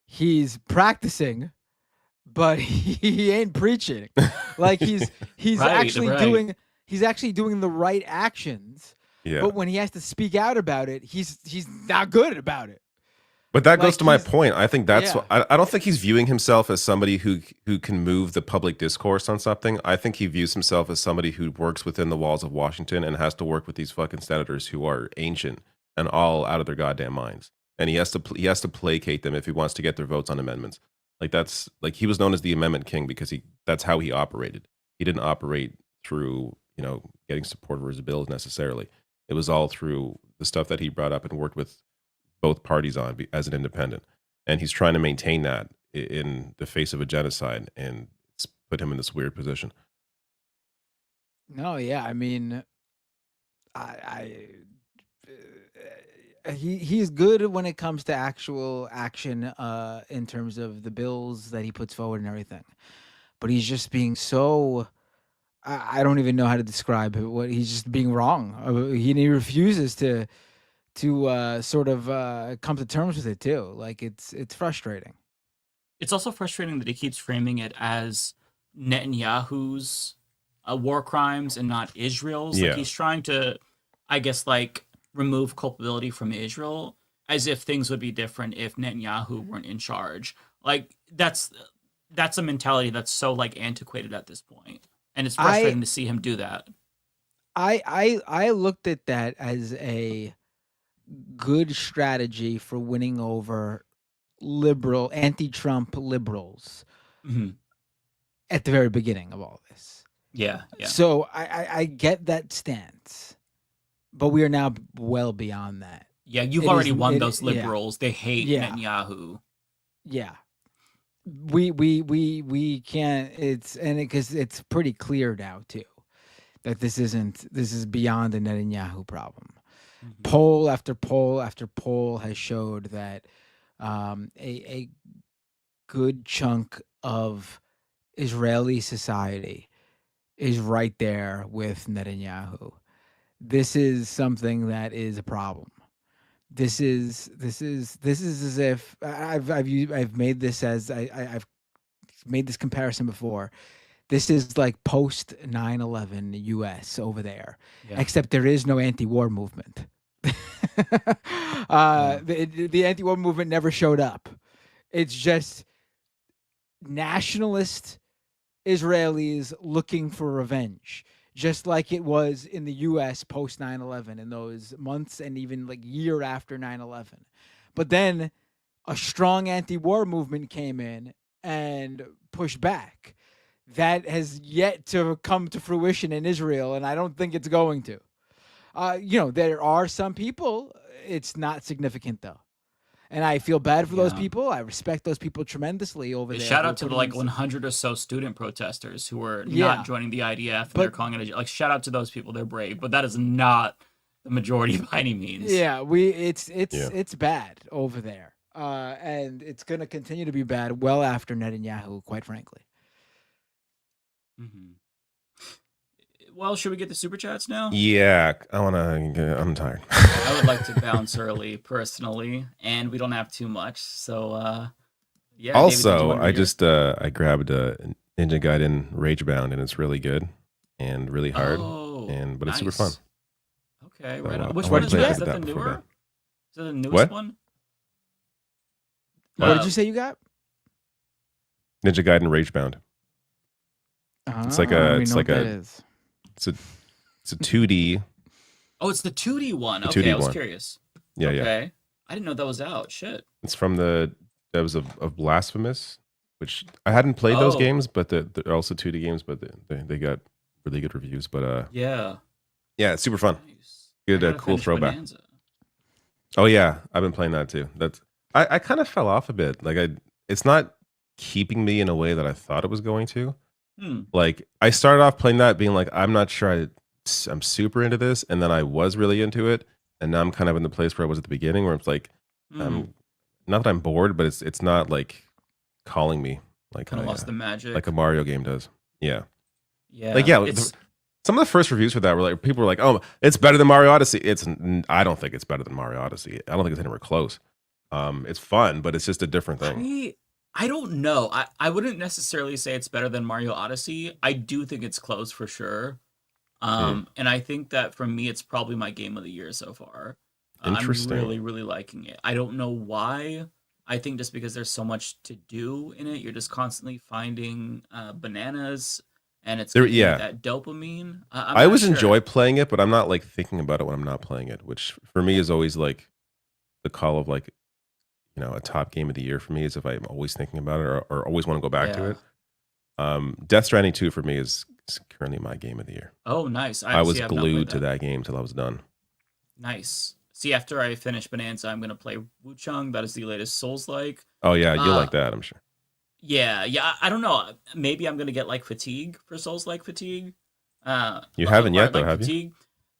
He's practicing, but he ain't preaching. Like, he's actually doing the right actions. Yeah. But when he has to speak out about it, he's not good about it. But that goes to my point. I think that's Yeah. I don't think he's viewing himself as somebody who can move the public discourse on something. I think he views himself as somebody who works within the walls of Washington and has to work with these fucking senators who are ancient and all out of their goddamn minds. And he has to placate them if he wants to get their votes on amendments. Like, that's, like, he was known as the Amendment King because that's how he operated. He didn't operate through, getting support for his bills necessarily. It was all through the stuff that he brought up and worked with both parties on as an independent. And he's trying to maintain that in the face of a genocide, and it's put him in this weird position. No, yeah, I mean, he's good when it comes to actual action in terms of the bills that he puts forward and everything. But he's just being so, I don't even know how to describe what he's just being wrong. He refuses to sort of come to terms with it too. Like, it's frustrating. It's also frustrating that he keeps framing it as Netanyahu's war crimes and not Israel's. Yeah. Like, he's trying to, I guess, like, remove culpability from Israel, as if things would be different if Netanyahu weren't in charge. Like that's a mentality that's so like antiquated at this point, and it's frustrating to see him do that. I looked at that as a good strategy for winning over anti-Trump liberals at the very beginning of all this. Yeah. So I get that stance, but we are now well beyond that. Yeah, you've already won those liberals. They hate Netanyahu. Yeah. We can't, because it's pretty clear now too that this is beyond a Netanyahu problem. Poll after poll after poll has showed that a good chunk of Israeli society is right there with Netanyahu. This is something that is a problem. This is as if I've made this as I've made this comparison before. This is like post 9/11 U.S. over there, except there is no anti-war movement. The anti-war movement never showed up. It's just nationalist Israelis looking for revenge, just like it was in the U.S. post 9/11 in those months and even like year after 9/11. But then a strong anti-war movement came in and pushed back. That has yet to come to fruition in Israel, and I don't think it's going to. There are some people. It's not significant though. And I feel bad for those people. I respect those people tremendously over there. Shout out to the 100 or so student protesters who were not joining the IDF. And they're calling it shout out to those people. They're brave, but that is not the majority by any means. Yeah, it's bad over there, and it's going to continue to be bad well after Netanyahu, quite frankly. Well, should we get the super chats now? Yeah, I'm tired. I would like to bounce early, personally, and we don't have too much. So, yeah. Also, I grabbed Ninja Gaiden Ragebound, and it's really good and really hard, but it's super fun. Okay, so, right on. Which one is that? Is that the newer? Is that the newest one? What did you say you got? Ninja Gaiden Ragebound. It's like it's a 2D. Oh, it's the 2D one. The okay, 2D I was one. curious. Yeah, okay. I didn't know that was out. Shit. It's from the devs of Blasphemous, which I hadn't played those games, but they're also 2D games, but they got really good reviews. But yeah, it's super fun. Nice. Good, cool throwback. Bonanza. Oh yeah, I've been playing that too. I kind of fell off a bit. Like it's not keeping me in a way that I thought it was going to. Like I started off playing that being like, I'm not sure I'm super into this, and then I was really into it, and now I'm kind of in the place where I was at the beginning, where it's like, not that I'm bored, but it's not like calling me like kind of lost the magic, like a Mario game does. Yeah. Like some of the first reviews for that were like, people were like, "Oh, it's better than Mario Odyssey." I don't think it's better than Mario Odyssey. I don't think it's anywhere close. It's fun, but it's just a different thing. I don't know. I wouldn't necessarily say it's better than Mario Odyssey. I do think it's close for sure. And I think that for me, it's probably my game of the year so far. Interesting. I'm really, really liking it. I don't know why. I think just because there's so much to do in it. You're just constantly finding bananas, and it's giving you that dopamine. I always enjoy playing it, but I'm not like thinking about it when I'm not playing it, which for me is always like the call of like, a top game of the year for me is if I'm always thinking about it or always want to go back to it. Death Stranding 2 for me is currently my game of the year. Oh, nice. I was glued to that game till I was done. Nice. See, after I finish Bonanza, I'm going to play Wuchang. That is the latest Souls-like. Oh, yeah. You'll like that, I'm sure. Yeah. I don't know. Maybe I'm going to get like Fatigue for Souls-like Fatigue. You haven't yet, though, have you?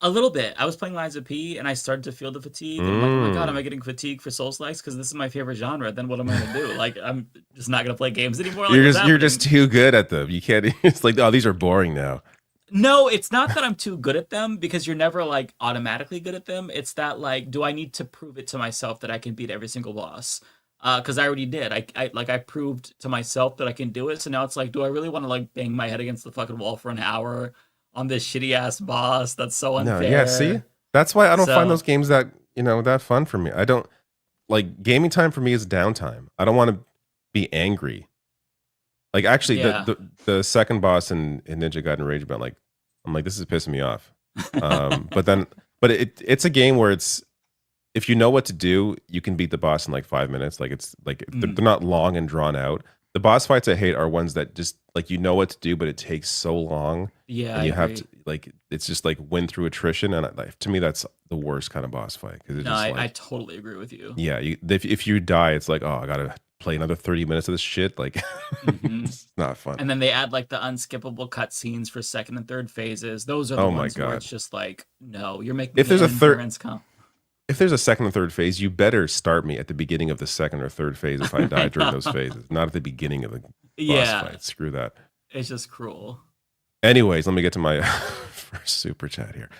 A little bit. I was playing Lies of P, and I started to feel the fatigue. I'm like, oh my god, am I getting fatigue for Souls-likes? Because this is my favorite genre. Then what am I going to do? Like, I'm just not going to play games anymore. Like, you're just too good at them. You can't. It's like, oh, these are boring now. No, it's not that I'm too good at them, because you're never like automatically good at them. It's that like, do I need to prove it to myself that I can beat every single boss? Because I already did. I proved to myself that I can do it. So now it's like, do I really want to like bang my head against the fucking wall for an hour on this shitty ass boss? That's so unfair. No, yeah, see? That's why I don't find those games that, that fun for me. I don't like gaming time for me is downtime. I don't want to be angry. Like actually, the second boss in Ninja Gaiden Rage Bound, like I'm like, this is pissing me off. But it's a game where it's, if you know what to do, you can beat the boss in like 5 minutes. Like it's like they're not long and drawn out. The boss fights I hate are ones that just like you know what to do, but it takes so long. Yeah, and you have to like it's just like win through attrition, and to me that's the worst kind of boss fight. No, I totally agree with you. Yeah, if you die, it's like, oh, I gotta play another 30 minutes of this shit. Like it's not fun. And then they add like the unskippable cutscenes for second and third phases. Those are the ones where it's just like, no, you're making if there's a third. Come. If there's a second and third phase, you better start me at the beginning of the second or third phase if I die during those phases, not at the beginning of the boss fight. Screw that. It's just cruel. Anyways, let me get to my first super chat here.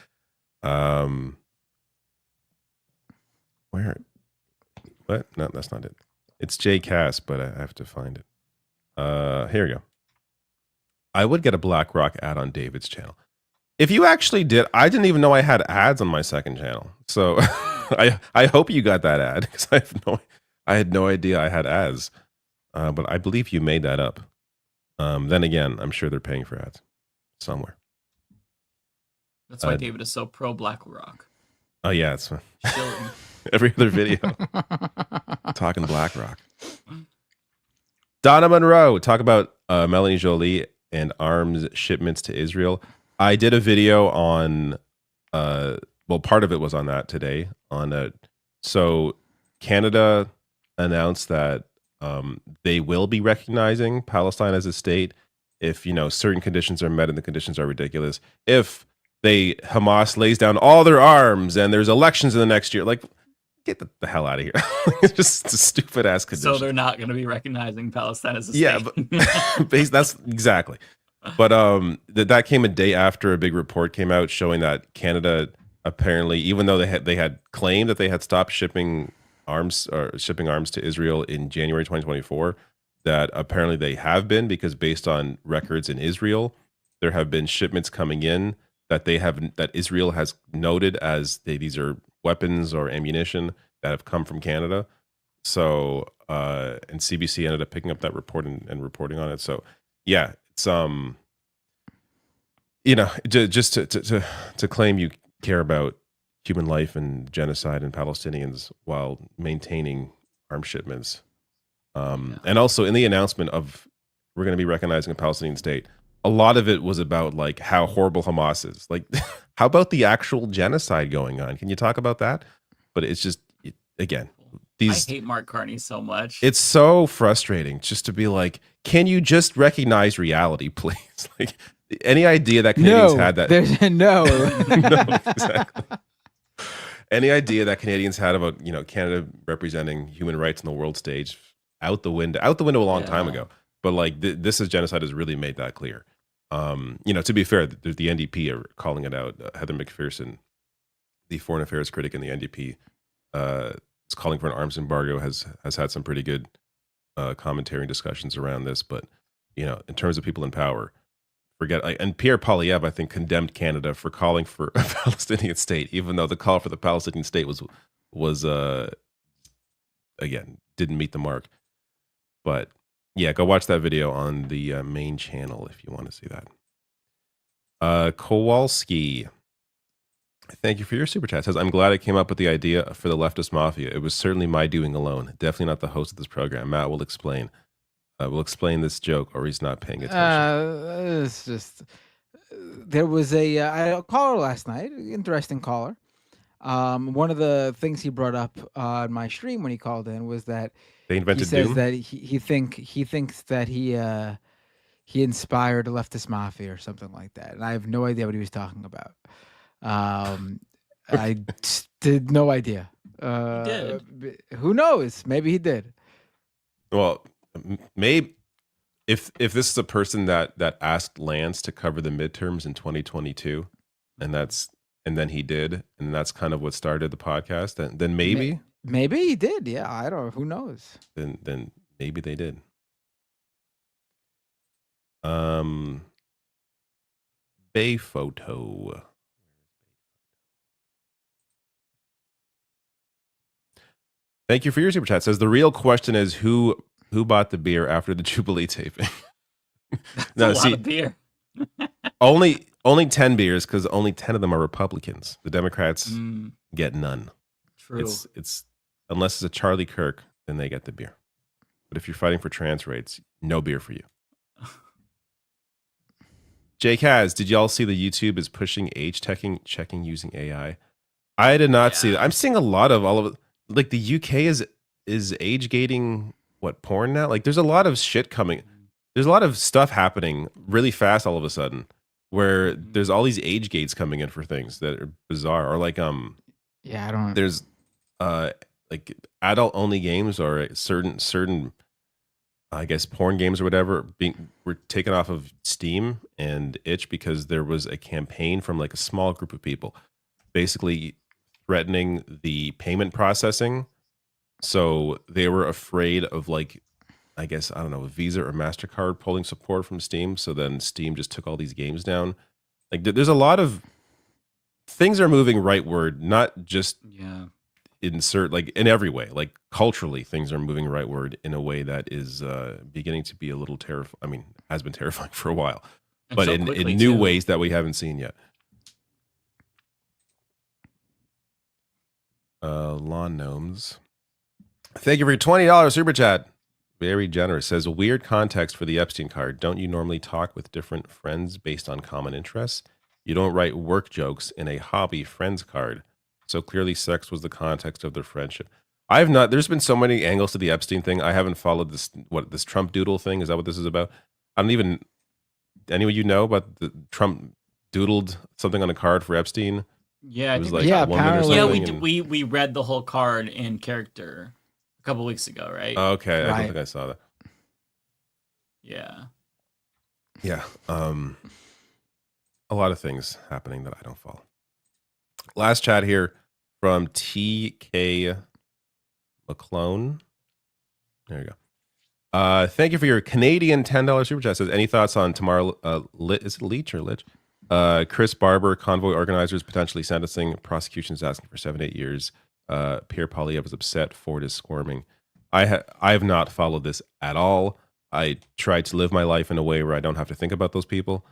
Where? What? No, that's not it. It's J Cass, but I have to find it. Here we go. I would get a BlackRock ad on David's channel. If you actually did, I didn't even know I had ads on my second channel. So I hope you got that ad because I had no idea I had ads. But I believe you made that up. Then again, I'm sure they're paying for ads somewhere. That's why David is so pro BlackRock. Oh yeah, it's every other video talking BlackRock. Donna Monroe, talk about Melanie Jolie and arms shipments to Israel. I did a video on, part of it was on that today. So Canada announced that they will be recognizing Palestine as a state if certain conditions are met, and the conditions are ridiculous. If Hamas lays down all their arms and there's elections in the next year, like get the hell out of here. It's just a stupid ass condition. So they're not going to be recognizing Palestine as a state. Yeah, but that's exactly. But that came a day after a big report came out showing that Canada apparently, even though they had claimed that they had stopped shipping arms to Israel in January 2024, that apparently they have been, because based on records in Israel, there have been shipments coming in that Israel has noted as these are weapons or ammunition that have come from Canada. So and CBC ended up picking up that report and reporting on it. So yeah, it's just to claim you care about human life and genocide and Palestinians while maintaining arms shipments. And also in the announcement of we're going to be recognizing a Palestinian state, a lot of it was about like how horrible Hamas is. Like, how about the actual genocide going on? Can you talk about that? But it's just, again, I hate Mark Carney so much. It's so frustrating just to be like, can you just recognize reality, please? Like, any idea that Canadians had that? There's no. No, exactly. Any idea that Canadians had about Canada representing human rights on the world stage, out the window a long time ago. But like this is genocide has really made that clear. To be fair, the NDP are calling it out. Heather McPherson, the foreign affairs critic in the NDP, is calling for an arms embargo. Has had some pretty good commentary and discussions around this. But in terms of people in power, and Pierre Poilievre, I think, condemned Canada for calling for a Palestinian state, even though the call for the Palestinian state was again didn't meet the mark. But yeah, go watch that video on the main channel if you want to see that. Kowalski, thank you for your super chat. Says, I'm glad I came up with the idea for the Leftist Mafia. It was certainly my doing alone. Definitely not the host of this program. Matt will explain. We'll explain this joke, or he's not paying attention. It's just there was a caller last night, interesting caller. One of the things he brought up on my stream when he called in was that they invented he says Doom? that he thinks that he inspired the Leftist Mafia or something like that, and I have no idea what he was talking about. I did no idea. He did. Who knows? Maybe he did. Well, maybe if this is a person that asked Lance to cover the midterms in 2022, and then he did, and that's kind of what started the podcast, then maybe. Maybe he did. Yeah, I don't know. Who knows? Then maybe they did. Bay photo. Thank you for your super chat. Says the real question is who who bought the beer after the Jubilee taping? That's a lot of beer. only 10 beers because only 10 of them are Republicans. The Democrats get none. True. It's unless it's a Charlie Kirk, then they get the beer. But if you're fighting for trans rights, no beer for you. Jake has, did y'all see the YouTube is pushing age checking using AI? I did not see that. I'm seeing a lot of all of it. Like the UK is age gating what porn now? Like there's a lot of shit coming. There's a lot of stuff happening really fast all of a sudden where there's all these age gates coming in for things that are bizarre. Or like I don't. There's like adult only games or certain I guess porn games or whatever were taken off of Steam and Itch because there was a campaign from like a small group of people basically threatening the payment processing. So they were afraid of like, I guess, I don't know, Visa or MasterCard pulling support from Steam. So then Steam just took all these games down. Like there's a lot of things are moving rightward, not just like in every way, like culturally things are moving rightward in a way that is beginning to be a little terrifying. I mean, has been terrifying for a while, but in new ways that we haven't seen yet. Lawn Gnomes. Thank you for your $20 super chat. Very generous. Says, a weird context for the Epstein card. Don't you normally talk with different friends based on common interests? You don't write work jokes in a hobby friends card. So clearly sex was the context of their friendship. I have not, there's been so many angles to the Epstein thing. I haven't followed this Trump doodle thing. Is that what this is about? I don't even, anyone you know about the Trump doodled something on a card for Epstein? Yeah, it was like a woman or something. we read the whole card in character a couple weeks ago, right? Okay, I don't think I saw that. Yeah. Yeah. A lot of things happening that I don't follow. Last chat here from TK McClone. There you go. Thank you for your Canadian $10 super chat. Says, any thoughts on tomorrow? Is it Leach or Lich? Chris Barber, convoy organizers potentially sentencing. Prosecution's asking for 7 to 8 years. Pierre Poilievre is upset. Ford is squirming. I have not followed this at all. I try to live my life in a way where I don't have to think about those people.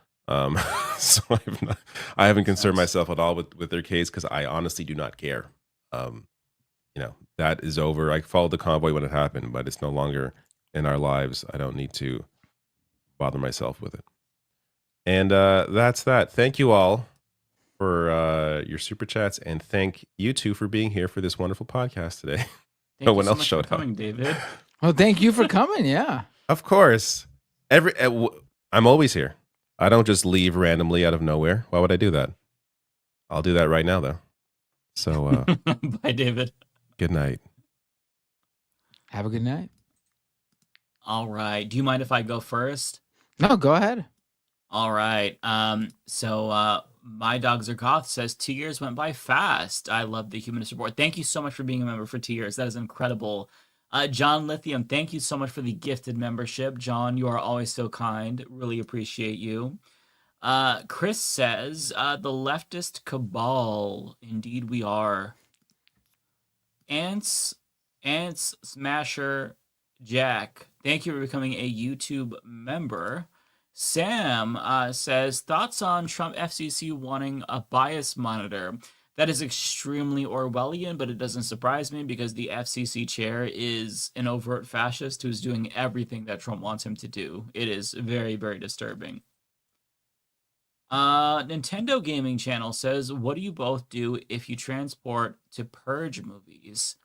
So I haven't concerned myself at all with their case because I honestly do not care. That is over. I followed the convoy when it happened, but it's no longer in our lives. I don't need to bother myself with it. And that's that. Thank you all for your super chats, and thank you two for being here for this wonderful podcast today. No one else showed up. David. Well, thank you for coming. Yeah, of course. I'm always here. I don't just leave randomly out of nowhere. Why would I do that? I'll do that right now, though. So, bye, David. Good night. Have a good night. All right. Do you mind if I go first? No, go ahead. All right. So My Dogs Are Goth says 2 years went by fast. I love the Humanist Report. Thank you so much for being a member for 2 years. That is incredible. John Lithium, thank you so much for the gifted membership. John, you are always so kind. Really appreciate you. Chris says, the leftist cabal. Indeed we are. Ants Smasher Jack, thank you for becoming a YouTube member. Sam says, thoughts on Trump FCC wanting a bias monitor? That is extremely Orwellian, but it doesn't surprise me because the FCC chair is an overt fascist who's doing everything that Trump wants him to do. It is very, very disturbing. Nintendo Gaming Channel says, what do you both do if you transport to Purge movies?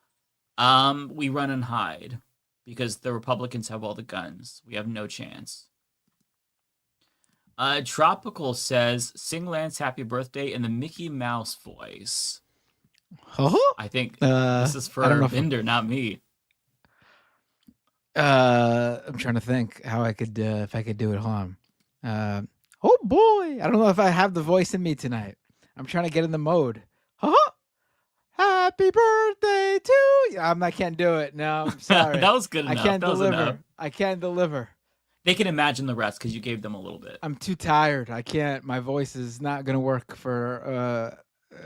We run and hide because the Republicans have all the guns. We have no chance. Tropical says, sing Lance happy birthday in the Mickey Mouse voice. I think this is for Binder, not me. I'm trying to think how I could, if I could do it. Hold on. Oh boy, I don't know if I have the voice in me tonight. I'm trying to get in the mode. Happy birthday to you. I can't do it. No, I'm sorry. That was good enough. I can't that deliver. Was enough. I can't deliver. They can imagine the rest because you gave them a little bit. I'm too tired. I can't. My voice is not going to work for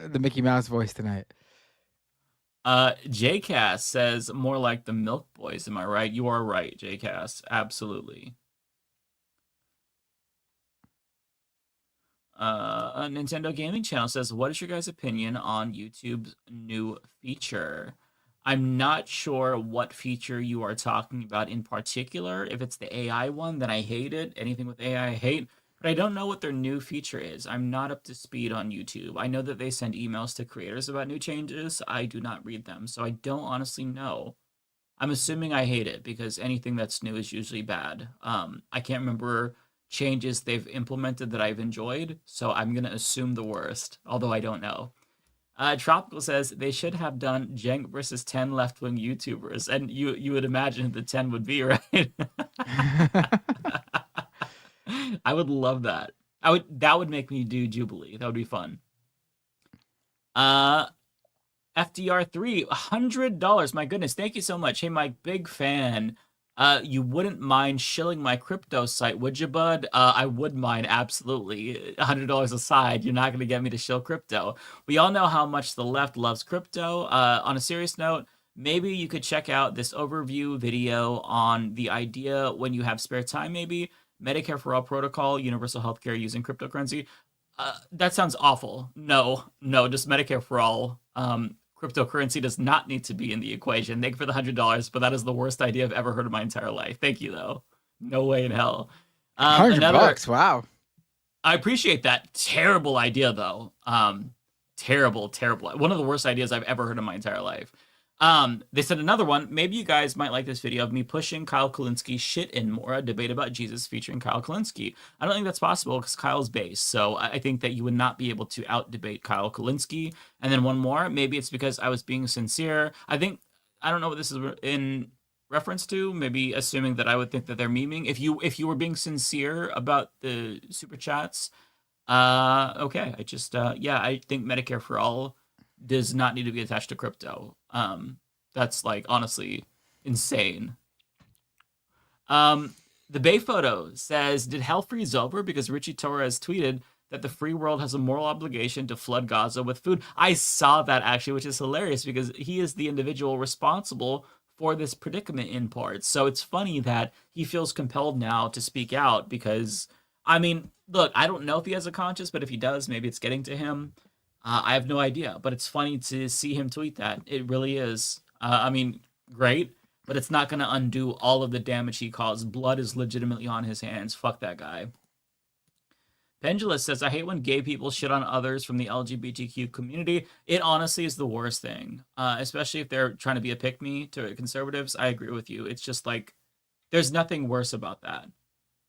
the Mickey Mouse voice tonight. JCast says more like the Milk Boys. Am I right? You are right, JCast. Absolutely. A Nintendo Gaming Channel says, what is your guys' opinion on YouTube's new feature? I'm not sure what feature you are talking about in particular. If it's the AI one, then I hate it. Anything with AI, I hate. But I don't know what their new feature is. I'm not up to speed on YouTube. I know that they send emails to creators about new changes. I do not read them, so I don't honestly know. I'm assuming I hate it because anything that's new is usually bad. I can't remember changes they've implemented that I've enjoyed, so I'm gonna assume the worst, although I don't know. Tropical says they should have done Jenk versus 10 left-wing YouTubers, and you would imagine who the 10 would be, right? I would love that. That would make me do Jubilee. That would be fun. FDR3, $100. My goodness, thank you so much. Hey, Mike, big fan. You wouldn't mind shilling my crypto site, would you, bud? I would mind, absolutely. $100 aside, you're not going to get me to shill crypto. We all know how much the left loves crypto. On a serious note, maybe you could check out this overview video on the idea when you have spare time, maybe. Medicare for All protocol, universal healthcare using cryptocurrency. That sounds awful. No, just Medicare for All. Cryptocurrency does not need to be in the equation. Thank you for the $100, but that is the worst idea I've ever heard in my entire life. Thank you, though. No way in hell. $100, wow. I appreciate that. Terrible idea, though. Terrible. One of the worst ideas I've ever heard in my entire life. They said another one. Maybe you guys might like this video of me pushing Kyle Kulinski shit in more, a debate about Jesus featuring Kyle Kulinski. I don't think that's possible because Kyle's base. So I think that you would not be able to out debate Kyle Kulinski. And then one more. Maybe it's because I was being sincere. I don't know what this is in reference to. Maybe assuming that I would think that they're memeing. If you were being sincere about the super chats, okay. I think Medicare for All does not need to be attached to crypto. That's like honestly insane. The Bay Photo says, did hell freeze over because Richie Torres tweeted that the free world has a moral obligation to flood Gaza with food? I saw that actually, which is hilarious because he is the individual responsible for this predicament in part. So it's funny that he feels compelled now to speak out because, I mean, look, I don't know if he has a conscience, but if he does, maybe it's getting to him. I have no idea, but it's funny to see him tweet that. It really is. Great, but it's not going to undo all of the damage he caused. Blood is legitimately on his hands. Fuck that guy. Pendulous says, I hate when gay people shit on others from the LGBTQ community. It honestly is the worst thing, especially if they're trying to be a pick-me to conservatives. I agree with you. It's just like, there's nothing worse about that.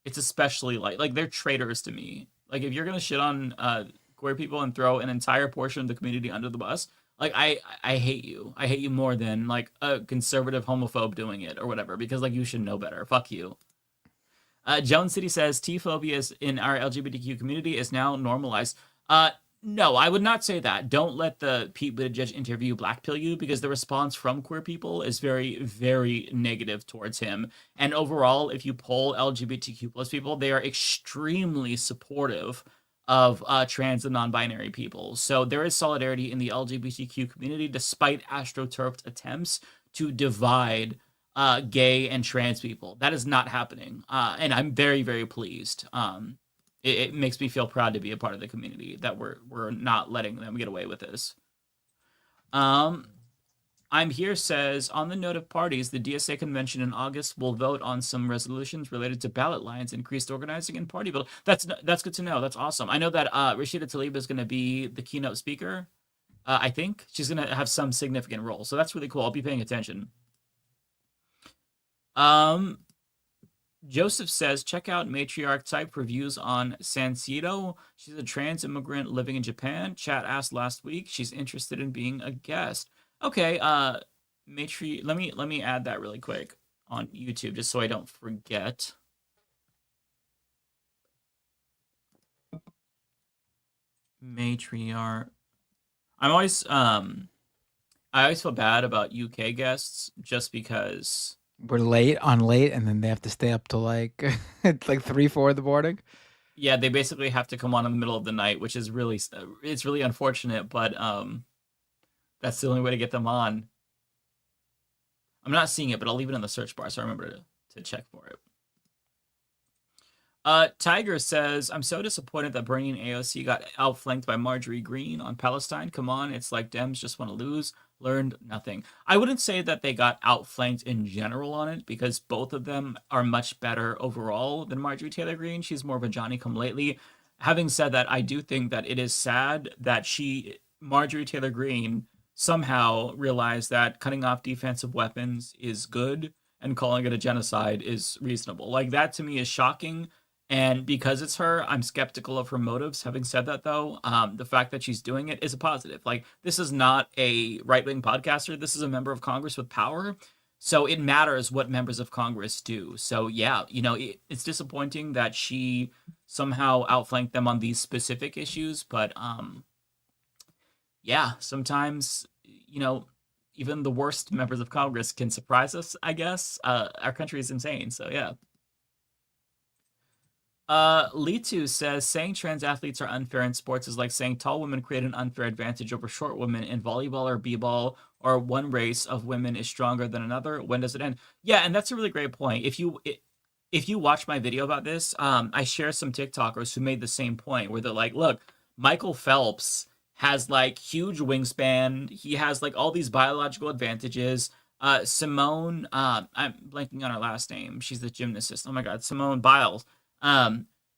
It's especially like they're traitors to me. Like, if you're going to shit on queer people and throw an entire portion of the community under the bus, like I hate you. I hate you more than like a conservative homophobe doing it or whatever, because like you should know better. Fuck you. Jones City says T-phobia in our LGBTQ community is now normalized. No, I would not say that. Don't let the Pete Buttigieg interview blackpill you, because the response from queer people is very, very negative towards him. And overall, if you poll LGBTQ plus people, they are extremely supportive of trans and non-binary people. So there is solidarity in the LGBTQ community, despite AstroTurf's attempts to divide gay and trans people. That is not happening. And I'm very, very pleased. It makes me feel proud to be a part of the community that we're not letting them get away with this. I'm Here says, on the note of parties, the DSA convention in August will vote on some resolutions related to ballot lines, increased organizing, and party building. That's good to know. That's awesome. I know that Rashida Tlaib is going to be the keynote speaker. I think she's going to have some significant role. So that's really cool. I'll be paying attention. Joseph says, check out Matriarch Type reviews on Sansito. She's a trans immigrant living in Japan. Chat asked last week. She's interested in being a guest. Okay, let me add that really quick on YouTube just so I don't forget. Matriarch. I always feel bad about UK guests just because we're late, and then they have to stay up till like 3-4 in the morning. Yeah, they basically have to come on in the middle of the night, which is really, it's really unfortunate, but That's the only way to get them on. I'm not seeing it, but I'll leave it in the search bar so I remember to check for it. Tiger says, I'm so disappointed that Bernie and AOC got outflanked by Marjorie Greene on Palestine. Come on, it's like Dems just want to lose. Learned nothing. I wouldn't say that they got outflanked in general on it, because both of them are much better overall than Marjorie Taylor Greene. She's more of a Johnny-come-lately. Having said that, I do think that it is sad that Marjorie Taylor Greene, somehow realized that cutting off defensive weapons is good and calling it a genocide is reasonable. Like, that to me is shocking. And because it's her, I'm skeptical of her motives. Having said that, though, the fact that she's doing it is a positive. Like, this is not a right-wing podcaster. This is a member of Congress with power. So it matters what members of Congress do. So, yeah, it's disappointing that she somehow outflanked them on these specific issues. But, yeah, sometimes, even the worst members of Congress can surprise us, I guess. Our country is insane. So, yeah. Litu says, saying trans athletes are unfair in sports is like saying tall women create an unfair advantage over short women in volleyball or b-ball, or one race of women is stronger than another. When does it end? Yeah, and that's a really great point. If you watch my video about this, I share some TikTokers who made the same point, where they're like, look, Michael Phelps has like huge wingspan. He has like all these biological advantages. Simone, I'm blanking on her last name. She's the gymnast. Oh my God, Simone Biles.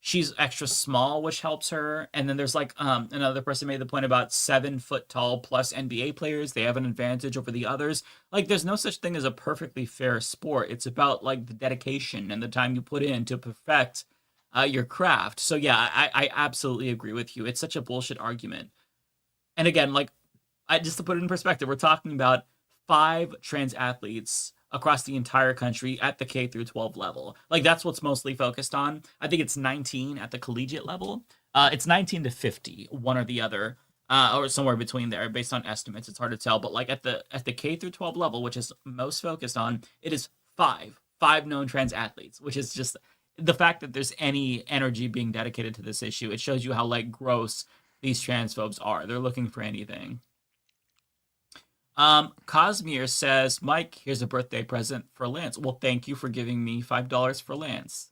She's extra small, which helps her. And then there's like another person made the point about 7 foot tall plus NBA players. They have an advantage over the others. Like, there's no such thing as a perfectly fair sport. It's about like the dedication and the time you put in to perfect your craft. So yeah, I absolutely agree with you. It's such a bullshit argument. And again, like, just to put it in perspective, we're talking about 5 trans athletes across the entire country at the K through 12 level. Like, that's what's mostly focused on. I think it's 19 at the collegiate level. It's 19 to 50, one or the other, or somewhere between there, based on estimates. It's hard to tell, but like at the K through 12 level, which is most focused on, it is 5 known trans athletes, which is just the fact that there's any energy being dedicated to this issue. It shows you how like gross these transphobes are. They're looking for anything. Cosmere says, Mike, here's a birthday present for Lance. Well, thank you for giving me $5 for Lance.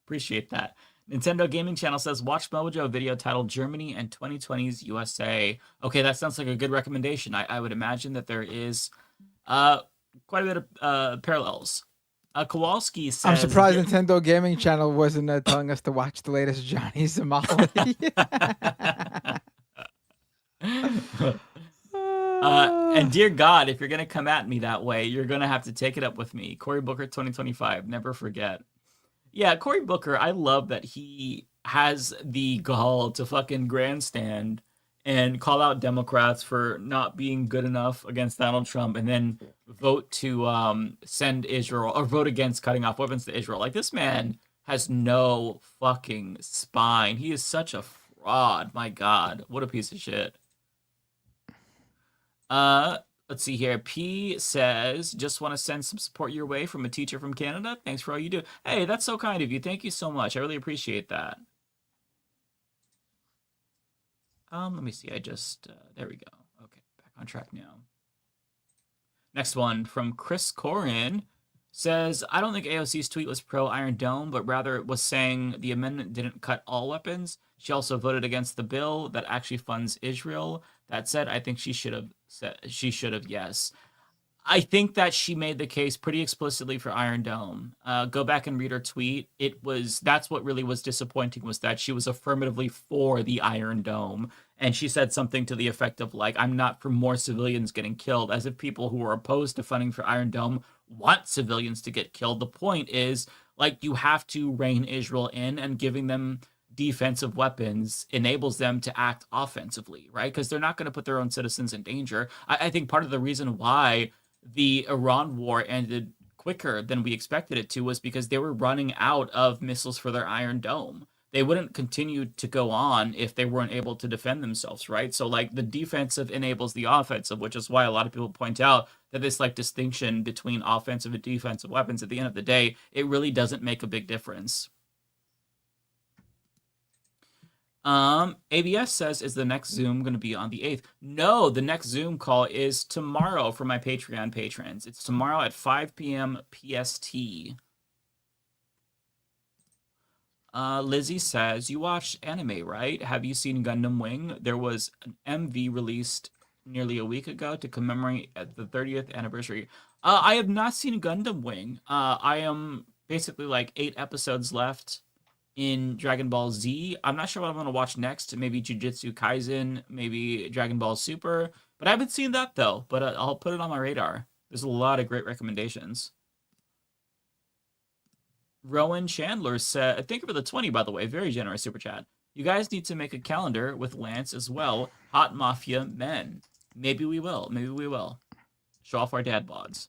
Appreciate that. Nintendo Gaming Channel says, watch Mojo video titled Germany and 2020's USA. Okay, that sounds like a good recommendation. I would imagine that there is quite a bit of parallels. Kowalski says, I'm surprised Nintendo Gaming Channel wasn't telling us to watch the latest Johnny Somali. And dear God, if you're going to come at me that way, you're going to have to take it up with me. Cory Booker 2025, never forget. Yeah, Cory Booker, I love that he has the gall to fucking grandstand and call out Democrats for not being good enough against Donald Trump, and then vote to send Israel, or vote against cutting off weapons to Israel. Like, this man has no fucking spine. He is such a fraud. My God, what a piece of shit. Let's see here. P says, just want to send some support your way from a teacher from Canada. Thanks for all you do. Hey, that's so kind of you. Thank you so much. I really appreciate that. Let me see. I just, there we go. Okay, back on track now. Next one from Chris Corin says, I don't think AOC's tweet was pro Iron Dome, but rather it was saying the amendment didn't cut all weapons. She also voted against the bill that actually funds Israel. That said, I think she should have, yes. I think that she made the case pretty explicitly for Iron Dome. Go back and read her tweet. That's what really was disappointing, was that she was affirmatively for the Iron Dome. And she said something to the effect of, like, I'm not for more civilians getting killed, as if people who are opposed to funding for Iron Dome want civilians to get killed. The point is, like, you have to rein Israel in, and giving them defensive weapons enables them to act offensively, right? Because they're not going to put their own citizens in danger. I think part of the reason why the Iran war ended quicker than we expected it to was because they were running out of missiles for their Iron Dome. They wouldn't continue to go on if they weren't able to defend themselves, right? So, like, the defensive enables the offensive, which is why a lot of people point out that this, like, distinction between offensive and defensive weapons, at the end of the day, it really doesn't make a big difference. ABS says, is the next Zoom going to be on the 8th? No, the next Zoom call is tomorrow for my Patreon patrons. It's tomorrow at 5 p.m. PST. Lizzie says, you watch anime, right? Have you seen Gundam Wing? There was an MV released nearly a week ago to commemorate the 30th anniversary. I have not seen Gundam Wing. I am basically like 8 episodes left in Dragon Ball Z. I'm not sure what I'm going to watch next. Maybe Jujutsu Kaisen, maybe Dragon Ball Super. But I haven't seen that, though. But I'll put it on my radar. There's a lot of great recommendations. Rowan Chandler said, thank you for the 20, by the way. Very generous super chat. You guys need to make a calendar with Lance as well. Hot Mafia Men. Maybe we will. Maybe we will. Show off our dad bods.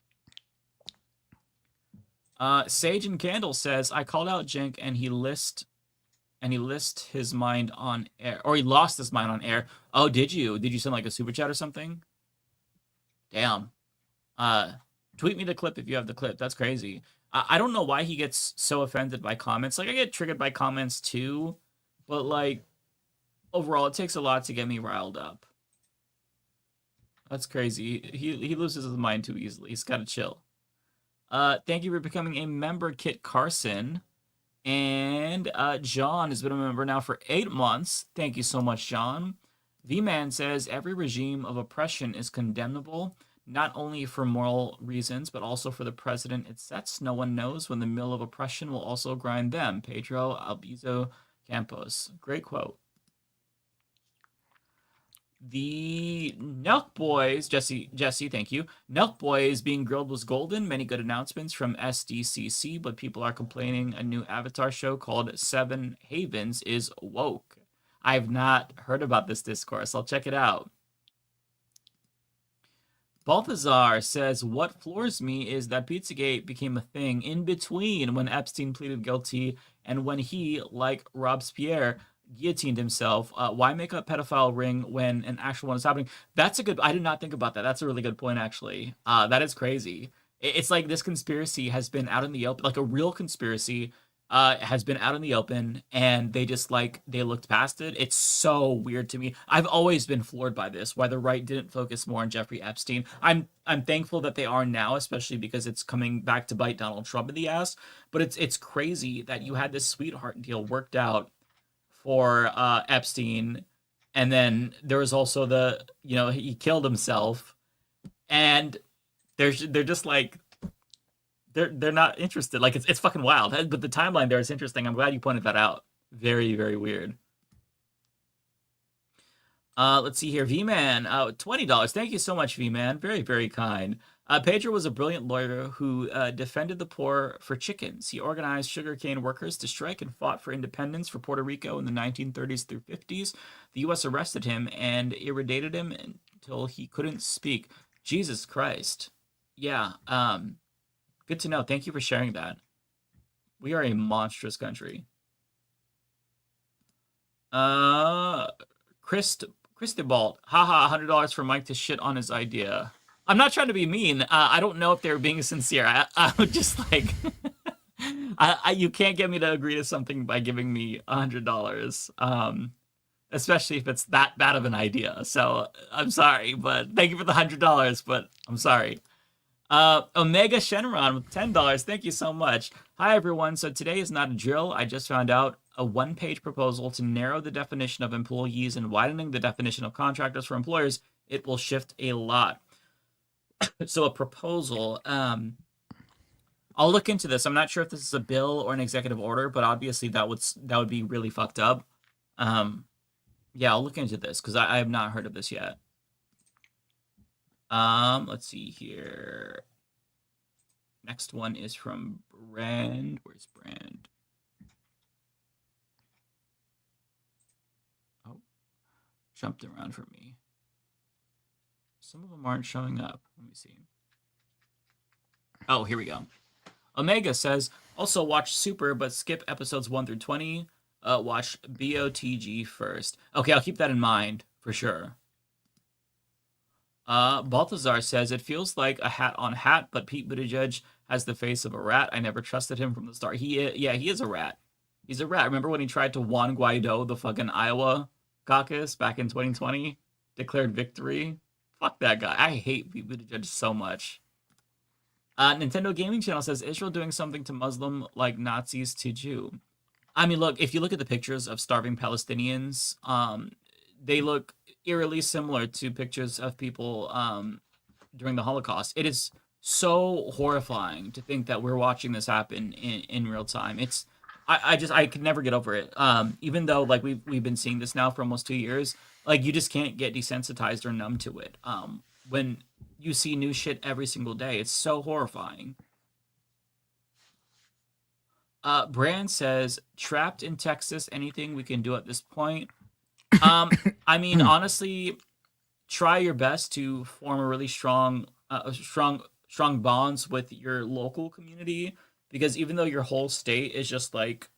Sage and Candle says, I called out Jink and he lost his mind on air. Or he lost his mind on air. Oh, did you? Did you send like a super chat or something? Damn. Tweet me the clip if you have the clip. That's crazy. I don't know why he gets so offended by comments. Like, I get triggered by comments too. But, like, overall, it takes a lot to get me riled up. That's crazy. He loses his mind too easily. He's got to chill. Thank you for becoming a member, Kit Carson. And John has been a member now for 8 months. Thank you so much, John. V-Man says, every regime of oppression is condemnable, not only for moral reasons, but also for the precedent it sets. No one knows when the mill of oppression will also grind them. Pedro Albizo Campos. Great quote. The Nelk Boys, Jesse, thank you. Nelk Boys being grilled was golden. Many good announcements from SDCC, but people are complaining a new Avatar show called Seven Havens is woke. I've not heard about this discourse. I'll check it out. Balthazar says, what floors me is that Pizzagate became a thing in between when Epstein pleaded guilty and when he, like Robespierre, guillotined himself. Why make a pedophile ring when an actual one is happening? That's a good... I did not think about that. That's a really good point, actually. That is crazy. It's like this conspiracy has been out in the open, like a real conspiracy has been out in the open, and they just, like, they looked past it. It's so weird to me. I've always been floored by this, why the right didn't focus more on Jeffrey Epstein. I'm thankful that they are now, especially because it's coming back to bite Donald Trump in the ass. But it's crazy that you had this sweetheart deal worked out for Epstein, and then there was also the, you know, he killed himself, and they're just like, they're not interested. Like, it's fucking wild. But the timeline there is interesting. I'm glad you pointed that out. Very, very weird. Let's see here. V-Man, $20. Thank you so much, V-Man. Very, very kind. Pedro was a brilliant lawyer who defended the poor for chickens. He organized sugarcane workers to strike and fought for independence for Puerto Rico in the 1930s through 50s. The U.S. arrested him and irritated him until he couldn't speak. Jesus Christ. Yeah, good to know. Thank you for sharing that. We are a monstrous country. Cristobal, haha, $100 for Mike to shit on his idea. I'm not trying to be mean. I don't know if they were being sincere. I would just like, you can't get me to agree to something by giving me $100, especially if it's that bad of an idea. So I'm sorry, but thank you for the $100, but I'm sorry. Omega Shenron with $10. Thank you so much. Hi, everyone. So today is not a drill. I just found out a one-page proposal to narrow the definition of employees and widening the definition of contractors for employers. It will shift a lot. So a proposal. I'll look into this. I'm not sure if this is a bill or an executive order, but obviously that would be really fucked up. Yeah, I'll look into this because I have not heard of this yet. Let's see here. Next one is from Brand. Where's Brand? Oh, jumped around for me. Some of them aren't showing up. Let me see. Oh, here we go. Omega says, also watch Super, but skip episodes 1 through 20. Watch BOTG first. Okay, I'll keep that in mind for sure. Balthazar says, it feels like a hat on hat, but Pete Buttigieg has the face of a rat. I never trusted him from the start. He is a rat. He's a rat. Remember when he tried to Juan Guaido the fucking Iowa caucus back in 2020? Declared victory. Fuck that guy. I hate Pete Buttigieg so much. Nintendo Gaming Channel says Israel doing something to Muslim like Nazis to Jew. I mean, look, if you look at the pictures of starving Palestinians, they look eerily similar to pictures of people during the Holocaust. It is so horrifying to think that we're watching this happen in real time. I could never get over it. Even though like we've been seeing this now for almost 2 years, like you just can't get desensitized or numb to it. When you see new shit every single day, it's so horrifying. Brand says, trapped in Texas, anything we can do at this point? I mean, honestly, try your best to form a really strong bonds with your local community, because even though your whole state is just like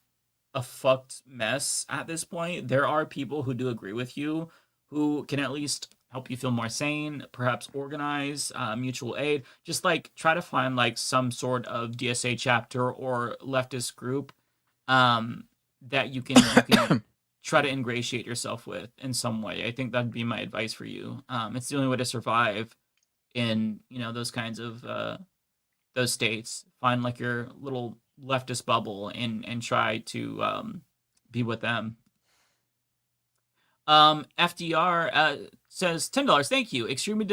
a fucked mess at this point, there are people who do agree with you, who can at least help you feel more sane, perhaps organize mutual aid. Just like try to find like some sort of DSA chapter or leftist group that you can try to ingratiate yourself with in some way. I think that'd be my advice for you. It's the only way to survive in those kinds of those states. Find like your little leftist bubble and try to be with them. FDR says $10. Thank you. Extremely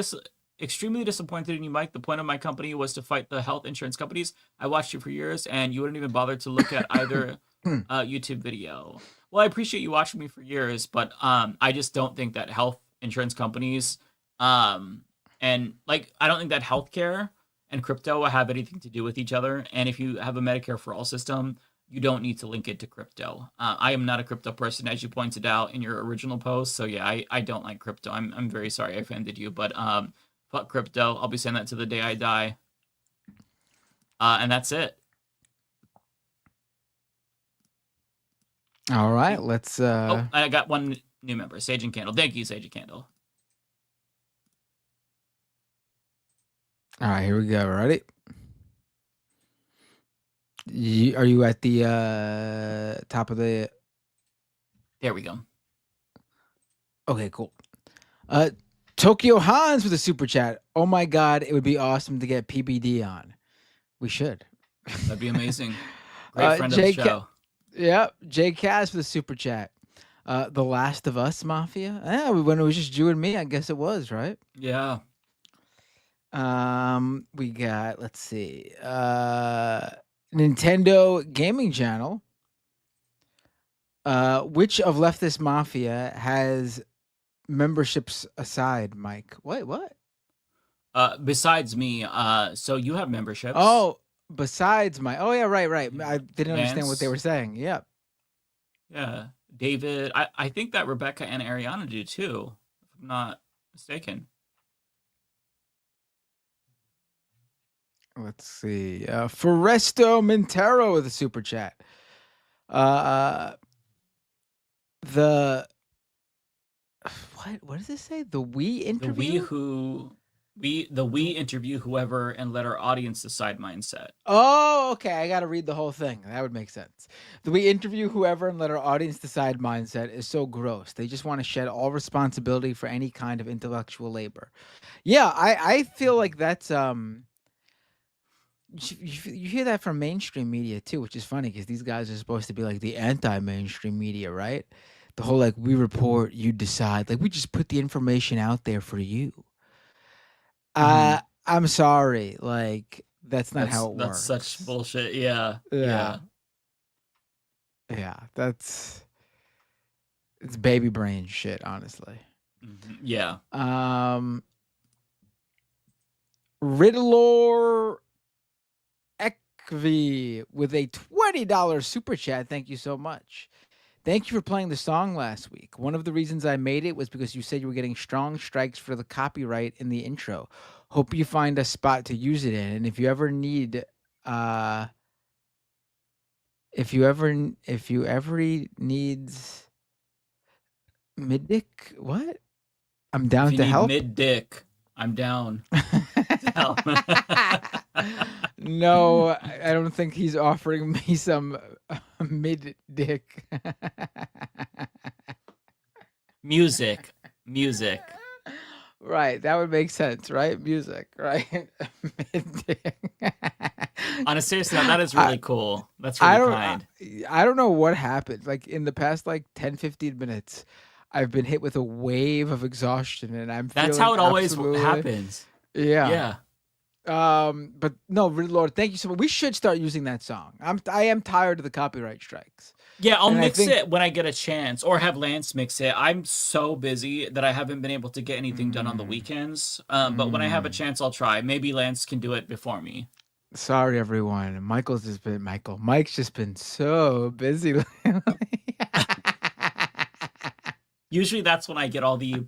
disappointed in you, Mike. The point of my company was to fight the health insurance companies. I watched you for years, and you wouldn't even bother to look at either YouTube video. Well, I appreciate you watching me for years, but I just don't think that health insurance companies and like I don't think that healthcare and crypto have anything to do with each other. And if you have a Medicare for all system, you don't need to link it to crypto. I am not a crypto person, as you pointed out in your original post. So yeah, I don't like crypto. I'm very sorry I offended you, but fuck crypto. I'll be saying that to the day I die. And that's it. All right, let's. Oh, I got one new member, Sage and Candle. Thank you, Sage and Candle. All right, here we go. Ready? Are you at the top of the? There we go. Okay, cool. Tokyo Hans with a super chat. Oh my god, it would be awesome to get PBD on. We should. That'd be amazing. Great friend of the show. Yep, Jay Cass with a super chat. The Last of Us Mafia. Yeah, when it was just you and me, I guess it was, right? Yeah. We got, let's see, Nintendo Gaming Channel. Which of Leftist Mafia has memberships aside, Mike? What? Besides me, so you have memberships. Oh, besides my. Oh yeah, right. I didn't understand what they were saying. Yep. Yeah, David. I think that Rebecca and Ariana do too, if I'm not mistaken. Let's see. Foresto Montero with a super chat. The what does this say? The we interview? The we interview whoever and let our audience decide mindset. Oh, okay. I got to read the whole thing. That would make sense. The we interview whoever and let our audience decide mindset is so gross. They just want to shed all responsibility for any kind of intellectual labor. Yeah, I feel like that's you hear that from mainstream media too, which is funny because these guys are supposed to be like the anti-mainstream media, right? The whole like we report, you decide. Like we just put the information out there for you. I'm sorry, like that's not how it works. That's such bullshit. Yeah. It's baby brain shit, honestly. Yeah. Riddlor Ekvi with a $20 super chat. Thank you so much. Thank you for playing the song last week. One of the reasons I made it was because you said you were getting strong strikes for the copyright in the intro. Hope you find a spot to use it in. And if you ever need, if you ever needs mid-dick, what? I'm down to help. Mid-dick, I'm down. No, I don't think he's offering me some mid dick. Music. Right, that would make sense, right? Music, right? Mid-dick. On a serious note, that is really cool. That's really kind. I don't know what happened. Like in the past 10, 15 minutes, I've been hit with a wave of exhaustion and I'm That's feeling how it always absolutely- happens. Yeah. But no, really, Lord, thank you so much. We should start using that song. I am tired of the copyright strikes. Yeah, I'll And I mix think- it when I get a chance, or have Lance mix it. I'm so busy that I haven't been able to get anything done on the weekends. But when I have a chance, I'll try. Maybe Lance can do it before me. Sorry, everyone. Mike's just been so busy lately. Usually that's when I get all the,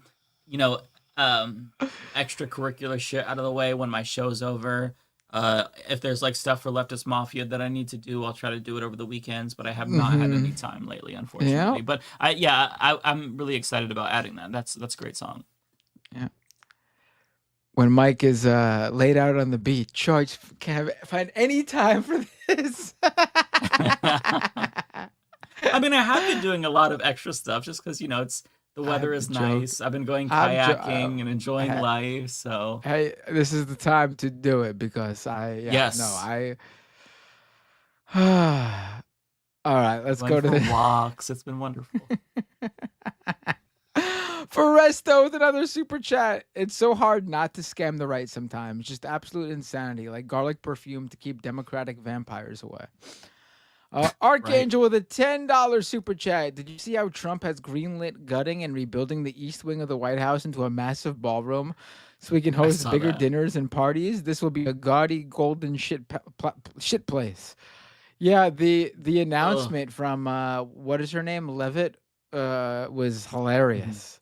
extracurricular shit out of the way when my show's over. If there's stuff for Leftist Mafia that I need to do, I'll try to do it over the weekends, but I have not had any time lately, unfortunately. Yeah. But I'm really excited about adding that. That's a great song. Yeah. When Mike is laid out on the beach, George can't find any time for this. I mean, I have been doing a lot of extra stuff just because, it's the weather is nice. I've been going kayaking and enjoying life. So hey, this is the time to do it because Yes. All right, let's going go to for the walks. It's been wonderful. for Resto with another super chat. It's so hard not to scam the right sometimes. Just absolute insanity, like garlic perfume to keep Democratic vampires away. Archangel with a $10 super chat. Did you see how Trump has greenlit gutting and rebuilding the east wing of the White House into a massive ballroom so we can host bigger dinners and parties? This will be a gaudy golden shit place. Yeah, the announcement from what is her name? Levitt was hilarious.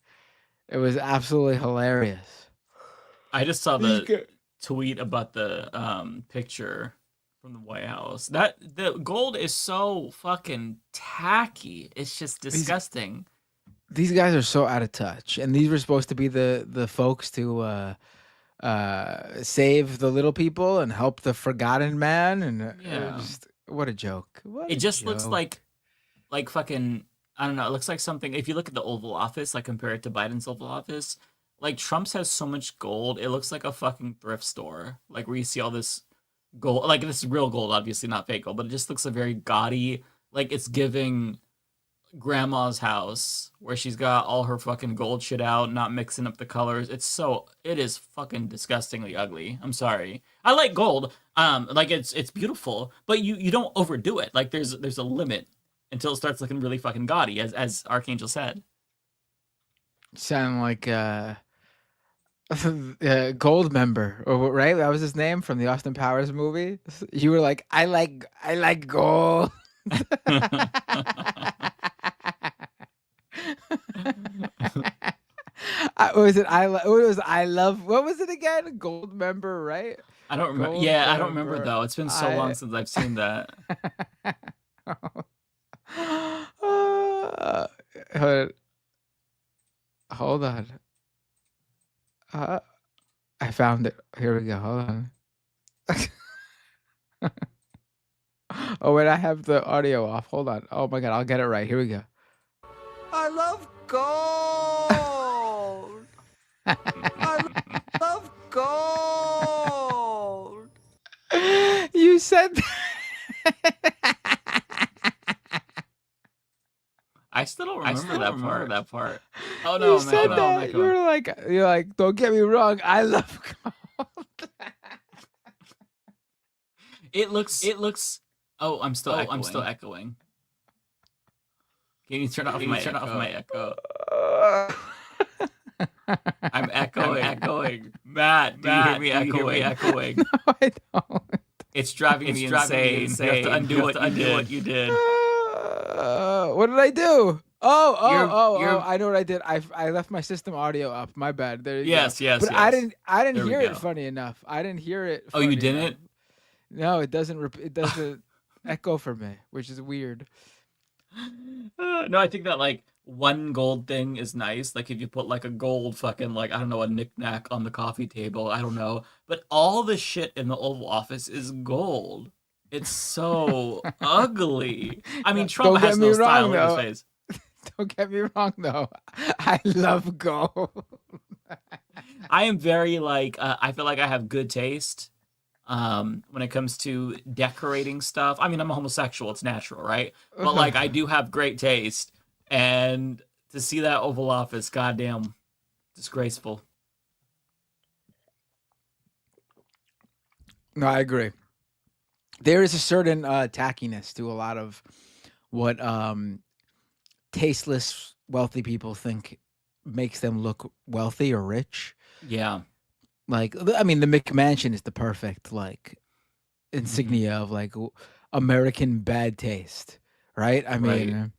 It was absolutely hilarious. I just saw the tweet about the picture from the White House. That the gold is so fucking tacky. It's just disgusting. These guys are so out of touch, and these were supposed to be the folks to save the little people and help the forgotten man. And what a joke! It just looks like fucking. I don't know. It looks like something. If you look at the Oval Office, compare it to Biden's Oval Office, Trump's has so much gold. It looks like a fucking thrift store. Where you see all this gold, this is real gold, obviously not fake gold, but it just looks a very gaudy, it's giving grandma's house where she's got all her fucking gold shit out, not mixing up the colors. It is fucking disgustingly ugly. I'm sorry. I like gold. It's beautiful, but you don't overdo it. There's a limit until it starts looking really fucking gaudy, as Archangel said. Sound like Gold Member, or right? That was his name from the Austin Powers movie. You were like, I like gold. What was it again? Gold Member, right? I don't remember. I don't remember though. It's been so long since I've seen that. Hold on. I found it. Here we go. Hold on. Oh, wait, I have the audio off. Hold on. Oh my God, I'll get it right. Here we go. I love gold. I love gold. You said that. I still don't remember that part. Oh no, You said that. You're like, don't get me wrong. I love gold. It looks. Oh, I'm still echoing. Can you turn off my echo? I'm echoing. Matt, do you hear me echoing? No, I don't. It's driving me insane. You have to undo what you did. What did I do? Oh! I know what I did. I left my system audio up. My bad. There you go. Yes. But I didn't There we hear go. it. Funny enough, I didn't hear it. Oh, you funny didn't? enough. No, it doesn't. It doesn't echo for me, which is weird. No, I think that one gold thing is nice. Like if you put like a gold fucking like, I don't know, a knickknack on the coffee table. I don't know. But all the shit in the Oval Office is gold. It's so ugly. I mean, Trump Don't get has me no style. wrong, Look at his though. face. Don't get me wrong, though. I love gold. I am very like I feel like I have good taste when it comes to decorating stuff. I mean, I'm a homosexual, it's natural, right? But like I do have great taste, and to see that Oval Office, goddamn disgraceful. No, I agree. There is a certain tackiness to a lot of what tasteless wealthy people think makes them look wealthy or rich. Yeah. Like, I mean, the McMansion is the perfect like insignia of like American bad taste, right? I mean,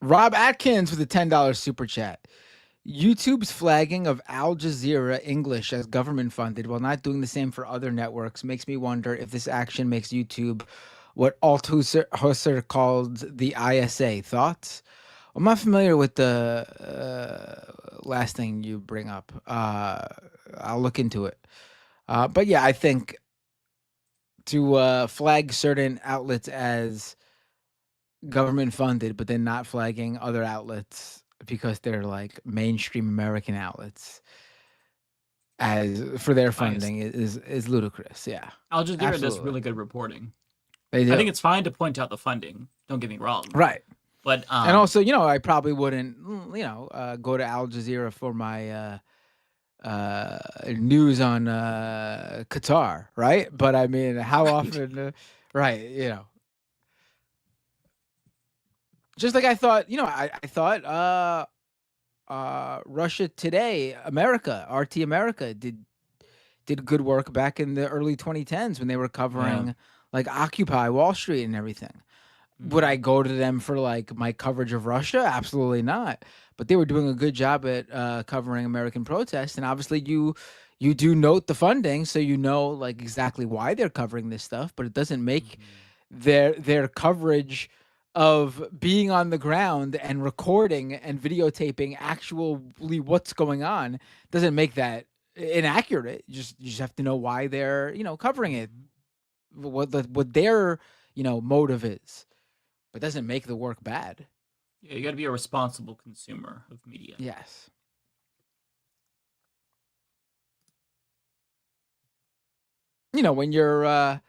Rob Atkins with a $10 super chat. YouTube's flagging of Al Jazeera English as government funded while not doing the same for other networks makes me wonder if this action makes YouTube what Althusser called the ISA. Thoughts? I'm not familiar with the last thing you bring up. I'll look into it. But yeah, I think to flag certain outlets as government funded, but then not flagging other outlets because they're like mainstream American outlets as for their funding is ludicrous. Yeah, Al Jazeera does really good reporting. They do. I think it's fine to point out the funding. Don't get me wrong. Right. But and also, you know, I probably wouldn't, go to Al Jazeera for my news on Qatar, right? But I mean, how often, right? You know, just like I thought, I thought Russia Today, RT America did good work back in the early 2010s when they were covering like Occupy Wall Street and everything. Would I go to them for like my coverage of Russia? Absolutely not. But they were doing a good job at covering American protests, and obviously you do note the funding, so you know like exactly why they're covering this stuff. But it doesn't make their coverage of being on the ground and recording and videotaping actually what's going on doesn't make that inaccurate. You just have to know why they're covering it, what their motive is. But doesn't make the work bad. Yeah, you got to be a responsible consumer of media. Yes. When you're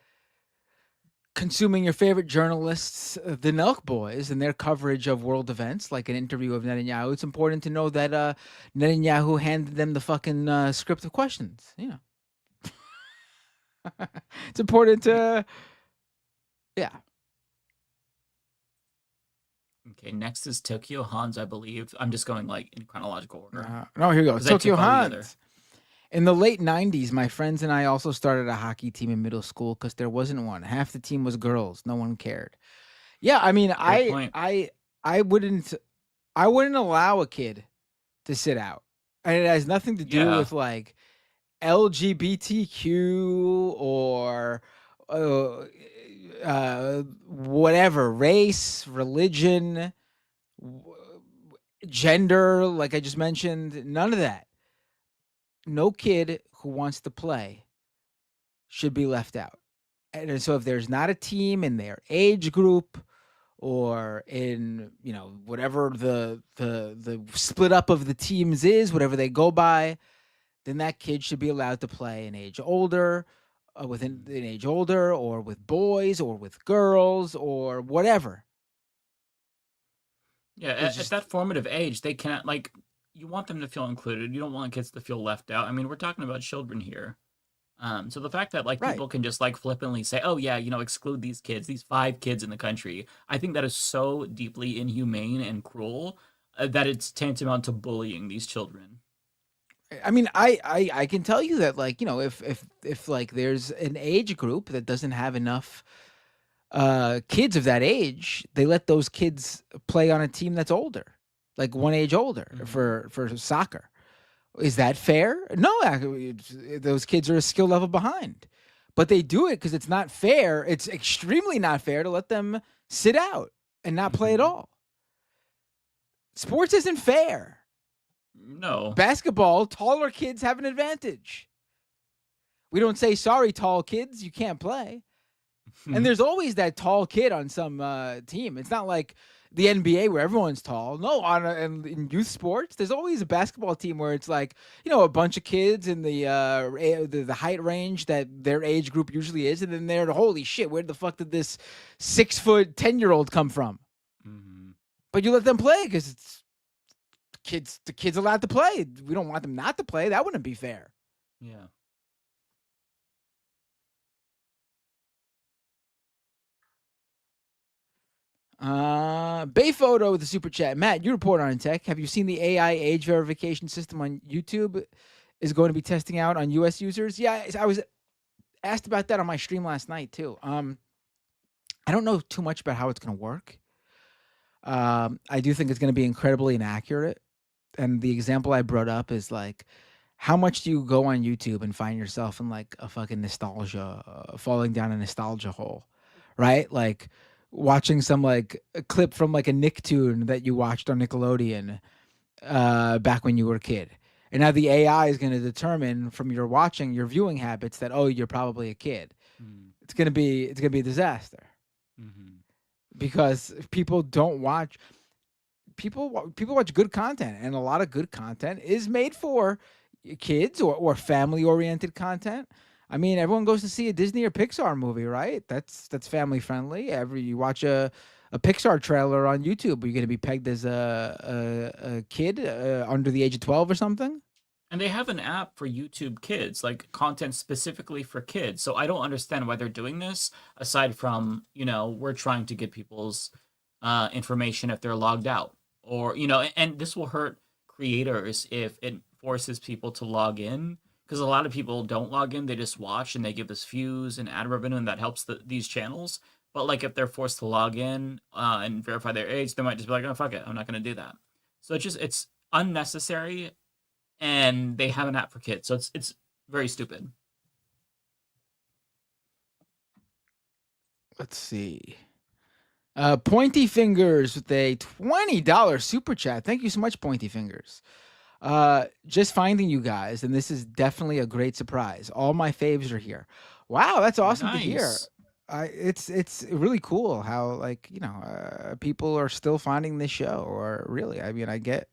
consuming your favorite journalists, the Nelk Boys, and their coverage of world events, like an interview of Netanyahu, it's important to know that Netanyahu handed them the fucking script of questions. It's important to, yeah. Okay, next is Tokyo Hans, I believe. I'm just going like in chronological order. No, here we go. Tokyo Hans. In the late 90s, my friends and I also started a hockey team in middle school because there wasn't one. Half the team was girls. No one cared. Yeah, I mean, I wouldn't allow a kid to sit out. And it has nothing to do with like LGBTQ or whatever, race, religion, gender, like I just mentioned, none of that. No kid who wants to play should be left out. And so if there's not a team in their age group or in, whatever the split up of the teams is, whatever they go by, then that kid should be allowed to play an age older, within an age older, or with boys, or with girls, or whatever. Yeah, at that formative age, they cannot, like, you want them to feel included. You don't want kids to feel left out. I mean, we're talking about children here. So the fact that, like, people can just, like, flippantly say, oh, yeah, exclude these kids, these 5 kids in the country, I think that is so deeply inhumane and cruel that it's tantamount to bullying these children. I mean, I can tell you that, like, if like there's an age group that doesn't have enough kids of that age, they let those kids play on a team that's older, like one age older for soccer. Is that fair? No, those kids are a skill level behind. But they do it because it's not fair. It's extremely not fair to let them sit out and not play at all. Sports isn't fair. No. Basketball, taller kids have an advantage. We don't say, sorry, tall kids, you can't play. And there's always that tall kid on some team. It's not like the NBA where everyone's tall. No, in youth sports, there's always a basketball team where it's like, a bunch of kids in the height range that their age group usually is, and then they're holy shit, where the fuck did this 6-foot 10-year-old come from? Mm-hmm. But you let them play because it's the kids allowed to play. We don't want them not to play. That wouldn't be fair. Yeah. Bay Photo with the super chat. Matt, you report on tech. Have you seen the AI age verification system on YouTube is going to be testing out on US users? Yeah, I was asked about that on my stream last night too. I don't know too much about how it's going to work. I do think it's going to be incredibly inaccurate. And the example I brought up is like, how much do you go on YouTube and find yourself in like a fucking nostalgia, falling down a nostalgia hole, right? Like, watching some like a clip from like a Nicktoon that you watched on Nickelodeon back when you were a kid. And now the AI is going to determine from your viewing habits that, oh, you're probably a kid. It's going to be a disaster. Because people don't watch people watch good content, and a lot of good content is made for kids or family oriented content. I mean, everyone goes to see a Disney or Pixar movie, right? That's family friendly. You watch a Pixar trailer on YouTube, are you going to be pegged as a kid under the age of 12 or something? And they have an app for YouTube Kids, like content specifically for kids. So I don't understand why they're doing this, aside from, we're trying to get people's information if they're logged out. Or, and this will hurt creators if it forces people to log in. Because a lot of people don't log in, they just watch and they give us views and ad revenue, and that helps these channels. But like if they're forced to log in and verify their age, they might just be like, oh, fuck it, I'm not going to do that. So it's unnecessary, and they have an app for kids. So it's very stupid. Let's see. Pointy Fingers with a $20 super chat. Thank you so much, Pointy Fingers. Just finding you guys, and this is definitely a great surprise. All my faves are here. Wow, that's awesome to hear. It's really cool how people are still finding this show. Or really, I mean, I think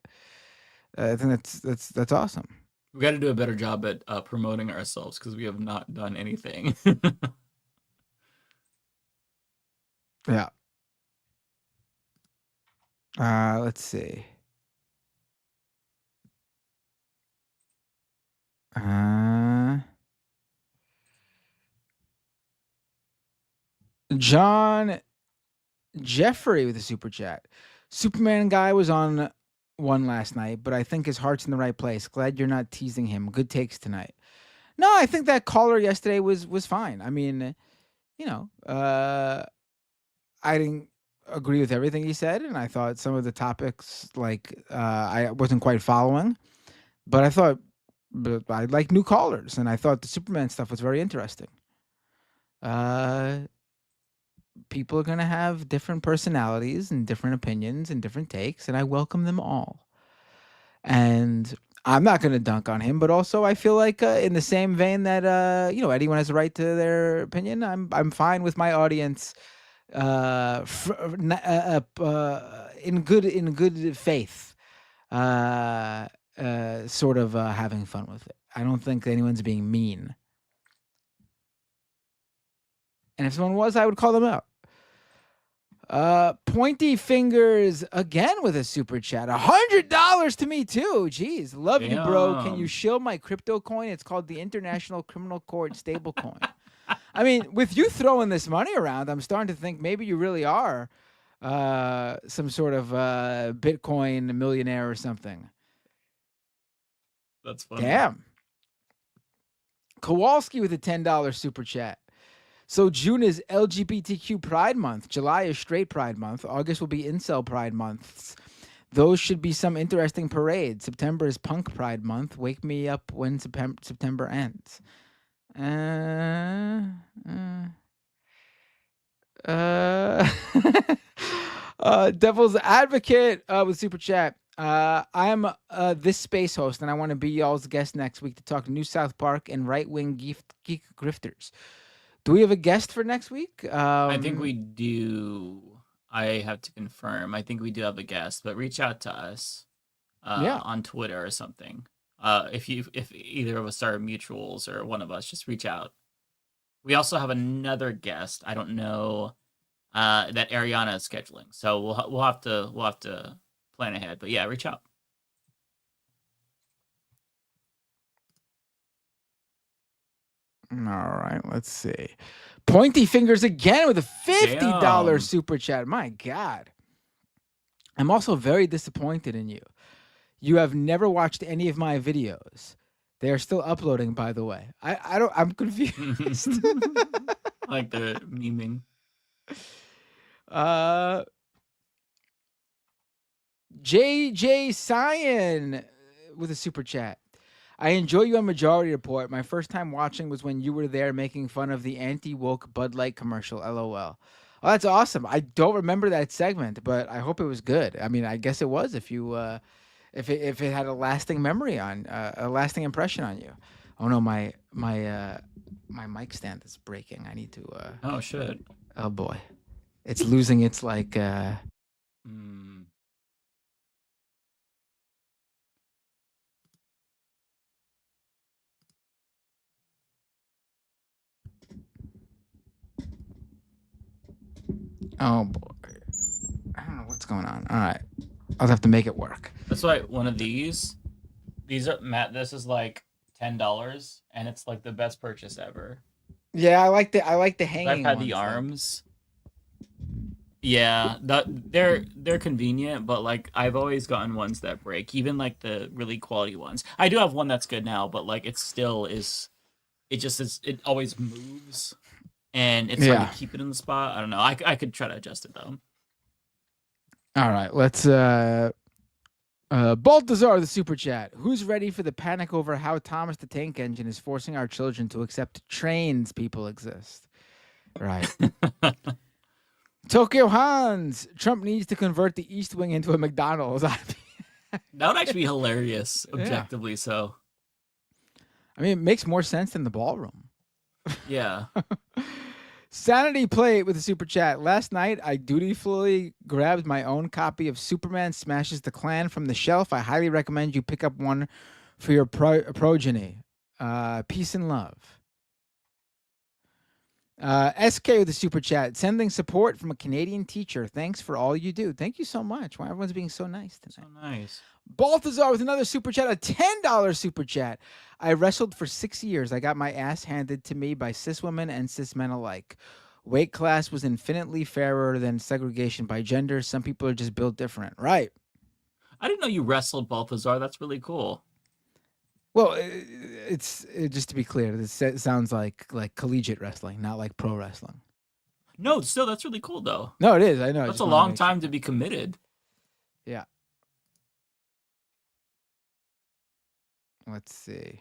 that's awesome. We got to do a better job at promoting ourselves because we have not done anything. Yeah. Let's see. John Jeffrey with a super chat. Superman guy was on one last night, but I think his heart's in the right place. Glad you're not teasing him. Good takes tonight. No, I think that caller yesterday was fine. I mean, I didn't agree with everything he said, and I thought some of the topics I wasn't quite following, but I like new callers, and I thought the Superman stuff was very interesting. People are going to have different personalities and different opinions and different takes, and I welcome them all. And I'm not going to dunk on him, but also I feel like in the same vein that anyone has a right to their opinion. I'm fine with my audience in good faith, sort of having fun with it. I don't think anyone's being mean. And if someone was, I would call them out. Pointy Fingers again with a super chat. $100 to me too. Jeez, love you, bro. Can you shill my crypto coin? It's called the International Criminal Court stablecoin. I mean, with you throwing this money around, I'm starting to think maybe you really are some sort of Bitcoin millionaire or something. That's funny. Damn. Kowalski with a $10 super chat. So June is LGBTQ Pride Month. July is Straight Pride Month. August will be Incel Pride Months. Those should be some interesting parades. September is Punk Pride Month. Wake me up when September ends. Devil's Advocate with Super Chat. I'm this space host, and I want to be y'all's guest next week to talk New South Park and right-wing geek grifters. Do we have a guest for next week? I think we do. I have to confirm. I think we do have a guest, but reach out to us on Twitter or something. If either of us are mutuals or one of us, just reach out. We also have another guest. I don't know that Ariana is scheduling, so we'll have to plan ahead. But yeah, reach out. All right, let's see. Pointy Fingers again with a $50 super chat. My God. I'm also very disappointed in you. You have never watched any of my videos. They are still uploading, by the way. I'm confused. Like the memeing. JJ Cyan with a super chat. I enjoy you on Majority Report. My first time watching was when you were there making fun of the anti-woke Bud Light commercial. LOL. Oh, that's awesome. I don't remember that segment, but I hope it was good. I mean, I guess it was if you if it had a lasting memory on a lasting impression on you. Oh no, my mic stand is breaking. I need to Oh shit. Oh boy. It's losing its like Oh boy. I don't know what's going on. All right. I'll have to make it work. That's why one of these are Matt, this is like $10 and it's like the best purchase ever. Yeah, I like the hanging I've had ones, the though. arms. Yeah, they're convenient, but like I've always gotten ones that break, even like the really quality ones. I do have one that's good now, but like it still is. It always moves, and it's hard to keep it in the spot. I don't know. I could try to adjust it though. All right, let's Baltazar the super chat. Who's ready for the panic over how Thomas the Tank Engine is forcing our children to accept trains people exist? Right. Tokyo Hans. Trump needs to convert the East Wing into a McDonald's. That would actually be hilarious, objectively so. I mean, it makes more sense than the ballroom. Yeah. Sanity Plate with a super chat. Last night, I dutifully grabbed my own copy of Superman Smashes the Klan from the shelf. I highly recommend you pick up one for your progeny. Peace and love. SK with a super chat. Sending support from a Canadian teacher. Thanks for all you do. Thank you so much. Why everyone's being so nice tonight. So nice. Balthazar with another super chat, a $10 super chat. I wrestled for 6 years. I got my ass handed to me by cis women and cis men alike. Weight class was infinitely fairer than segregation by gender. Some people are just built different. Right. I didn't know you wrestled, Balthazar. That's really cool. Well, it's just to be clear, it sounds like collegiate wrestling, not like pro wrestling. No, still, that's really cool, though. No, it is. I know. That's a long time to be committed. Yeah. Let's see.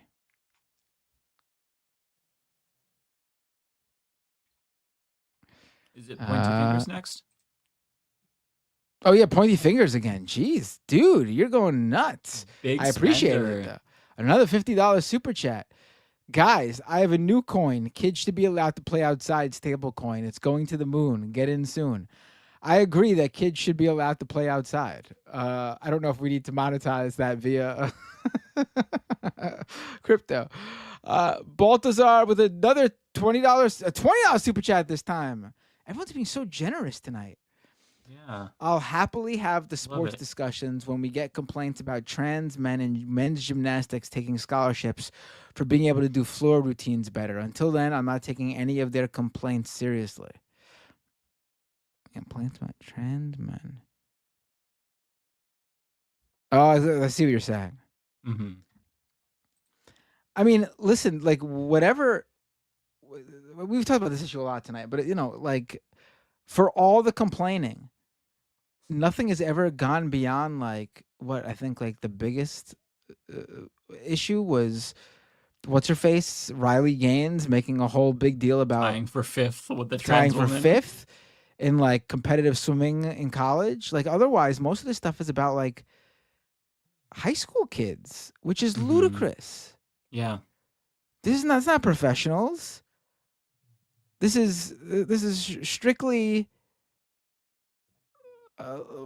Is it Pointy Fingers next? Oh, yeah, Pointy Fingers again. Jeez, dude, you're going nuts. Big I appreciate spender. it, though. Another $50 super chat. Guys, I have a new coin. Kids should be allowed to play outside stable coin. It's going to the moon. Get in soon. I agree that kids should be allowed to play outside. I don't know if we need to monetize that via crypto. Baltazar with another $20, a $20 super chat this time. Everyone's being so generous tonight. Yeah. I'll happily have the sports discussions when we get complaints about trans men and men's gymnastics taking scholarships for being able to do floor routines better. Until then, I'm not taking any of their complaints seriously. Complaints about trans men. Oh, I see what you're saying. Mm-hmm. I mean, listen, like whatever. We've talked about this issue a lot tonight, but like for all the complaining, nothing has ever gone beyond like what I think like the biggest issue was what's her face, Riley Gaines, making a whole big deal about tying for fifth with the tying trans for woman. fifth in like competitive swimming in college. Like otherwise, most of this stuff is about like high school kids, which is ludicrous. Yeah. It's not professionals. This is strictly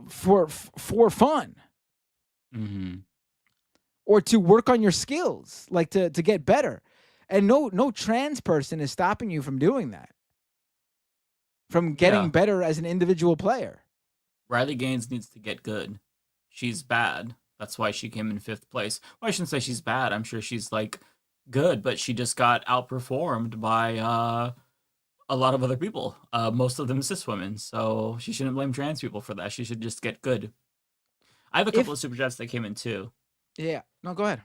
for fun. Or to work on your skills, like to get better. And no trans person is stopping you from doing that. From getting better as an individual player. Riley Gaines needs to get good. She's bad. That's why she came in fifth place. Well, I shouldn't say she's bad. I'm sure she's like good, but she just got outperformed by a lot of other people. Most of them cis women. So she shouldn't blame trans people for that. She should just get good. I have a couple of super chats that came in too. Yeah. No, go ahead.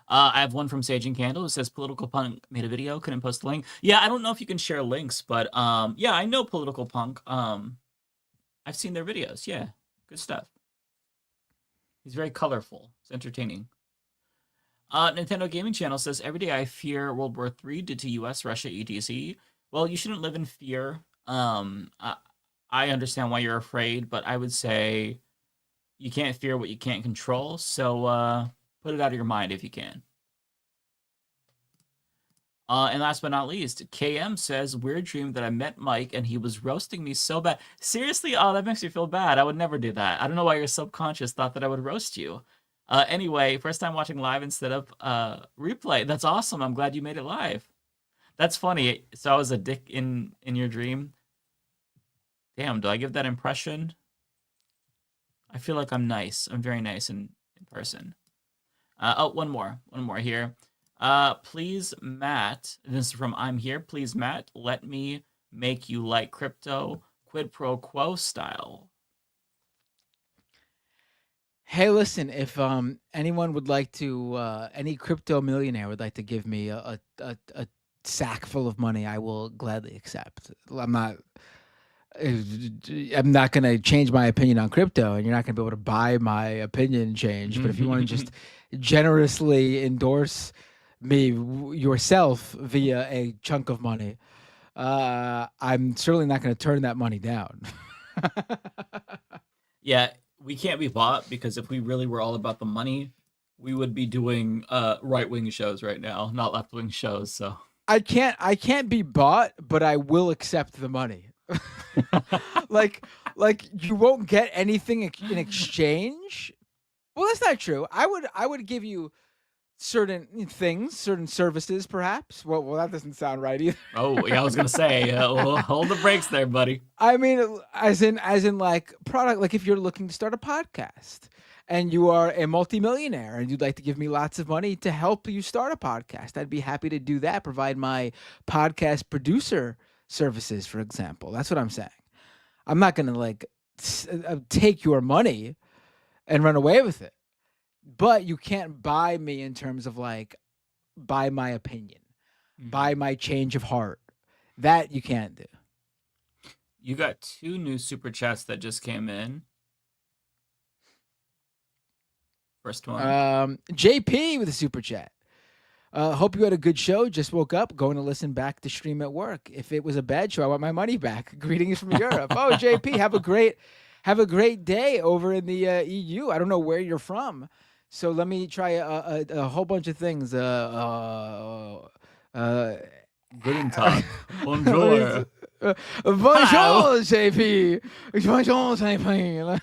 I have one from Sage and Candle who says Political Punk made a video, couldn't post a link. Yeah, I don't know if you can share links, but yeah, I know Political Punk. I've seen their videos. Yeah, good stuff. He's very colorful. It's entertaining. Nintendo Gaming Channel says, every day I fear World War III due to US, Russia, etc. Well, you shouldn't live in fear. I understand why you're afraid, but I would say you can't fear what you can't control. So put it out of your mind if you can. And last but not least, KM says, weird dream that I met Mike and he was roasting me so bad. Seriously? Oh, that makes me feel bad. I would never do that. I don't know why your subconscious thought that I would roast you. Anyway, first time watching live instead of replay. That's awesome. I'm glad you made it live. That's funny. So I was a dick in your dream. Damn, do I give that impression? I feel like I'm nice. I'm very nice in person. One more here. Please, Matt, this is from I'm Here. Please, Matt, let me make you like crypto quid pro quo style. Hey, listen, if anyone would like to, any crypto millionaire would like to give me a sack full of money, I will gladly accept. I'm not going to change my opinion on crypto, and you're not going to be able to buy my opinion change. But if you want to just generously endorse me yourself via a chunk of money, I'm certainly not going to turn that money down. Yeah, we can't be bought, because if we really were all about the money, we would be doing right-wing shows right now, not left-wing shows. So I can't be bought, but I will accept the money. like you won't get anything in exchange. Well, that's not true. I would give you certain things, certain services, perhaps. Well, that doesn't sound right either. Oh, yeah, I was gonna say, hold the brakes there, buddy. I mean, as in like product. Like if you're looking to start a podcast and you are a multimillionaire and you'd like to give me lots of money to help you start a podcast, I'd be happy to do that. Provide my podcast producer services, for example. That's what I'm saying. I'm not gonna like take your money and run away with it. But you can't buy me in terms of like, buy my opinion, buy my change of heart. That you can't do. You got 2 new super chats that just came in. First one. JP with a super chat. Hope you had a good show. Just woke up, going to listen back to stream at work. If it was a bad show, I want my money back. Greetings from Europe. Oh, JP, have a great day over in the EU. I don't know where you're from. So let me try a whole bunch of things. Guten Tag. Bonjour. Bonjour, JP. Bonjour, JP.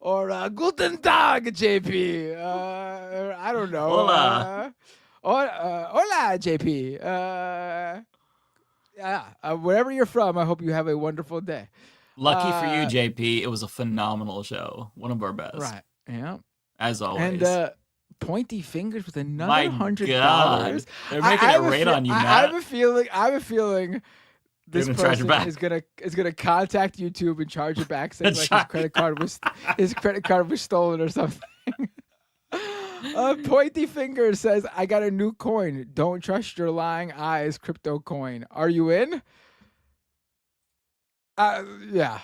Or Guten Tag, JP. I don't know. Hola. Hola, JP. Wherever you're from, I hope you have a wonderful day. Lucky for you, JP, it was a phenomenal show. One of our best. Right. Yeah. As always. And Pointy Fingers with another My $100. God. They're making it rain on you, Matt. I have a feeling this gonna charge it person back. is gonna contact YouTube and charge it back, saying like his credit card was stolen or something. Pointy Finger says, I got a new coin. Don't trust your lying eyes, crypto coin. Are you in? Yeah.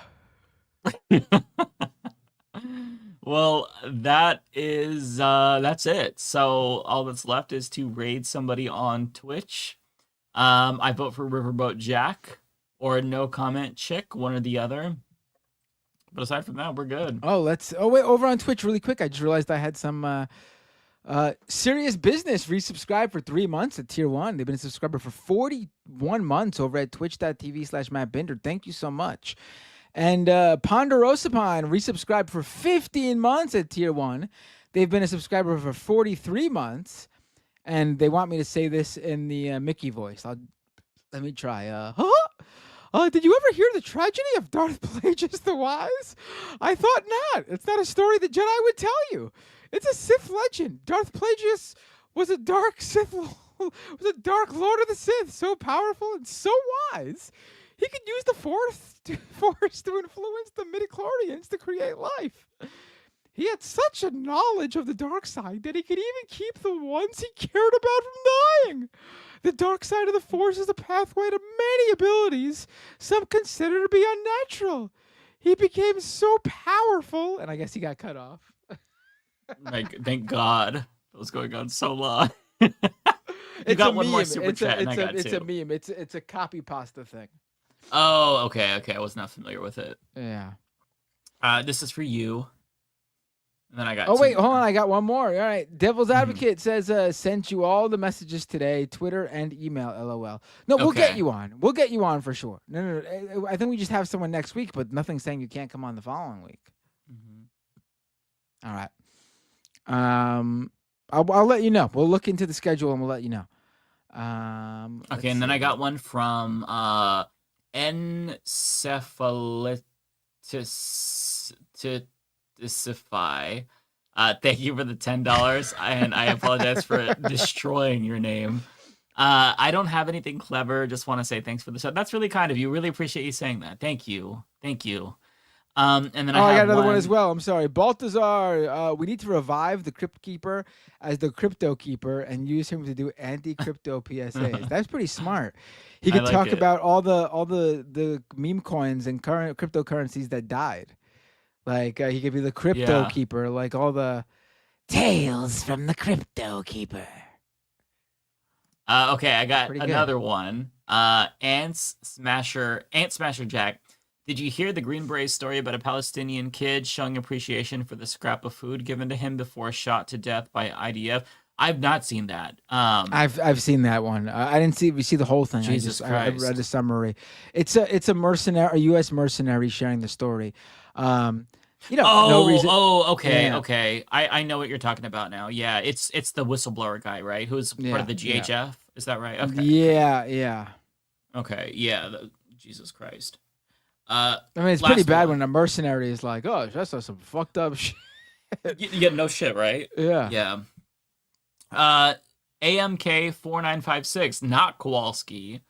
Well, that's it. So all that's left is to raid somebody on Twitch. I vote for Riverboat Jack or No Comment Chick, one or the other. But aside from that, we're good. Oh, wait, over on Twitch really quick. I just realized I had some Serious Business resubscribe for 3 months at tier 1. They've been a subscriber for 41 months over at twitch.tv/MattBinder. Thank you so much. And Ponderosapine resubscribed for 15 months at tier 1. They've been a subscriber for 43 months. And they want me to say this in the Mickey voice. Let me try. Did you ever hear the tragedy of Darth Plagueis the Wise? I thought not. It's not a story the Jedi would tell you. It's a Sith legend. Darth Plagueis was a dark Sith, was a dark Lord of the Sith, so powerful and so wise. He could use the Force to influence the midichlorians to create life. He had such a knowledge of the dark side that he could even keep the ones he cared about from dying. The dark side of the Force is a pathway to many abilities some consider to be unnatural. He became so powerful, and I guess he got cut off. Thank God. That was going on so long. It's got a one meme. more super chat, and I got it's two. a meme. It's a copy pasta thing. Oh, okay. I was not familiar with it. Yeah. This is for you. And then I got. Oh two wait, more. hold on. I got one more. All right. Devil's Advocate says sent you all the messages today, Twitter and email. LOL. No, we'll get Okay. you on. We'll get you on for sure. No. I think we just have someone next week, but nothing's saying you can't come on the following week. All right. I'll let you know. We'll look into the schedule and we'll let you know. Okay, and then I got one from Encephalitisify. Thank you for the $10, and I apologize for destroying your name. I don't have anything clever. Just want to say thanks for the show. That's really kind of you. Really appreciate you saying that. Thank you. And then I got another one as well. I'm sorry. Baltazar, we need to revive the Crypt Keeper as the Crypto Keeper and use him to do anti-crypto PSAs. That's pretty smart. He could like talk it. about all the meme coins and current cryptocurrencies that died. Like he could be the Crypto Yeah. Keeper, like all the tales from the Crypto Keeper. Okay, I got Pretty good. another one. Ant Smasher Jack. Did you hear the Green Beret story about a Palestinian kid showing appreciation for the scrap of food given to him before shot to death by IDF? I've not seen that. I've seen that one. I didn't see the whole thing. Jesus I Christ. read the summary. It's a mercenary, a U.S. mercenary sharing the story. No reason. Okay. Yeah. Okay. I know what you're talking about now. Yeah, it's the whistleblower guy, right? Who's part of the Yeah, GHF? Is that right? Okay. Yeah. Okay. Yeah. Jesus Christ. I mean, it's Last pretty bad one. when a mercenary is like, "Oh, that's some fucked up shit." Yeah, no shit, right? Yeah. Yeah. AMK4956, not Kowalski,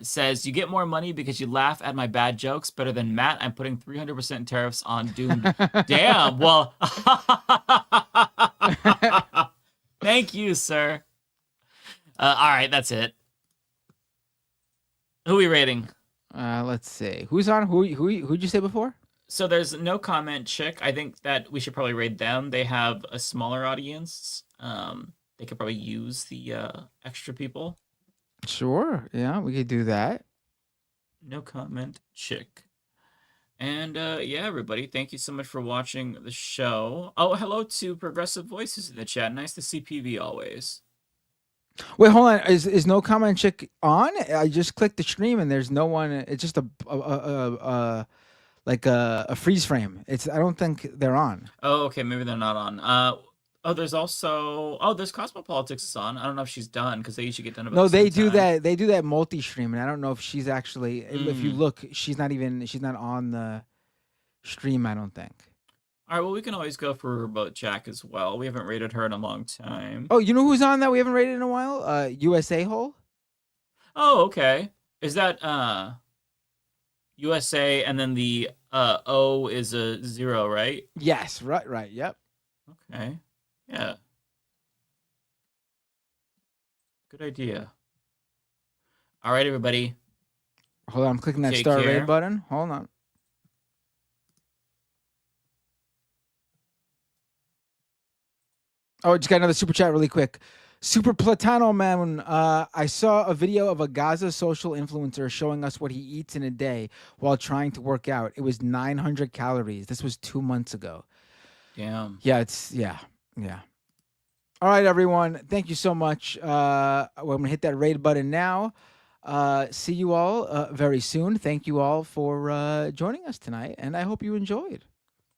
says, you get more money because you laugh at my bad jokes better than Matt. I'm putting 300% tariffs on Doomed. Damn. Well, thank you, sir. All right, that's it. Who are we rating? Let's see. Who's on? Who'd you say before? So there's No Comment Chick. I think that we should probably rate them. They have a smaller audience. They could probably use the extra people. Sure. Yeah, we could do that. No Comment Chick. And yeah, everybody, thank you so much for watching the show. Oh, hello to Progressive Voices in the chat. Nice to see PV always. Wait, hold on. Is No Comment Chick on? I just clicked the stream and there's no one. It's just a freeze frame. I don't think they're on. Oh, okay, maybe they're not on. There's Cosmopolitics is on. I don't know if she's done because they usually get done about No, the same they do time. that. They do that multi-stream, and I don't know if she's actually. If you look, she's not on the stream. I don't think. All right, well, we can always go for Remote Jack as well. We haven't rated her in a long time. Oh, you know who's on that we haven't rated in a while? USA Hole. Oh, okay. Is that USA and then the O is a 0, right? Yes, right, yep. Okay. Yeah. Good idea. All right, everybody. Hold on, I'm clicking that Take start care. rate button. Hold on. Oh, just got another super chat really quick. Super Platano Man, I saw a video of a Gaza social influencer showing us what he eats in a day while trying to work out. It was 900 calories. This was 2 months ago. Damn. Yeah, yeah. All right, everyone. Thank you so much. I'm going to hit that raid button now. See you all very soon. Thank you all for joining us tonight, and I hope you enjoyed.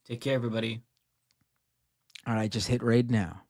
Take care, everybody. All right, just hit raid now.